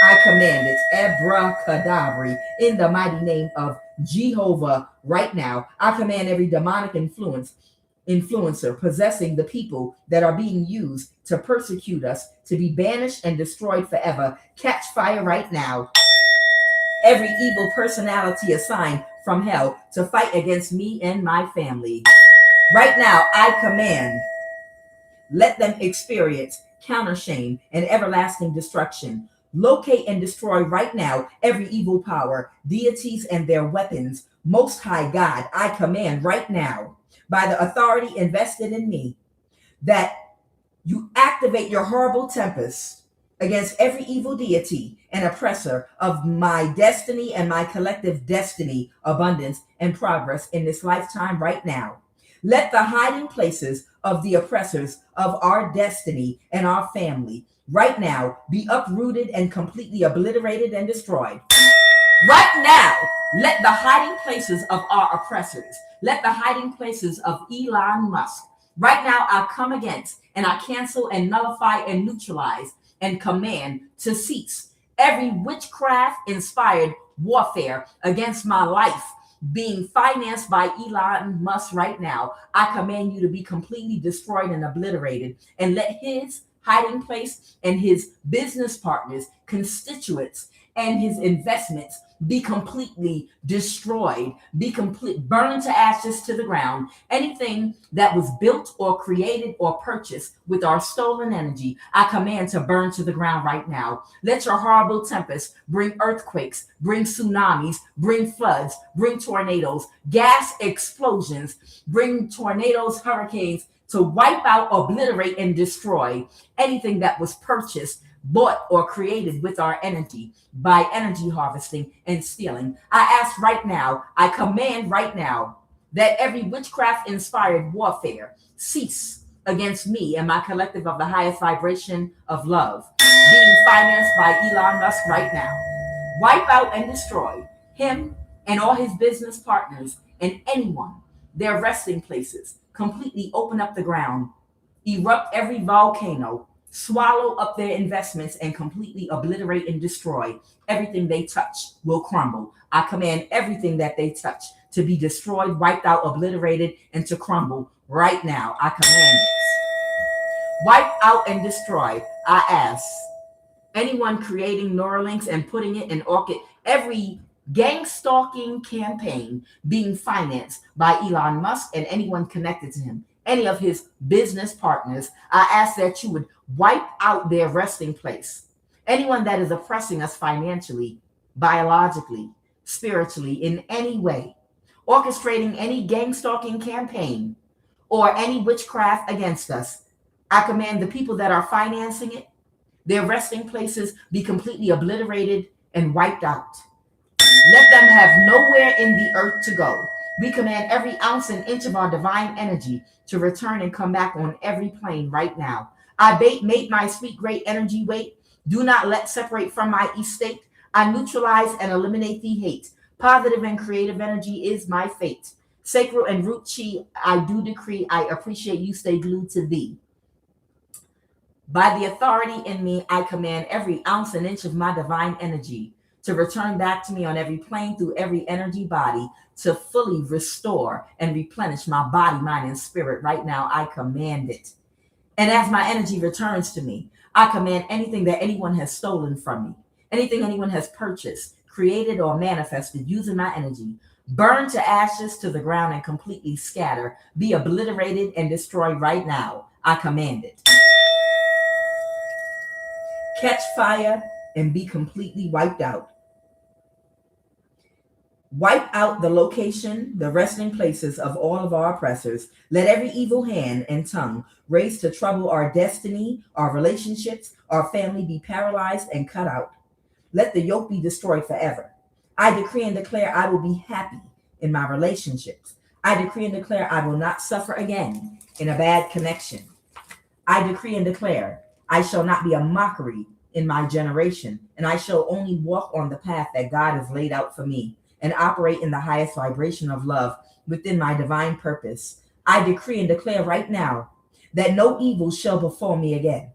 I command it, abracadabra, in the mighty name of Jehovah right now. I command every demonic influencer possessing the people that are being used to persecute us to be banished and destroyed forever. Catch fire right now. Every evil personality assigned from hell to fight against me and my family. Right now, I command, let them experience counter shame and everlasting destruction. Locate and destroy right now every evil power, deities and their weapons. Most High God, I command right now, by the authority invested in me, that you activate your horrible tempest against every evil deity and oppressor of my destiny and my collective destiny, abundance, and progress in this lifetime right now. Let the hiding places of the oppressors of our destiny and our family right now be uprooted and completely obliterated and destroyed. Right now, let the hiding places of our oppressors, let the hiding places of Elon Musk, right now I come against and I cancel and nullify and neutralize and command to cease every witchcraft inspired warfare against my life being financed by Elon Musk right now. I command you to be completely destroyed and obliterated, and let his hiding place and his business partners, constituents, and his investments be completely destroyed, burned to ashes to the ground. Anything that was built or created or purchased with our stolen energy, I command to burn to the ground right now. Let your horrible tempest bring earthquakes, bring tsunamis, bring floods, bring tornadoes, gas explosions, bring tornadoes, hurricanes, to wipe out, obliterate, and destroy anything that was purchased, bought, or created with our energy by energy harvesting and stealing. I ask right now, I command right now that every witchcraft inspired warfare cease against me and my collective of the highest vibration of love, being financed by Elon Musk right now. Wipe out and destroy him and all his business partners and anyone, their resting places. Completely open up the ground, erupt every volcano, swallow up their investments, and completely obliterate and destroy everything they touch will crumble. I command everything that they touch to be destroyed, wiped out, obliterated, and to crumble right now. I command it. Wipe out and destroy. I ask anyone creating Neuralinks and putting it in Orchid, every gang stalking campaign being financed by Elon Musk and anyone connected to him, any of his business partners, I ask that you would wipe out their resting place. Anyone that is oppressing us financially, biologically, spiritually, in any way, orchestrating any gang stalking campaign or any witchcraft against us, I command the people that are financing it, their resting places be completely obliterated and wiped out. Let them have nowhere in the earth to go. We command every ounce and inch of our divine energy to return and come back on every plane right now. I mate my sweet great energy weight. Do not let separate from my estate. I neutralize and eliminate the hate. Positive and creative energy is my fate. Sacral and root chi, I do decree. I appreciate you. Stay glued to thee. By the authority in me, I command every ounce and inch of my divine energy to return back to me on every plane through every energy body to fully restore and replenish my body, mind, and spirit. Right now, I command it. And as my energy returns to me, I command anything that anyone has stolen from me, anything anyone has purchased, created, or manifested using my energy, burn to ashes to the ground and completely scatter, be obliterated and destroyed right now. I command it. Catch fire and be completely wiped out. Wipe out the location, the resting places of all of our oppressors. Let every evil hand and tongue raised to trouble our destiny, our relationships, our family be paralyzed and cut out. Let the yoke be destroyed forever. I decree and declare I will be happy in my relationships. I decree and declare I will not suffer again in a bad connection. I decree and declare I shall not be a mockery in my generation, and I shall only walk on the path that God has laid out for me and operate in the highest vibration of love within my divine purpose. I decree and declare right now that no evil shall befall me again.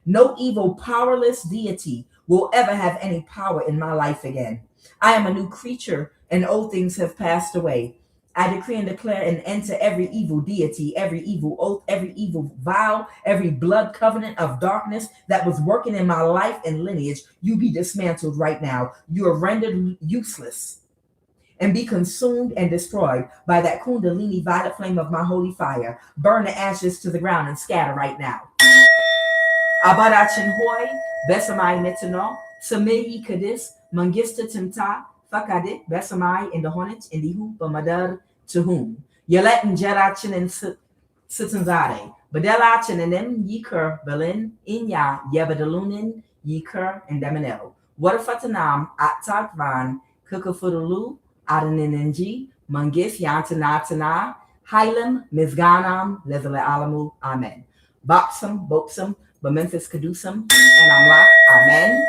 No evil, powerless deity will ever have any power in my life again. I am a new creature, and old things have passed away. I decree and declare an end to every evil deity, every evil oath, every evil vow, every blood covenant of darkness that was working in my life and lineage. You be dismantled right now. You are rendered useless and be consumed and destroyed by that kundalini violet flame of my holy fire. Burn the ashes to the ground and scatter right now. Abarachin hoy, besamai metano, samei kadis, mangista timta, fakadit, besamai in the honnet, in the hoop of madar to whom. Yaletin jerachin and sitanzade, badelachin and them yiker belin, inya, yebadalunin, yiker and deminel. Waterfatanam, atakvan, kukafudulu, Adaninji, Mangis, Yantanatana, Hylam, Mizganam, Lezale Alamu, Amen. Boxum, Boxum, Memphis Kadusum, and I'm like, Amen.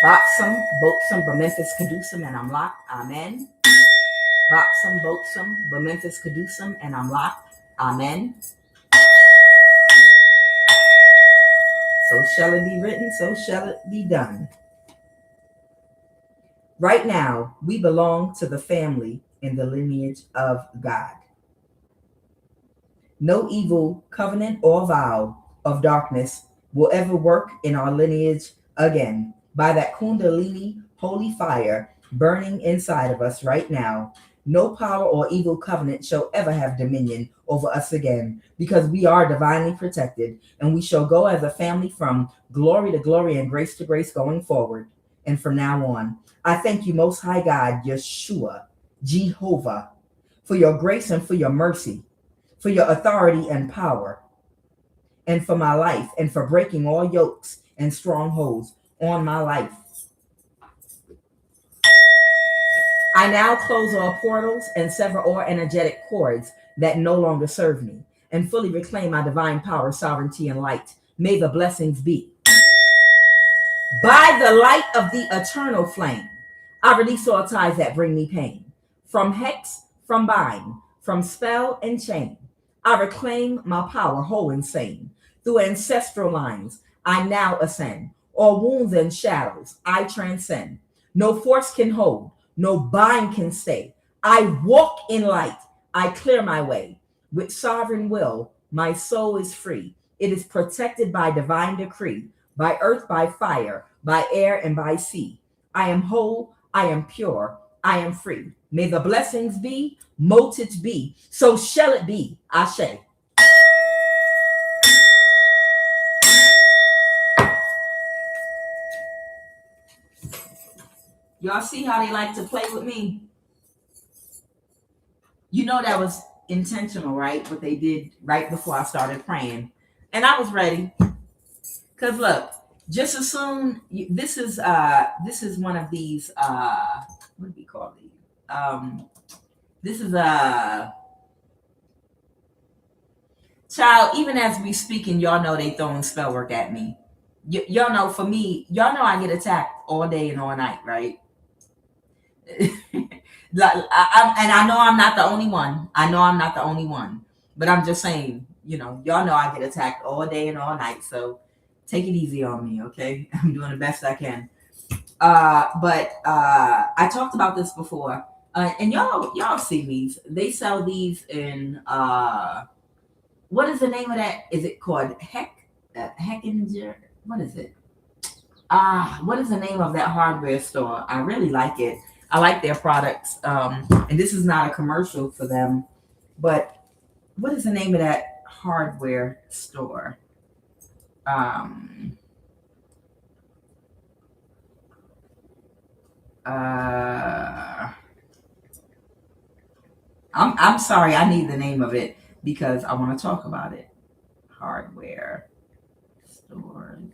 Boxum, Boxum, Memphis Kadusum, and I'm like, Amen. Boxum, Boxum, Memphis Kadusum, and I'm like, Amen. So shall it be written, so shall it be done. Right now, we belong to the family in the lineage of God. No evil covenant or vow of darkness will ever work in our lineage again. By that kundalini holy fire burning inside of us right now, no power or evil covenant shall ever have dominion over us again, because we are divinely protected, and we shall go as a family from glory to glory and grace to grace going forward. And from now on, I thank you, Most High God, Yeshua, Jehovah, for your grace and for your mercy. for your authority and power, and for my life, and for breaking all yokes and strongholds on my life. I now close all portals and sever all energetic cords that no longer serve me, and fully reclaim my divine power, sovereignty, and light. May the blessings be. By the light of the eternal flame, I release all ties that bring me pain. From hex, from bind, from spell and chain, I reclaim my power whole and sane. Through ancestral lines, I now ascend. All wounds and shadows, I transcend. No force can hold, no bind can stay. I walk in light, I clear my way. With sovereign will, my soul is free. It is protected by divine decree, by earth, by fire, by air, and by sea. I am whole, I am pure, I am free. May the blessings be, mote it be, so shall it be. Ashe. Y'all see how they like to play with me? You know that was intentional, right? What they did right before I started praying. And I was ready. Because look, just as soon, this is one of these, what do we call these? This is a child, even as we speaking, y'all know they throwing spell work at me. Y'all know for me, y'all know I get attacked all day and all night, right? And I know I'm not the only one. But I'm just saying, y'all know I get attacked all day and all night. So take it easy on me, okay? I'm doing the best I can. But I talked about this before, and y'all see these. They sell these in what is the name of that? Is it called Heckinger? What is it? What is the name of that hardware store? I really like it. I like their products. And this is not a commercial for them, but what is the name of that hardware store? I'm sorry, I need the name of it because I want to talk about it. Hardware stores.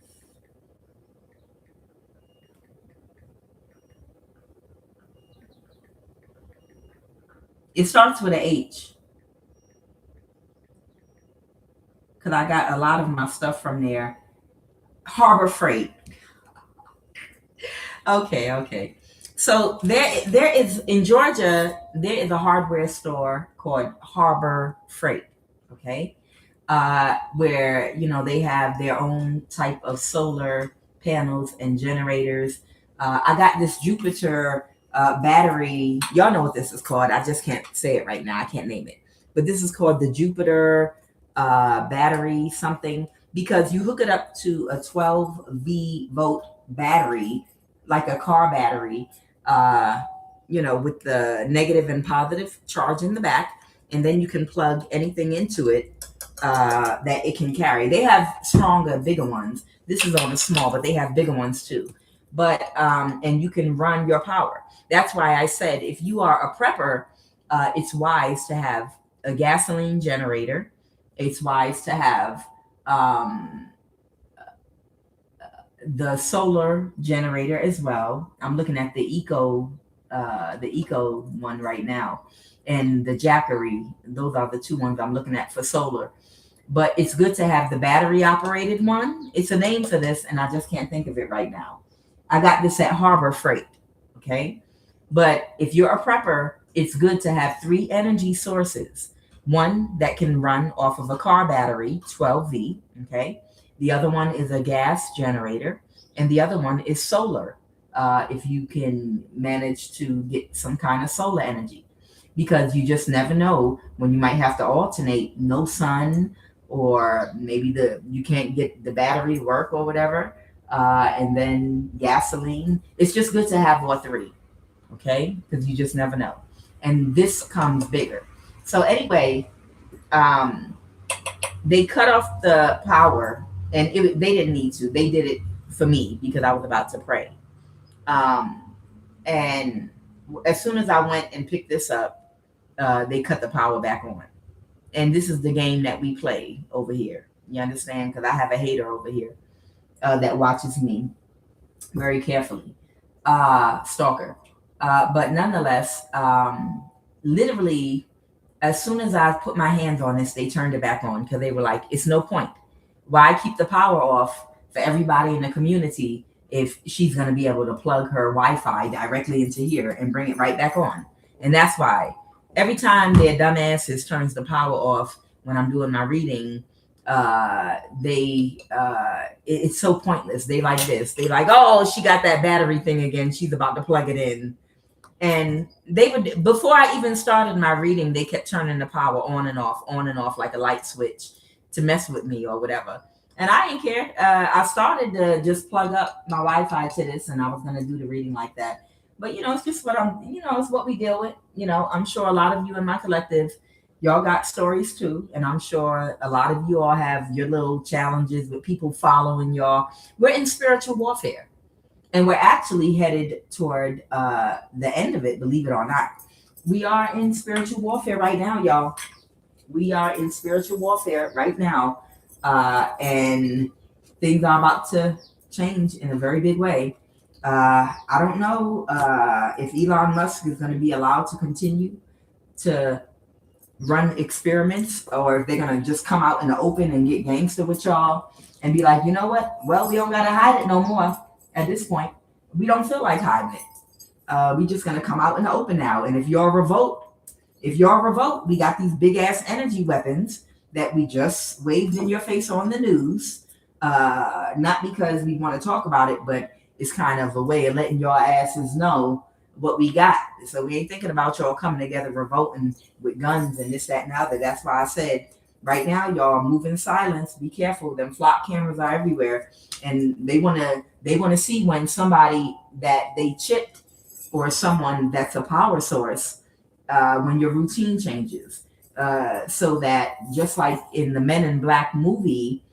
It starts with an H. Because I got a lot of my stuff from there. Harbor Freight. Okay. So there is in Georgia, there is a hardware store called Harbor Freight. Okay. Where they have their own type of solar panels and generators. I got this Jupiter battery. Y'all know what this is called. I just can't say it right now. I can't name it. But this is called the Jupiter battery something, because you hook it up to a 12 volt battery, like a car battery, with the negative and positive charge in the back, and then you can plug anything into it that it can carry. They have stronger, bigger ones. This is on a small, but they have bigger ones too. But and you can run your power. That's why I said if you are a prepper, it's wise to have a gasoline generator. It's wise to have the solar generator as well. I'm looking at the eco one right now, and the Jackery. Those are the two ones I'm looking at for solar. But it's good to have the battery operated one. It's a name for this, and I just can't think of it right now. I got this at Harbor Freight. Okay. But if you're a prepper, it's good to have 3 energy sources. One that can run off of a car battery, 12V. Okay. The other one is a gas generator, and the other one is solar. If you can manage to get some kind of solar energy, because you just never know when you might have to alternate no sun, or maybe you can't get the battery to work or whatever, and then gasoline. It's just good to have all 3, okay? Because you just never know. And this comes bigger. So anyway, they cut off the power, and they didn't need to. They did it for me because I was about to pray. And as soon as I went and picked this up, they cut the power back on. And this is the game that we play over here. You understand? Because I have a hater over here that watches me very carefully. Stalker. But nonetheless, literally, as soon as I put my hands on this, they turned it back on because they were like, it's no point. Why keep the power off for everybody in the community if she's going to be able to plug her Wi-Fi directly into here and bring it right back on? And that's why every time their dumbasses turns the power off when I'm doing my reading, it's so pointless. They like this. They like, oh, she got that battery thing again. She's about to plug it in. And they would, before I even started my reading, they kept turning the power on and off like a light switch to mess with me or whatever. And I didn't care. I started to just plug up my Wi-Fi to this, and I was going to do the reading like that. But, it's just it's what we deal with. I'm sure a lot of you in my collective, y'all got stories too. And I'm sure a lot of you all have your little challenges with people following y'all. We're in spiritual warfare. And we're actually headed toward the end of it, believe it or not. We are in spiritual warfare right now, y'all. We are in spiritual warfare right now. And things are about to change in a very big way. I don't know if Elon Musk is going to be allowed to continue to run experiments, or if they're going to just come out in the open and get gangster with y'all and be like, you know what? Well, we don't got to hide it no more. At this point, we don't feel like hiding it. We just gonna come out in the open now. And if you're revolt, we got these big ass energy weapons that we just waved in your face on the news. Not because we want to talk about it, but it's kind of a way of letting your asses know what we got. So we ain't thinking about y'all coming together revolting with guns and this, that, and other. That's why I said right now, y'all move in silence. Be careful. Them flock cameras are everywhere. And they want to see when somebody that they chipped or someone that's a power source, when your routine changes. So that just like in the Men in Black movie,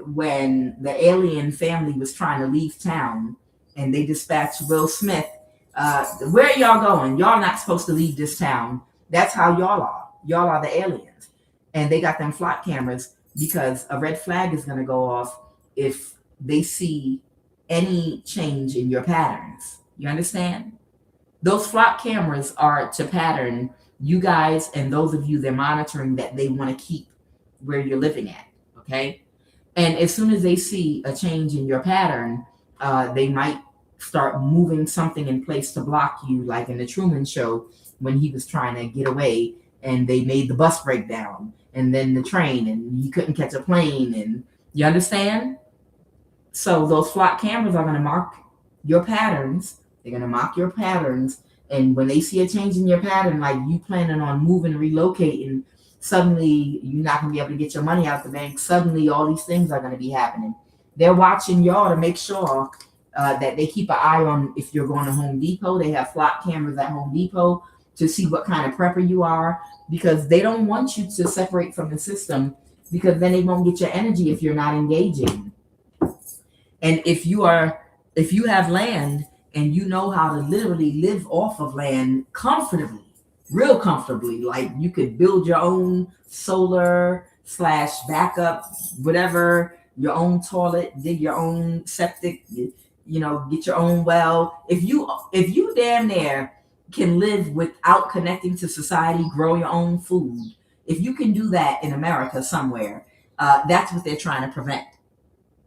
when the alien family was trying to leave town and they dispatched Will Smith, where are y'all going? Y'all not supposed to leave this town. That's how y'all are. Y'all are the aliens. And they got them flock cameras because a red flag is going to go off if they see any change in your patterns. You understand? Those flock cameras are to pattern you guys and those of you they're monitoring that they want to keep where you're living at. Okay? And as soon as they see a change in your pattern, they might start moving something in place to block you, like in the Truman Show when he was trying to get away and they made the bus break down and then the train and you couldn't catch a plane. And you understand? So those flock cameras are going to mark your patterns. They're going to mark your patterns. And when they see a change in your pattern, like you planning on moving, relocating, suddenly you're not going to be able to get your money out the bank. Suddenly all these things are going to be happening. They're watching y'all to make sure that they keep an eye on if you're going to Home Depot. They have flock cameras at Home Depot to see what kind of prepper you are, because they don't want you to separate from the system, because then they won't get your energy if you're not engaging. And if you have land and you know how to literally live off of land comfortably, real comfortably, like you could build your own solar / backup, whatever, your own toilet, dig your own septic, get your own well. If you damn near can live without connecting to society, grow your own food, if you can do that in America somewhere, that's what they're trying to prevent.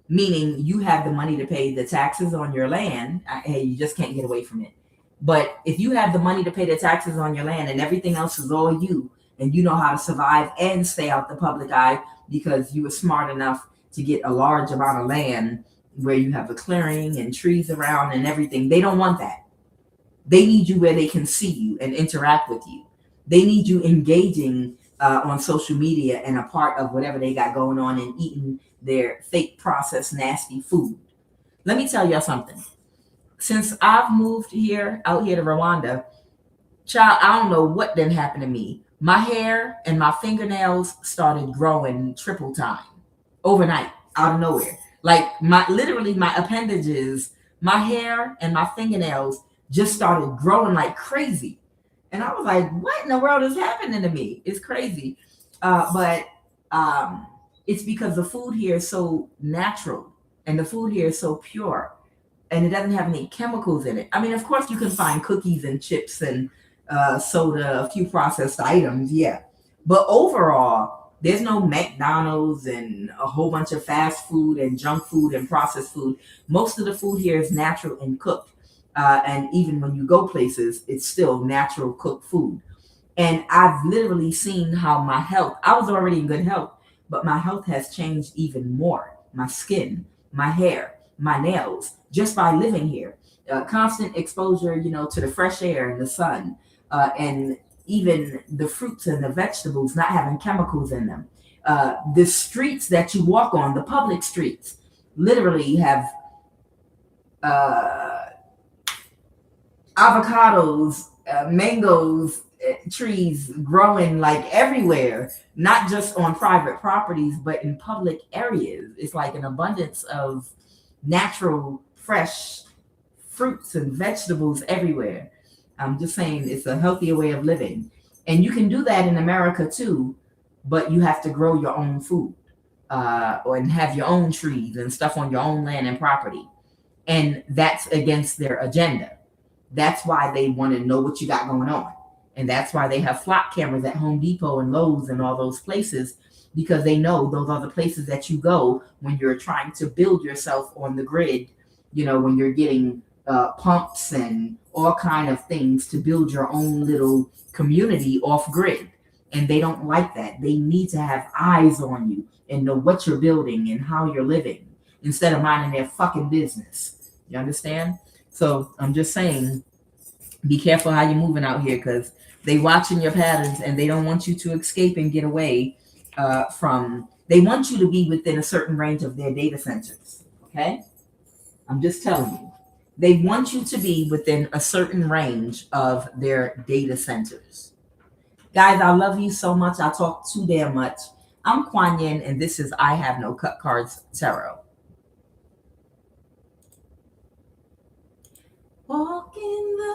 Meaning you have the money to pay the taxes on your land. Hey, you just can't get away from it. But if you have the money to pay the taxes on your land and everything else is all you, and you know how to survive and stay out the public eye because you were smart enough to get a large amount of land where you have a clearing and trees around and everything, they don't want that. They need you where they can see you and interact with you. They need you engaging on social media and a part of whatever they got going on and eating their fake processed nasty food. Let me tell y'all something. Since I've moved out here to Rwanda, child, I don't know what done happened to me. My hair and my fingernails started growing triple time overnight, out of nowhere. Like my appendages, my hair and my fingernails just started growing like crazy. And I was like, what in the world is happening to me? It's crazy. But it's because the food here is so natural and the food here is so pure and it doesn't have any chemicals in it. I mean, of course, you can find cookies and chips and soda, a few processed items, yeah. But overall, there's no McDonald's and a whole bunch of fast food and junk food and processed food. Most of the food here is natural and cooked. And even when you go places, it's still natural cooked food. And I've literally seen how my health, I was already in good health, but my health has changed even more. My skin, my hair, my nails, just by living here. Constant exposure, to the fresh air and the sun, and even the fruits and the vegetables not having chemicals in them. The streets that you walk on, the public streets, literally have uh, avocados, mangoes, trees growing like everywhere, not just on private properties, but in public areas. It's like an abundance of natural, fresh fruits and vegetables everywhere. I'm just saying it's a healthier way of living. And you can do that in America too, but you have to grow your own food and have your own trees and stuff on your own land and property. And that's against their agenda. That's why they want to know what you got going on. And that's why they have flock cameras at Home Depot and Lowe's and all those places, because they know those are the places that you go when you're trying to build yourself on the grid, when you're getting pumps and all kind of things to build your own little community off grid. And they don't like that. They need to have eyes on you and know what you're building and how you're living instead of minding their fucking business. You understand? So I'm just saying, be careful how you're moving out here, because they watching your patterns and they don't want you to escape and get away from. They want you to be within a certain range of their data centers. Okay, I'm just telling you, they want you to be within a certain range of their data centers. Guys, I love you so much. I talk too damn much. I'm Kuan Yin, and this is I Have No Cut Cards Tarot. Walk in the